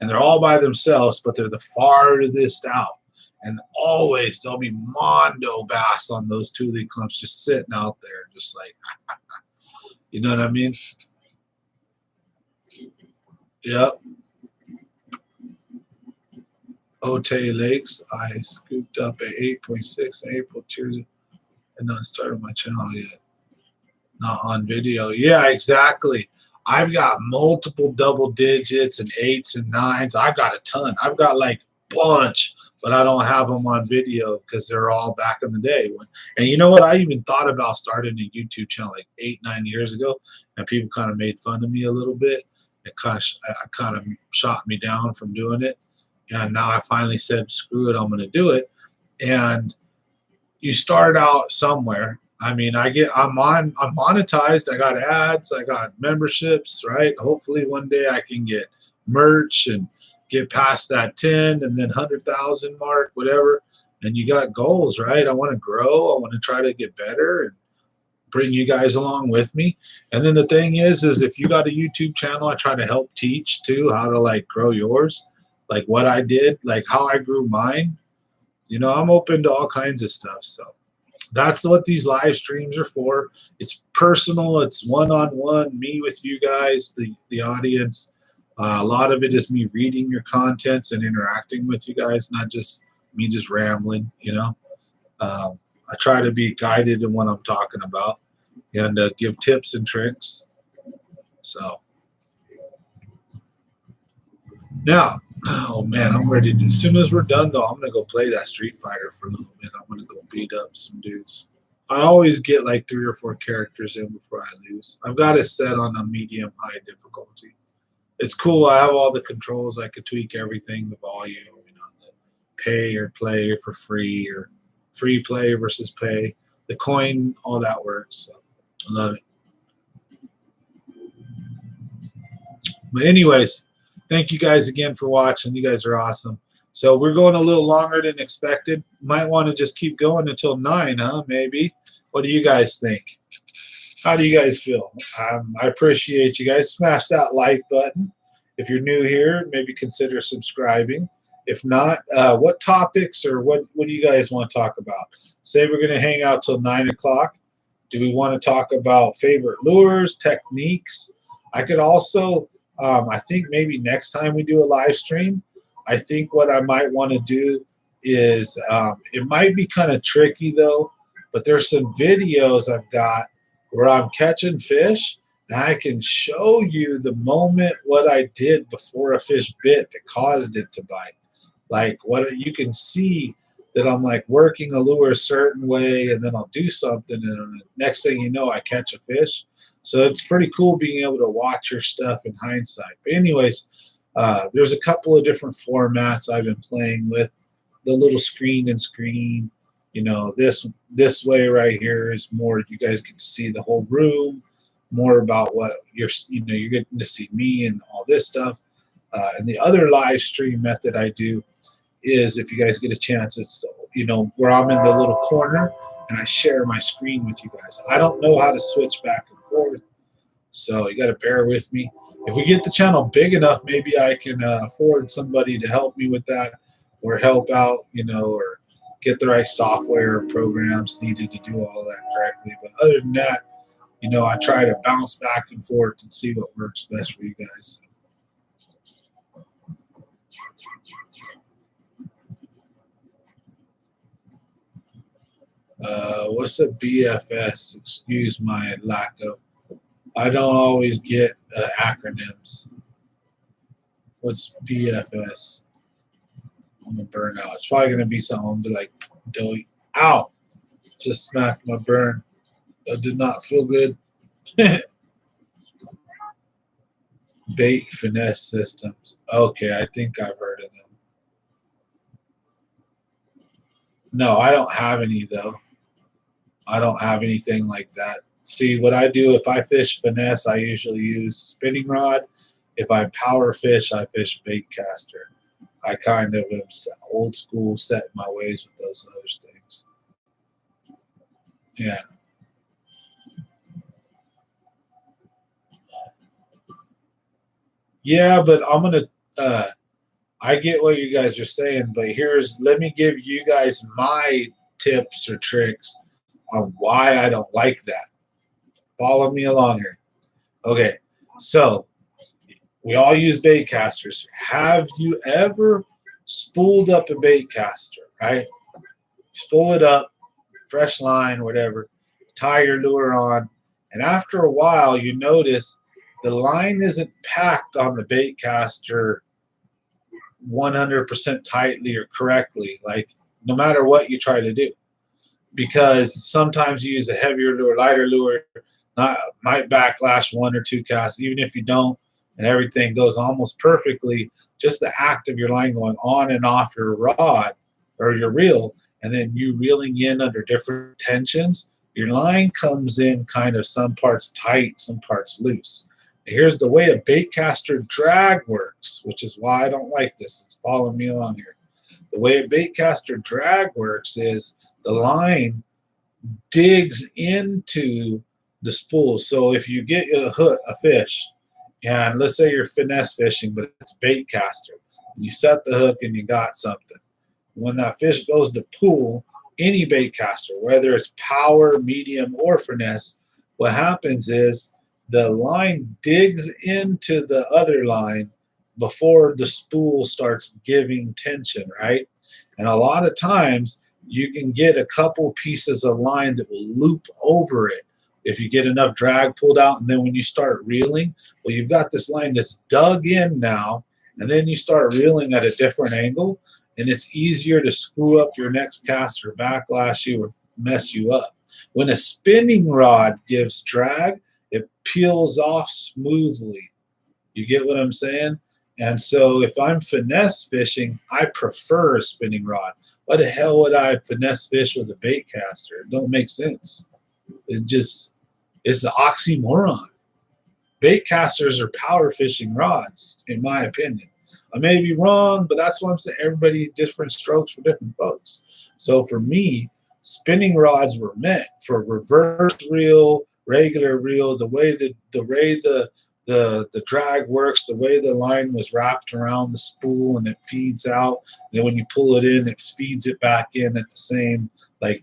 And they're all by themselves, but they're the farthest out. And always there'll be mondo bass on those Thule clumps just sitting out there, just like, you know what I mean? Yep. Otay Lakes, I scooped up at 8.6 in April. Cheers. And not started my channel yet. Not on video. Yeah, exactly. I've got multiple double digits and 8s and 9s. I've got a ton. I've got like a bunch. But I don't have them on video because they're all back in the day. And you know what? I even thought about starting a YouTube channel like 8-9 years ago, and people kind of made fun of me a little bit. It kind of shot me down from doing it. And now I finally said, screw it, I'm going to do it. And you start out somewhere. I mean, I'm monetized. I got ads. I got memberships, right? Hopefully one day I can get merch and get past that 10 and then 100,000 mark, whatever. And you got goals, right? I want to grow. I want to try to get better. bring you guys along with me. And then the thing is if you got a YouTube channel, I try to help teach too how to like grow yours, like what I did, like how I grew mine. You know, I'm open to all kinds of stuff. So that's what these live streams are for. It's personal. It's one-on-one, me with you guys, the audience. A lot of it is me reading your contents and interacting with you guys, not just me just rambling, you know. I try to be guided in what I'm talking about and give tips and tricks. So now, oh man, I'm ready to. As soon as we're done, though, I'm gonna go play that Street Fighter for a little bit. I'm gonna go beat up some dudes. I always get like 3 or 4 characters in before I lose. I've got it set on a medium high difficulty. It's cool. I have all the controls. I could tweak everything, the volume, you know, the pay or play for free or free play versus pay, the coin, all that works. So I love it. But anyways, thank you guys again for watching. You guys are awesome. So we're going a little longer than expected. Might want to just keep going until 9, huh? Maybe. What do you guys think? How do you guys feel? I appreciate you guys. Smash that like button. If you're new here, maybe consider subscribing. If not, what topics or what do you guys want to talk about? Say we're going to hang out till 9 o'clock. Do we want to talk about favorite lures, techniques? I could also, I think maybe next time we do a live stream, I think what I might want to do is, it might be kind of tricky though, but there's some videos I've got where I'm catching fish and I can show you the moment what I did before a fish bit that caused it to bite. Like what you can see that I'm like working a lure a certain way and then I'll do something and the next thing you know I catch a fish. So it's pretty cool being able to watch your stuff in hindsight. But anyways, there's a couple of different formats I've been playing with. The little screen and screen, you know, this way right here is more you guys get to see the whole room, more about what you're getting to see me and all this stuff. And the other live stream method I do is, if you guys get a chance, it's, you know, where I'm in the little corner and I share my screen with you guys. I don't know how to switch back and forth, so you got to bear with me. If we get the channel big enough, maybe I can afford somebody to help me with that or help out, you know, or get the right software or programs needed to do all that correctly. But other than that, you know, I try to bounce back and forth and see what works best for you guys. What's a BFS? Excuse my lack of. I don't always get acronyms. What's BFS? I'm gonna burn out. It's probably gonna be something. I'm gonna be like, doughy. Ow! Just smacked my burn. That did not feel good. Bait finesse systems. Okay, I think I've heard of them. No, I don't have any though. I don't have anything like that. See, what I do, if I fish finesse, I usually use spinning rod. If I power fish, I fish bait caster. I kind of am old school, set my ways with those other things. Yeah. Yeah, but I'm going to, I get what you guys are saying, but let me give you guys my tips or tricks on why I don't like that. Follow me along here. Okay, so we all use bait casters. Have you ever spooled up a bait caster, right? Spool it up, fresh line, whatever, tie your lure on, and after a while you notice the line isn't packed on the bait caster 100% tightly or correctly, like no matter what you try to do. Because sometimes you use a heavier lure, lighter lure, might backlash 1 or 2 casts, even if you don't, and everything goes almost perfectly, just the act of your line going on and off your rod or your reel, and then you reeling in under different tensions, your line comes in kind of some parts tight, some parts loose. Here's the way a bait caster drag works, which is why I don't like this. It's following me along here. The way a bait caster drag works is the line digs into the spool. So if you get a fish, and let's say you're finesse fishing, but it's bait caster, and you set the hook and you got something. When that fish goes to pull, any bait caster, whether it's power, medium, or finesse, what happens is the line digs into the other line before the spool starts giving tension, right? And a lot of times you can get a couple pieces of line that will loop over it if you get enough drag pulled out. And then when you start reeling, well, you've got this line that's dug in now, and then you start reeling at a different angle, and it's easier to screw up your next cast or backlash you or mess you up. When a spinning rod gives drag, it peels off smoothly. You get what I'm saying? And so if I'm finesse fishing, I prefer a spinning rod. Why the hell would I finesse fish with a bait caster? It don't make sense. It's the oxymoron. Bait casters are power fishing rods, in my opinion. I may be wrong, but that's what I'm saying. Everybody different strokes for different folks. So for me, spinning rods were meant for reverse reel, regular reel, the way the drag works, the way the line was wrapped around the spool and it feeds out. And then when you pull it in, it feeds it back in at the same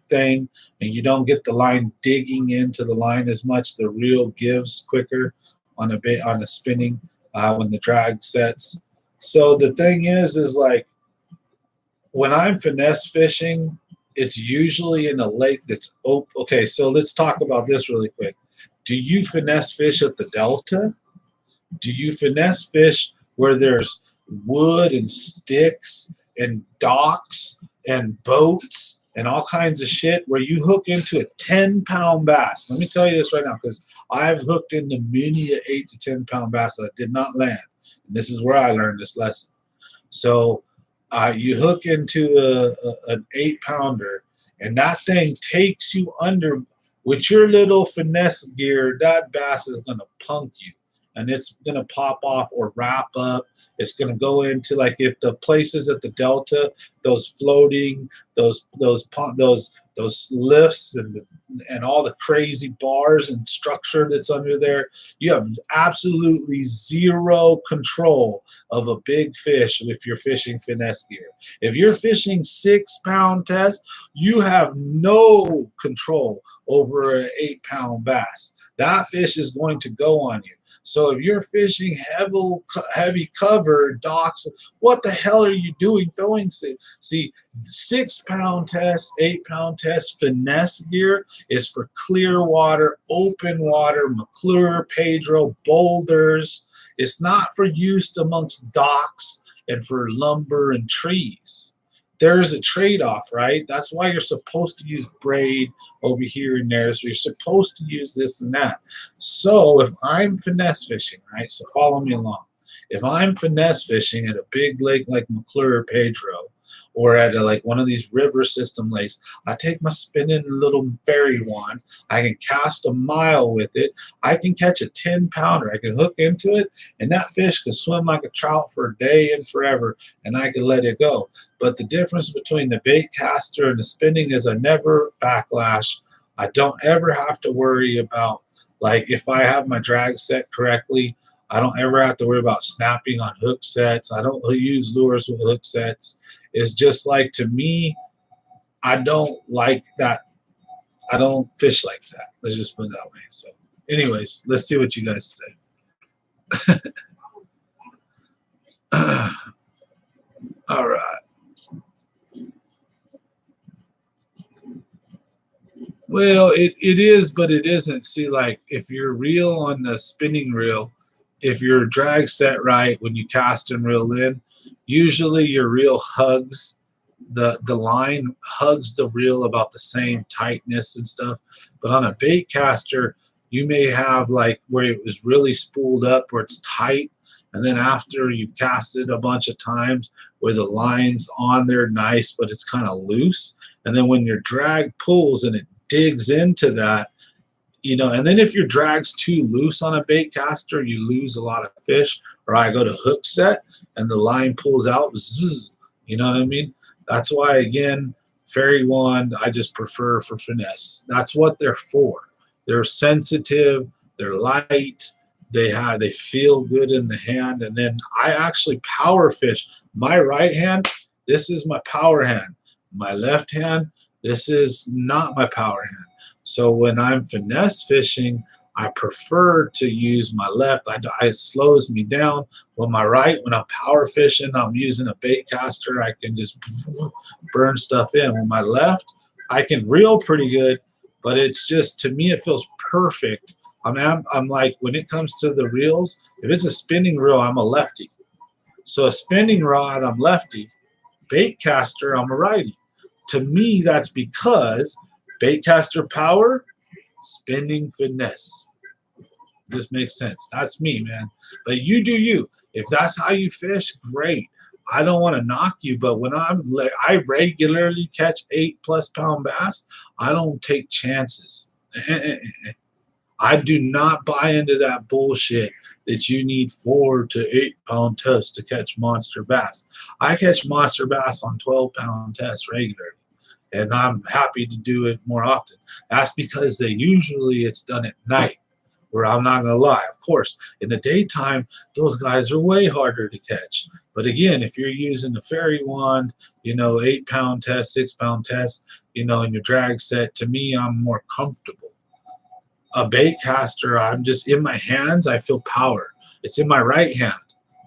thing, and you don't get the line digging into the line as much. The reel gives quicker on a spinning when the drag sets. So the thing is like when I'm finesse fishing, it's usually in a lake that's open. Okay, so let's talk about this really quick. Do you finesse fish at the Delta? Do you finesse fish where there's wood and sticks and docks and boats and all kinds of shit where you hook into a 10-pound bass? Let me tell you this right now, because I've hooked into many 8 to 10-pound bass that I did not land. And this is where I learned this lesson. So you hook into an 8-pounder, and that thing takes you under. With your little finesse gear, that bass is going to punk you, and it's going to pop off or wrap up. It's going to go into, like, if the places at the Delta, those floating, those lifts and all the crazy bars and structure that's under there, you have absolutely zero control of a big fish if you're fishing finesse gear. If you're fishing 6-pound test, you have no control over an 8-pound bass. That fish is going to go on you. So if you're fishing heavy cover docks, what the hell are you doing throwing? See, 6-pound test, 8-pound test finesse gear is for clear water, open water, McClure, Pedro, boulders. It's not for use amongst docks and for lumber and trees. There's a trade-off, right? That's why you're supposed to use braid over here and there. So you're supposed to use this and that. So if I'm finesse fishing, right? So follow me along. If I'm finesse fishing at a big lake like McClure or Pedro, or at like one of these river system lakes, I take my spinning little fairy wand. I can cast a mile with it. I can catch a 10-pounder. I can hook into it, and that fish can swim like a trout for a day and forever, and I can let it go. But the difference between the bait caster and the spinning is I never backlash. I don't ever have to worry about, like, if I have my drag set correctly, I don't ever have to worry about snapping on hook sets. I don't use lures with hook sets. It's just like, to me, I don't like that. I don't fish like that. Let's just put it that way. So anyways, let's see what you guys say. All right. Well, it is, but it isn't. See, like, if you're reel on the spinning reel, if your drag set right when you cast and reel in, usually your reel hugs the line, hugs the reel about the same tightness and stuff. But on a bait caster, you may have like where it was really spooled up where it's tight, and then after you've cast it a bunch of times where the line's on there nice, but it's kind of loose. And then when your drag pulls and it digs into that, you know, and then if your drag's too loose on a bait caster, you lose a lot of fish. Or I go to hook set and the line pulls out, zzz, you know what I mean? That's why, again, Fairy wand, I just prefer for finesse. That's what they're for. They're sensitive, they're light, they feel good in the hand. And then I actually power fish. My right hand, this is my power hand. My left hand, this is not my power hand. So when I'm finesse fishing, I prefer to use my left. It slows me down. With my right, when I'm power fishing, I'm using a bait caster. I can just burn stuff in. With my left, I can reel pretty good, but it's just, to me, it feels perfect. I'm like, when it comes to the reels, if it's a spinning reel, I'm a lefty. So a spinning rod, I'm lefty. Bait caster, I'm a righty. To me, that's because bait caster power, spinning finesse. This makes sense. That's me, man. But you do you. If that's how you fish, great. I don't want to knock you, but when I regularly catch 8+ pound bass, I don't take chances. I do not buy into that bullshit that you need 4 to 8 pound tests to catch monster bass. I catch monster bass on 12 pound tests regularly, and I'm happy to do it more often. That's because it's done at night, where I'm not going to lie. Of course, in the daytime, those guys are way harder to catch. But again, if you're using the fairy wand, 8 pound test, 6 pound test, in your drag set, to me, I'm more comfortable. A bait caster, I'm just in my hands, I feel power. It's in my right hand.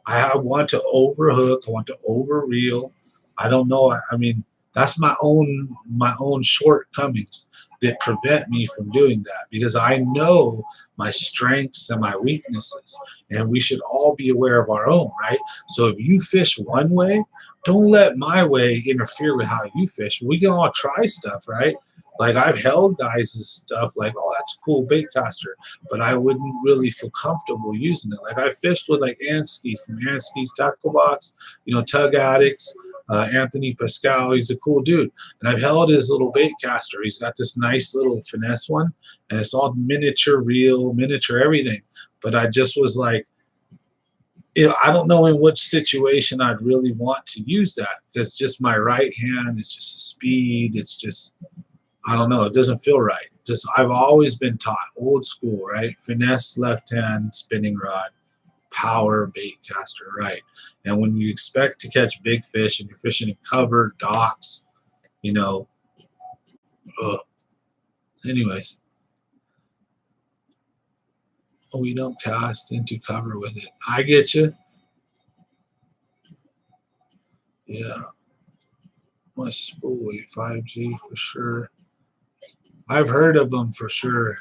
I want to overhook, I want to over reel. I don't know. I mean, that's my own shortcomings that prevent me from doing that, because I know my strengths and my weaknesses, and we should all be aware of our own, right? So if you fish one way, don't let my way interfere with how you fish. We can all try stuff, right? Like, I've held guys' stuff like, oh, that's a cool bait caster, but I wouldn't really feel comfortable using it. Like, I fished with like Ansky from Ansky's Tackle Box, Tug Addicts, Anthony Pascal. He's a cool dude. And I've held his little bait caster. He's got this nice little finesse one, and it's all miniature reel, miniature everything. But I just was like, I don't know in which situation I'd really want to use that, because just my right hand, it's just a speed. It's just, I don't know. It doesn't feel right. Just, I've always been taught old school, right? Finesse left hand, spinning rod, power bait caster, right? And when you expect to catch big fish and you're fishing in cover, docks, anyways, we don't cast into cover with it. I get you. Yeah. My spoolway 5G for sure. I've heard of them for sure.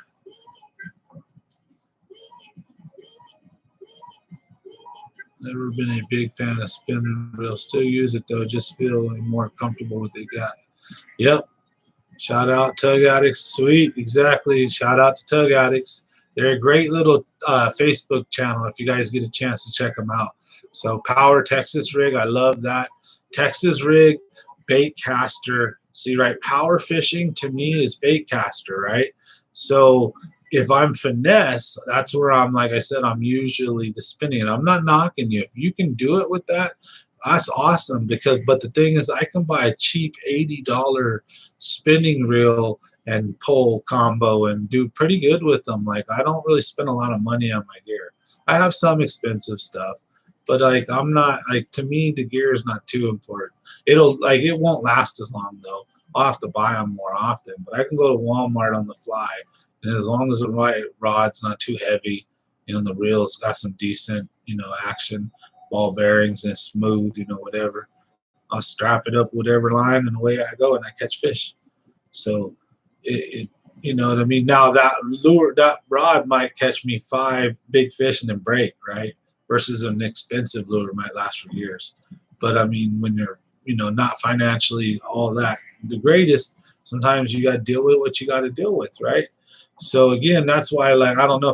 Never been a big fan of spinning reels. Still use it though. Just feel more comfortable with what they got. Yep. Shout out Tug Addicts. Sweet. Exactly. Shout out to Tug Addicts. They're a great little Facebook channel if you guys get a chance to check them out. So Power Texas Rig. I love that. Texas Rig, bait caster. See, right? Power fishing to me is bait caster, right? So if I'm finesse, that's where I'm, like I said, I'm usually the spinning. And I'm not knocking you. If you can do it with that, that's awesome. But the thing is, I can buy a cheap $80 spinning reel and pole combo and do pretty good with them. Like, I don't really spend a lot of money on my gear. I have some expensive stuff, but like, I'm not, like, to me, the gear is not too important. It won't last as long though. I'll have to buy them more often, but I can go to Walmart on the fly. And as long as the rod's not too heavy, the reel's got some decent, action, ball bearings, and smooth, whatever, I'll strap it up whatever line, and away I go, and I catch fish. So you know what I mean? Now that rod might catch me 5 big fish and then break, right? Versus an expensive lure might last for years. But I mean, when you're, not financially all that the greatest, sometimes you got to deal with what you got to deal with, right? So again, that's why, like, I don't know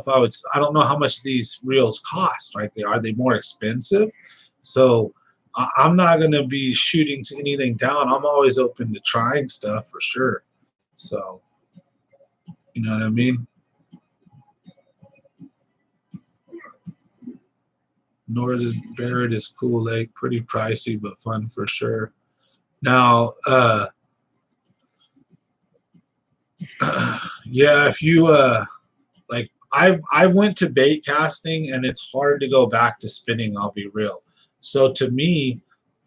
how much these reels cost, right? Are they more expensive? So I'm not going to be shooting anything down. I'm always open to trying stuff for sure. So, you know what I mean? Northern Barrett is cool lake, pretty pricey, but fun for sure. Now, Yeah, if you like I've went to bait casting and it's hard to go back to spinning, I'll be real. So to me,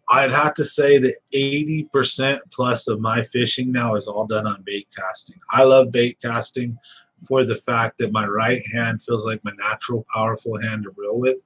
I'd have to say that 80% plus of my fishing now is all done on bait casting. I love bait casting for the fact that my right hand feels like my natural, powerful hand to reel with.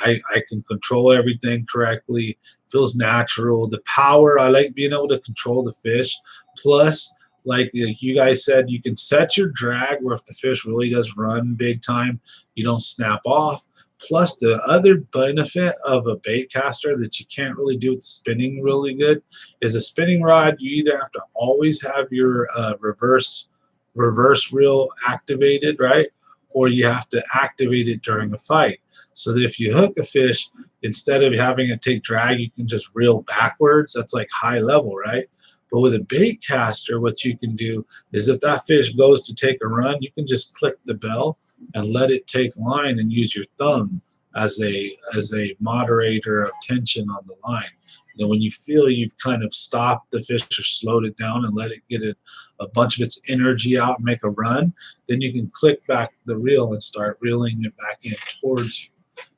I can control everything correctly. Feels natural. The power, I like being able to control the fish. Plus, like you guys said, you can set your drag where if the fish really does run big time, you don't snap off. Plus, the other benefit of a bait caster that you can't really do with the spinning really good is a spinning rod. You either have to always have your reverse reel activated, right? Or you have to activate it during a fight. So that if you hook a fish, instead of having it take drag, you can just reel backwards. That's like high level, right? But with a bait caster, what you can do is if that fish goes to take a run, you can just click the bell and let it take line and use your thumb as a moderator of tension on the line. Then when you feel you've kind of stopped the fish or slowed it down and let it get a bunch of its energy out and make a run, then you can click back the reel and start reeling it back in towards you.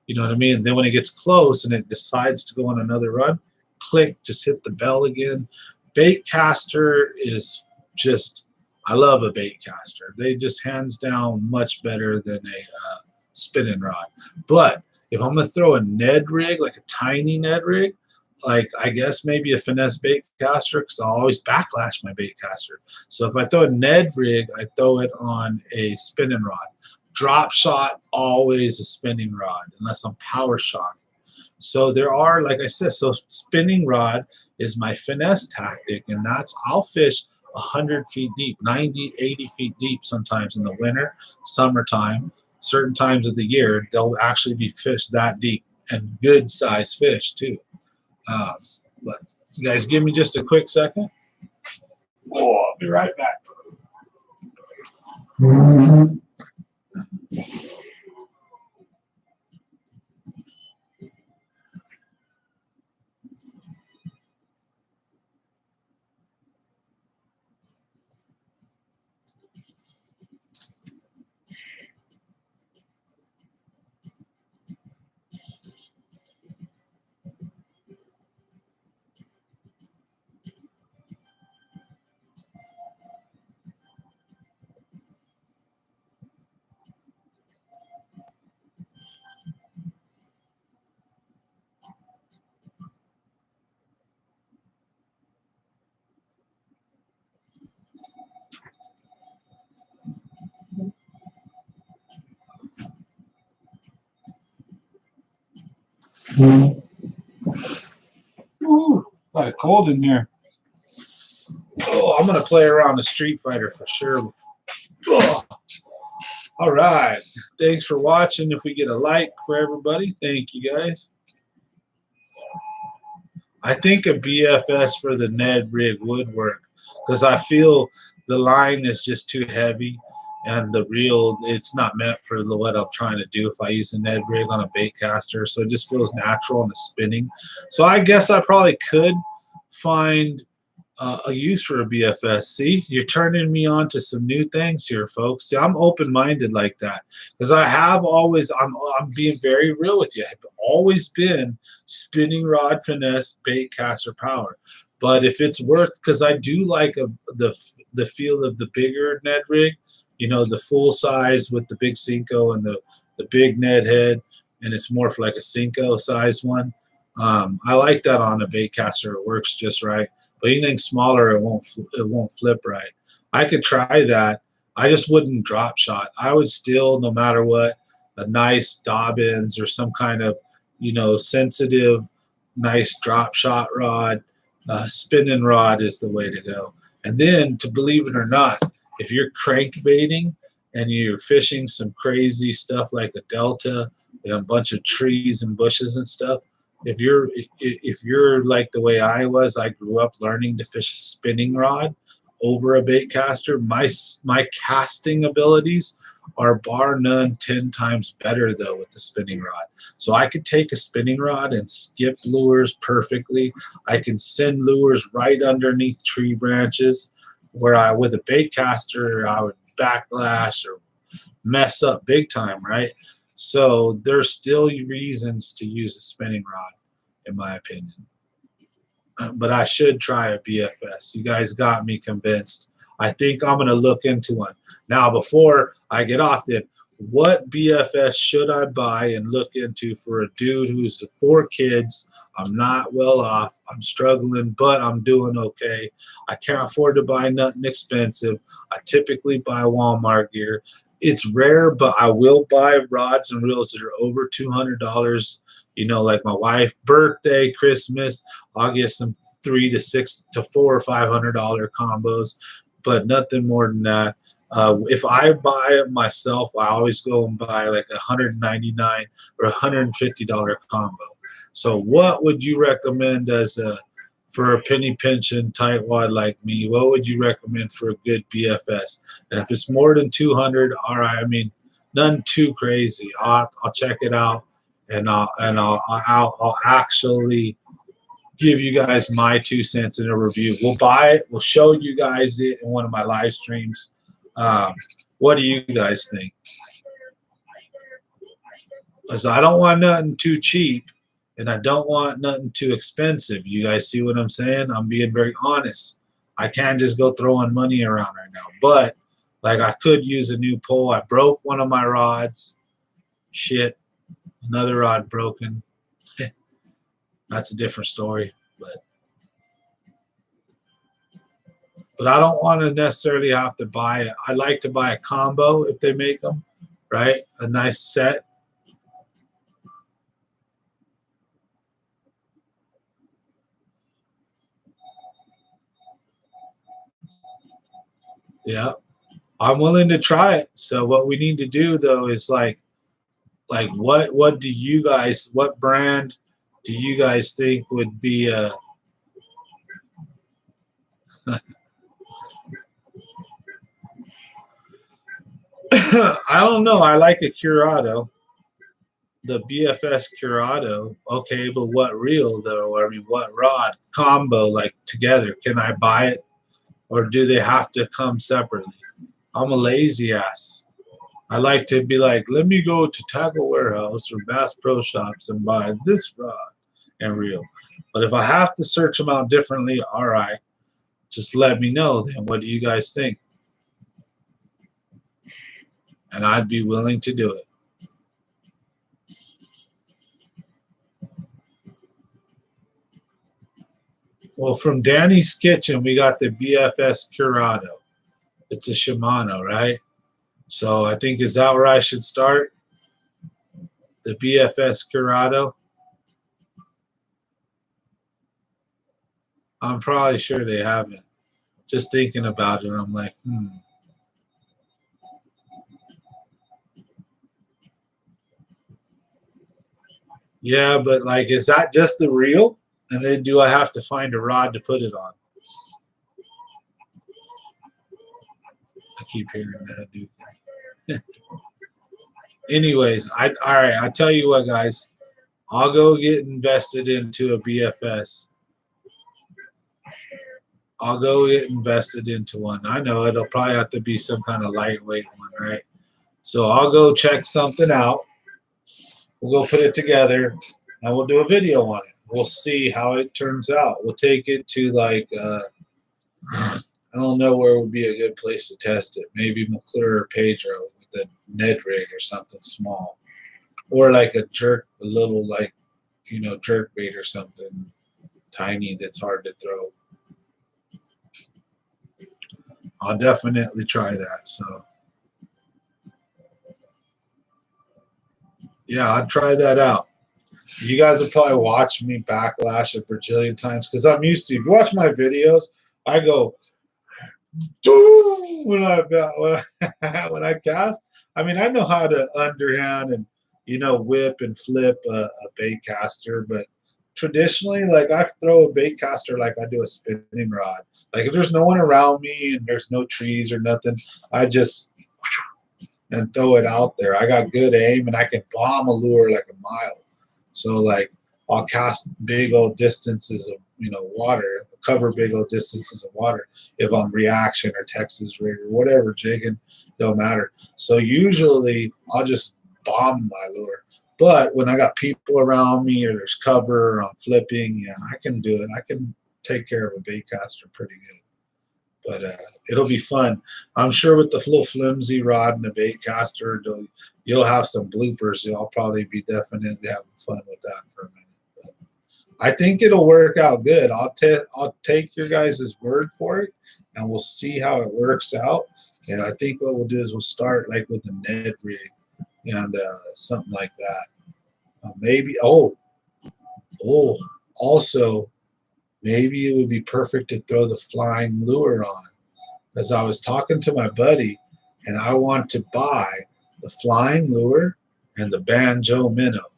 You know what I mean? And then when it gets close and it decides to go on another run, click, just hit the bell again. Bait caster is just, I love a bait caster. They just hands down much better than a spinning rod. But if I'm going to throw a Ned rig, like a tiny Ned rig, like I guess maybe a finesse bait caster, because I'll always backlash my bait caster. So if I throw a Ned rig, I throw it on a spinning rod. Drop shot, always a spinning rod, unless I'm power shot. So there are, like I said, so spinning rod is my finesse tactic, and that's I'll fish 100 feet deep, 90, 80 feet deep sometimes in the winter, summertime, certain times of the year, they'll actually be fished that deep and good size fish too. But you guys give me just a quick second. Oh, I'll be right back. Ooh, got it cold in here. Oh, I'm gonna play around the Street Fighter for sure. Oh. All right. Thanks for watching. If we get a like for everybody, thank you guys. I think a BFS for the Ned rig would work because I feel the line is just too heavy and the reel, it's not meant for what I'm trying to do if I use a Ned rig on a bait caster. So it just feels natural in the spinning. So I guess I probably could find a use for a BFS. See, you're turning me on to some new things here, folks. See, I'm open-minded like that because I have always, I'm being very real with you. I've always been spinning rod finesse, bait caster power. But if it's worth, because I do like the feel of the bigger Ned rig, you know, the full size with the big Cinco and the big Ned head, and it's more for like a Cinco size one. I like that on a bait caster. It works just right. But anything smaller, it won't flip right. I could try that. I just wouldn't drop shot. I would still, no matter what, a nice Dobbins or some kind of, you know, sensitive, nice drop shot rod, spinning rod is the way to go. And then, to believe it or not, if you're crankbaiting and you're fishing some crazy stuff like a delta, a bunch of trees and bushes and stuff, if you're like the way I was, I grew up learning to fish a spinning rod over a bait caster. My casting abilities are bar none 10 times better though with the spinning rod. So I could take a spinning rod and skip lures perfectly. I can send lures right underneath tree branches. Where I with a bait caster, I would backlash or mess up big time, right? So there's still reasons to use a spinning rod, in my opinion. But I should try a BFS. You guys got me convinced. I think I'm gonna look into one. Now, before I get off then, what BFS should I buy and look into for a dude who's 4 kids? I'm not well off. I'm struggling, but I'm doing okay. I can't afford to buy nothing expensive. I typically buy Walmart gear. It's rare, but I will buy rods and reels that are over $200. You know, like my wife's birthday, Christmas, I'll get some $300 to $600 to $400 or $500 combos, but nothing more than that. If I buy it myself, I always go and buy like $199 or $150 combo. So, what would you recommend as a for a penny pinching tightwad like me? What would you recommend for a good BFS? And if it's more than 200, all right. I mean, none too crazy. I'll check it out, and I'll actually give you guys my 2 cents in a review. We'll buy it. We'll show you guys it in one of my live streams. What do you guys think? Because I don't want nothing too cheap, and I don't want nothing too expensive. You guys see what I'm saying? I'm being very honest. I can't just go throwing money around right now. But like I could use a new pole. I broke one of my rods. Shit, another rod broken. That's a different story, but I don't want to necessarily have to buy it. I like to buy a combo if they make them, right? A nice set. Yeah, I'm willing to try it. So what we need to do though is like what do you guys, what brand do you guys think would be a I don't know. I like a Curado, the BFS Curado. Okay, but what reel though? I mean, what rod combo like together? Can I buy it, or do they have to come separately? I'm a lazy ass. I like to be like, let me go to Tackle Warehouse or Bass Pro Shops and buy this rod and reel. But if I have to search them out differently, all right, just let me know then. What do you guys think? And I'd be willing to do it. Well, from Danny's Kitchen, we got the BFS Curado. It's a Shimano, right? So I think, is that where I should start? The BFS Curado. I'm probably sure they haven't. Just thinking about it, I'm like, Yeah, but like, is that just the reel? And then do I have to find a rod to put it on? I keep hearing that, dude. Anyways, all right. I tell you what, guys, I'll go get invested into a BFS. I'll go get invested into one. I know it'll probably have to be some kind of lightweight one, right? So I'll go check something out. We'll go put it together, and we'll do a video on it. We'll see how it turns out. We'll take it to like I don't know where would be a good place to test it. Maybe McClure or Pedro with a Ned rig or something small, or like a little like jerk bait or something tiny that's hard to throw. I'll definitely try that. So yeah, I'd try that out. You guys have probably watched me backlash a bajillion times because I'm used to. If you watch my videos, I go when I cast. I mean, I know how to underhand and whip and flip a bait caster, but traditionally, like I throw a bait caster like I do a spinning rod. Like if there's no one around me and there's no trees or nothing, I just and throw it out there. I got good aim and I can bomb a lure like a mile. So like I'll cast big old distances of water, cover big old distances of water. If I'm reaction or Texas rig or whatever, jigging, don't matter. So usually I'll just bomb my lure. But when I got people around me or there's cover or I'm flipping, yeah, I can do it. I can take care of a bait caster pretty good. But it'll be fun. I'm sure with the little flimsy rod and the bait caster, you'll have some bloopers. You'll probably be definitely having fun with that for a minute. But I think it'll work out good. I'll take your guys' word for it, and we'll see how it works out. And I think what we'll do is we'll start like with the Ned rig and something like that. Maybe also maybe it would be perfect to throw the flying lure on, because I was talking to my buddy and I want to buy the flying lure and the banjo minnow,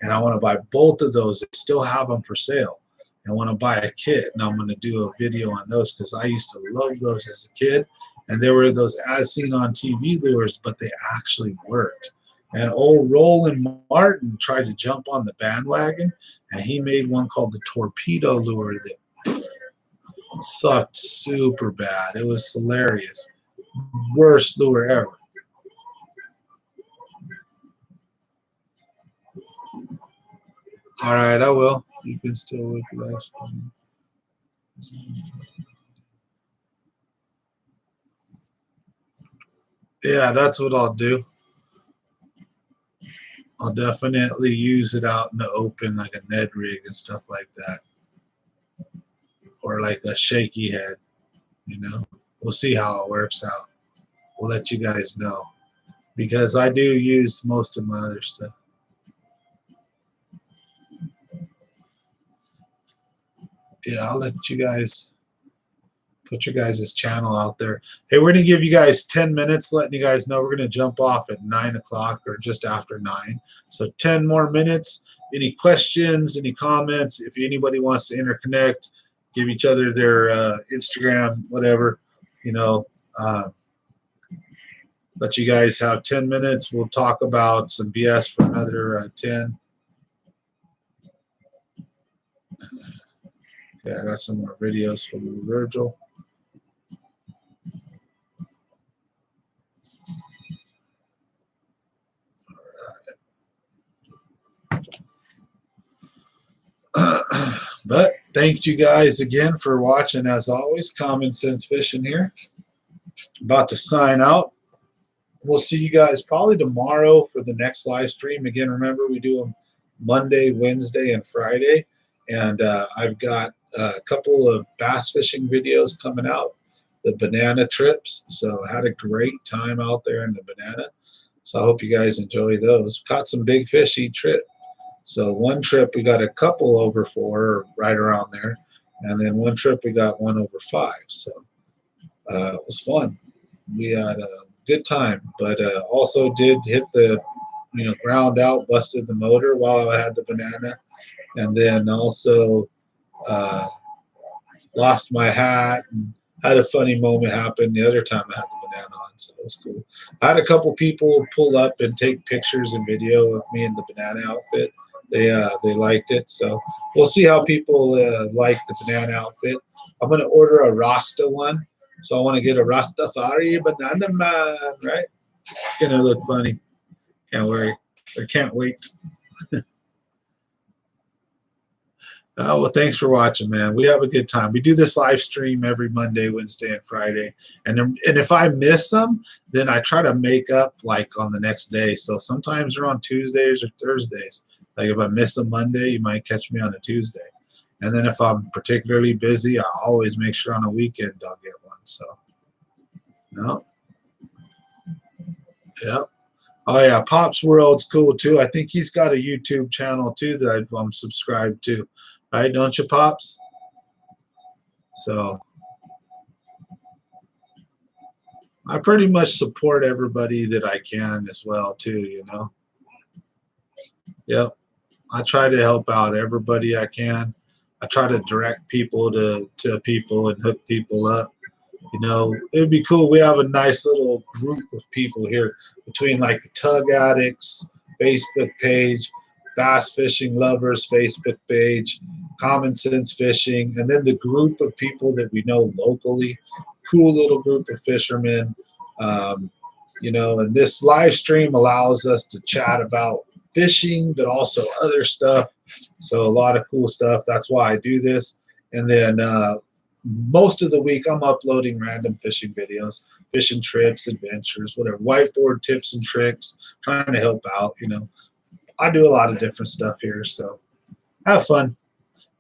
and I want to buy both of those. I still have them for sale. I want to buy a kit, and I'm going to do a video on those because I used to love those as a kid, and they were those as seen on TV lures, but they actually worked. And old Roland Martin tried to jump on the bandwagon, and he made one called the torpedo lure that sucked super bad. It was hilarious. Worst lure ever. All right, I will. You can still look at that. Yeah, that's what I'll do. I'll definitely use it out in the open, like a Ned rig and stuff like that, or like a shaky head. We'll see how it works out. We'll let you guys know, because I do use most of my other stuff. Yeah, I'll let you guys put your guys' channel out there. Hey, we're going to give you guys 10 minutes, letting you guys know we're going to jump off at 9 o'clock or just after 9. So 10 more minutes. Any questions, any comments? If anybody wants to interconnect, give each other their Instagram, whatever, let you guys have 10 minutes. We'll talk about some BS for another 10. Okay, I got some more videos from Virgil. But thank you guys again for watching. As always, Common Sense Fishing here. About to sign out. We'll see you guys probably tomorrow for the next live stream. Again, remember, we do them Monday, Wednesday, and Friday. And I've got a couple of bass fishing videos coming out, the banana trips. So I had a great time out there in the banana. So I hope you guys enjoy those. Caught some big fish each trip. So one trip we got a couple over 4, right around there. And then one trip we got 1 over 5. So it was fun. We had a good time, but also did hit the ground out, busted the motor while I had the banana. And then also lost my hat and had a funny moment happen the other time I had the banana on, so it was cool. I had a couple people pull up and take pictures and video of me in the banana outfit. They liked it, so we'll see how people like the banana outfit. I'm going to order a Rasta one, so I want to get a Rastafari banana man, right? It's going to look funny. Can't wait. I can't wait. Well, thanks for watching, man. We have a good time. We do this live stream every Monday, Wednesday, and Friday. And if I miss them, then I try to make up like on the next day. So sometimes they're on Tuesdays or Thursdays. Like if I miss a Monday, you might catch me on a Tuesday. And then if I'm particularly busy, I always make sure on a weekend I'll get one. So, no. Yep. Oh, yeah. Pop's World's cool, too. I think he's got a YouTube channel, too, that I'm subscribed to. Right, don't you, Pops? So I pretty much support everybody that I can as well, too, Yep. I try to help out everybody I can. I try to direct people to people and hook people up. It'd be cool. We have a nice little group of people here between like the Tug Addicts Facebook page, Bass Fishing Lovers Facebook page, Common Sense Fishing, and then the group of people that we know locally, cool little group of fishermen. And this live stream allows us to chat about fishing, but also other stuff. So a lot of cool stuff. That's why I do this. And then most of the week, I'm uploading random fishing videos, fishing trips, adventures, whatever, whiteboard tips and tricks, trying to help out. I do a lot of different stuff here. So have fun.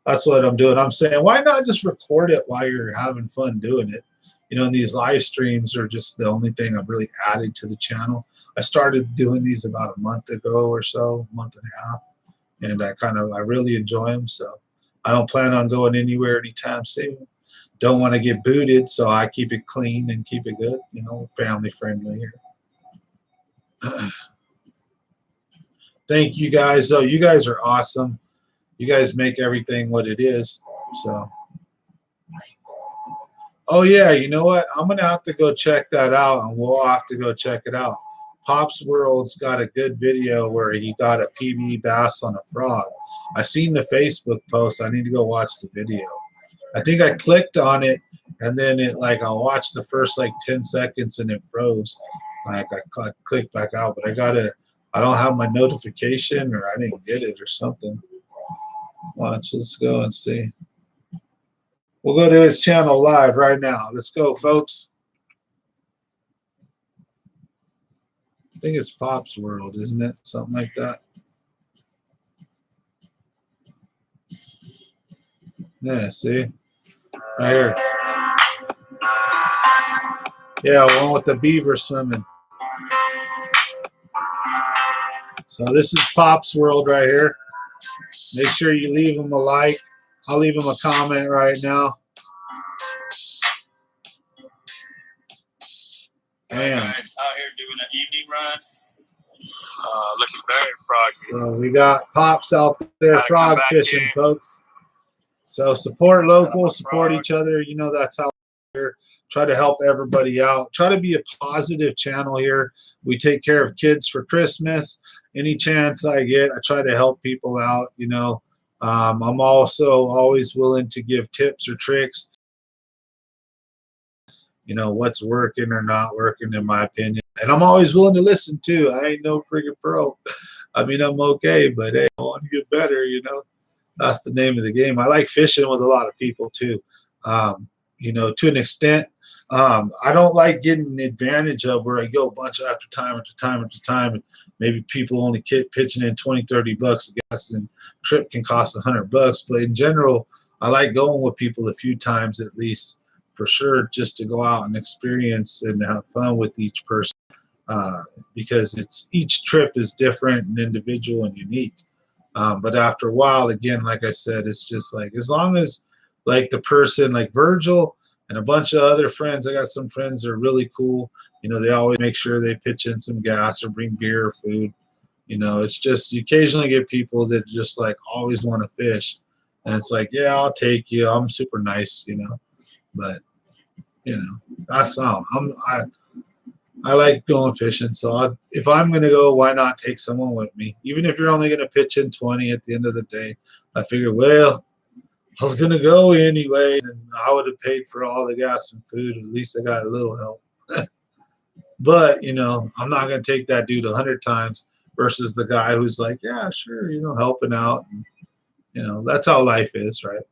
That's what I'm doing. I'm saying, why not just record it while you're having fun doing it? And these live streams are just the only thing I've really added to the channel. I started doing these about a month ago or so, month and a half, and I really enjoy them. So I don't plan on going anywhere anytime soon. Don't want to get booted, so I keep it clean and keep it good, family friendly here. Thank you guys, though. You guys are awesome. You guys make everything what it is. So, oh yeah, you know what? I'm gonna have to go check that out, and we'll have to go check it out. Pop's World's got a good video where he got a PB bass on a frog. I seen the Facebook post. I need to go watch the video. I think I clicked on it, and then I watched the first 10 seconds, and it froze. I clicked back out, but I don't have my notification, or I didn't get it or something. Let's go and see. We'll go to his channel live right now. Let's go, folks. I think it's Pop's World, isn't it? Something like that. Yeah, see? Right here. Yeah, one with the beaver swimming. So this is Pop's World right here. Make sure you leave him a like. I'll leave him a comment right now. Damn. Out here doing an evening run. Looking very froggy. So we got Pops out there frog fishing, folks. So support local, support each other. That's how we're try to help everybody out. Try to be a positive channel here. We take care of kids for Christmas. Any chance I get, I try to help people out. I'm also always willing to give tips or tricks. What's working or not working, in my opinion. And I'm always willing to listen too. I ain't no freaking pro. I mean, I'm okay, but hey, I want to get better, That's the name of the game. I like fishing with a lot of people too. To an extent. I don't like getting advantage of where I go a bunch after time after time after time, and maybe people only pitching in 20, 30 bucks. The gas and trip can cost $100. But in general, I like going with people a few times at least, for sure, just to go out and experience and have fun with each person, because each trip is different and individual and unique. But after a while, again, like I said, it's just as long as the person like Virgil and a bunch of other friends, I got some friends that are really cool. They always make sure they pitch in some gas or bring beer or food. It's just you occasionally get people that just always want to fish, and it's yeah, I'll take you. I'm super nice, but that's all. I like going fishing, so if I'm gonna go, why not take someone with me? Even if you're only gonna pitch in 20 at the end of the day, I figure, well, I was gonna go anyway, and I would have paid for all the gas and food. At least I got a little help. But I'm not gonna take that dude 100 times versus the guy who's yeah, sure, helping out. And, that's how life is, right?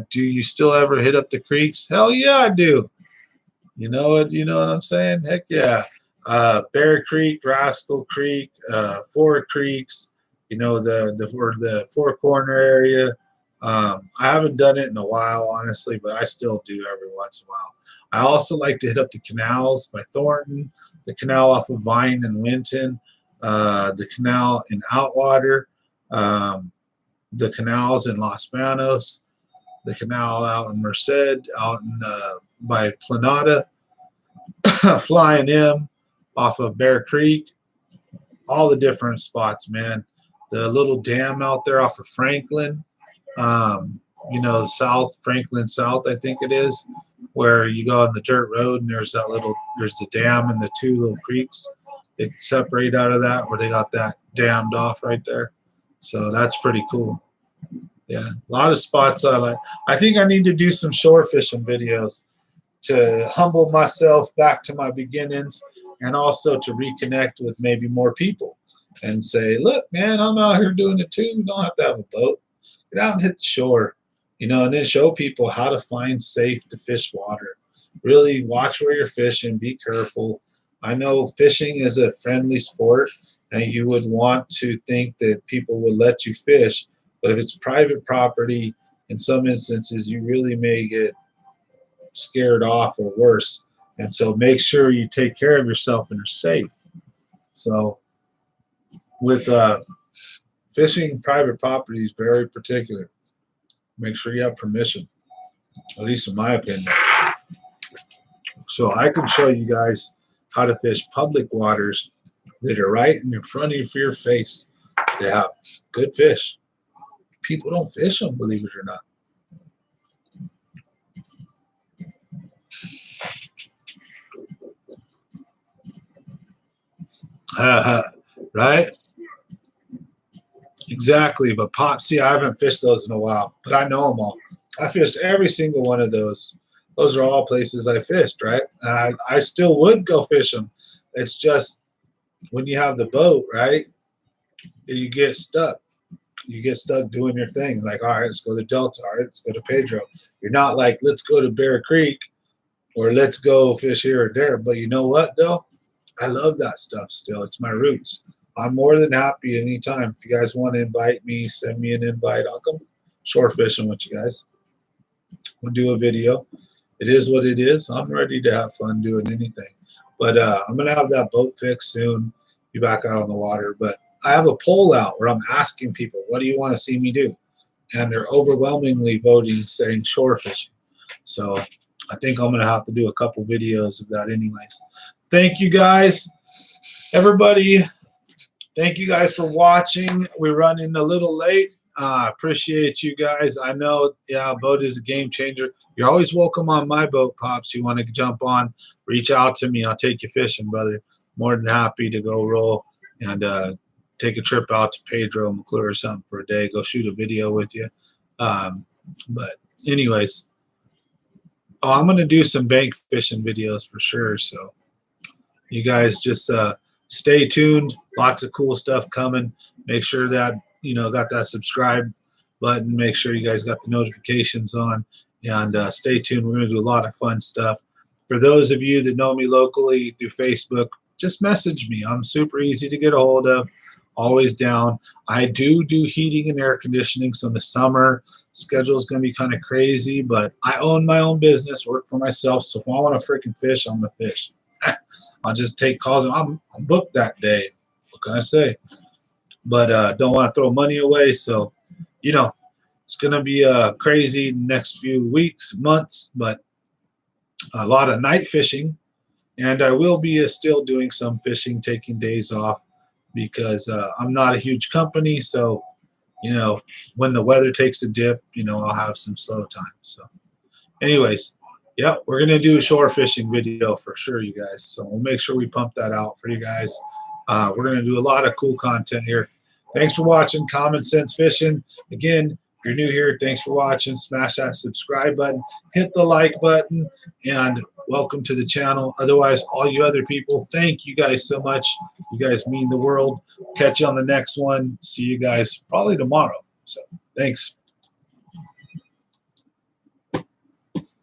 Do you still ever hit up the creeks? Hell yeah, I do. You know what I'm saying? Heck yeah. Bear Creek, Rascal Creek, Four Creeks. The Four Corner area. I haven't done it in a while, honestly, but I still do every once in a while. I also like to hit up the canals by Thornton, the canal off of Vine and Winton, the canal in Outwater, the canals in Los Banos, the canal out in Merced, out in by Planada, Flying M off of Bear Creek, all the different spots, man. The little dam out there off of Franklin, South Franklin South, I think it is, where you go on the dirt road and there's the dam and the two little creeks. they separate out of that where they got that dammed off right there. So that's pretty cool. Yeah, a lot of spots I like. I think I need to do some shore fishing videos to humble myself back to my beginnings, and also to reconnect with maybe more people and say, look, man, I'm out here doing it too. You don't have to have a boat. Get out and hit the shore, you know, and then show people how to find safe to fish water. Really watch where you're fishing. Be careful. I know fishing is a friendly sport, and you would want to think that people would let you fish. But if it's private property, in some instances, you really may get scared off or worse. And so make sure you take care of yourself and are safe. So with fishing private property is very particular. Make sure you have permission, at least in my opinion. So I can show you guys how to fish public waters that are right in front of your face. They have good fish. People don't fish them, believe it or not. Right? Exactly. But Popsy, I haven't fished those in a while, but I know them all. I fished every single one of those. Those are all places I fished, right? I still would go fish them. It's just when you have the boat, right, you get stuck. You get stuck doing your thing. Like, all right, let's go to Delta. All right, let's go to Pedro. You're not like, let's go to Bear Creek or let's go fish here or there. But you know what, though? I love that stuff still. It's my roots. I'm more than happy anytime. If you guys want to invite me, send me an invite. I'll come shore fishing with you guys. We'll do a video. It is what it is. I'm ready to have fun doing anything. But I'm going to have that boat fixed soon. Be back out on the water. But I have a poll out where I'm asking people, what do you want to see me do? And they're overwhelmingly voting saying shore fishing. So I think I'm going to have to do a couple videos of that anyways. Thank you guys. Everybody, thank you guys for watching. We're running a little late. Appreciate you guys. I know, yeah, boat is a game changer. You're always welcome on my boat, Pops. You want to jump on, reach out to me. I'll take you fishing, brother. More than happy to go roll and take a trip out to Pedro, McClure or something for a day. Go shoot a video with you. But anyways, I'm going to do some bank fishing videos for sure. So you guys just stay tuned. Lots of cool stuff coming. Make sure that, you know, got that subscribe button. Make sure you guys got the notifications on, and stay tuned. We're going to do a lot of fun stuff. For those of you that know me locally through Facebook, just message me. I'm super easy to get a hold of. Always down. I do heating and air conditioning. So in the summer, schedule is going to be kind of crazy, but I own my own business, work for myself. So if I want to freaking fish, I'm going to fish. I'll just take calls. I'm booked that day. What can I say? But don't want to throw money away. So, you know, it's going to be crazy next few weeks, months, but a lot of night fishing. And I will be still doing some fishing, taking days off because I'm not a huge company. So, you know, when the weather takes a dip, you know, I'll have some slow time. So anyways, yeah, we're going to do a shore fishing video for sure, you guys. So we'll make sure we pump that out for you guys. We're going to do a lot of cool content here. Thanks for watching Common Sense Fishing. Again, if you're new here, thanks for watching. Smash that subscribe button. Hit the like button. And welcome to the channel. Otherwise, all you other people, thank you guys so much. You guys mean the world. Catch you on the next one. See you guys probably tomorrow. So thanks.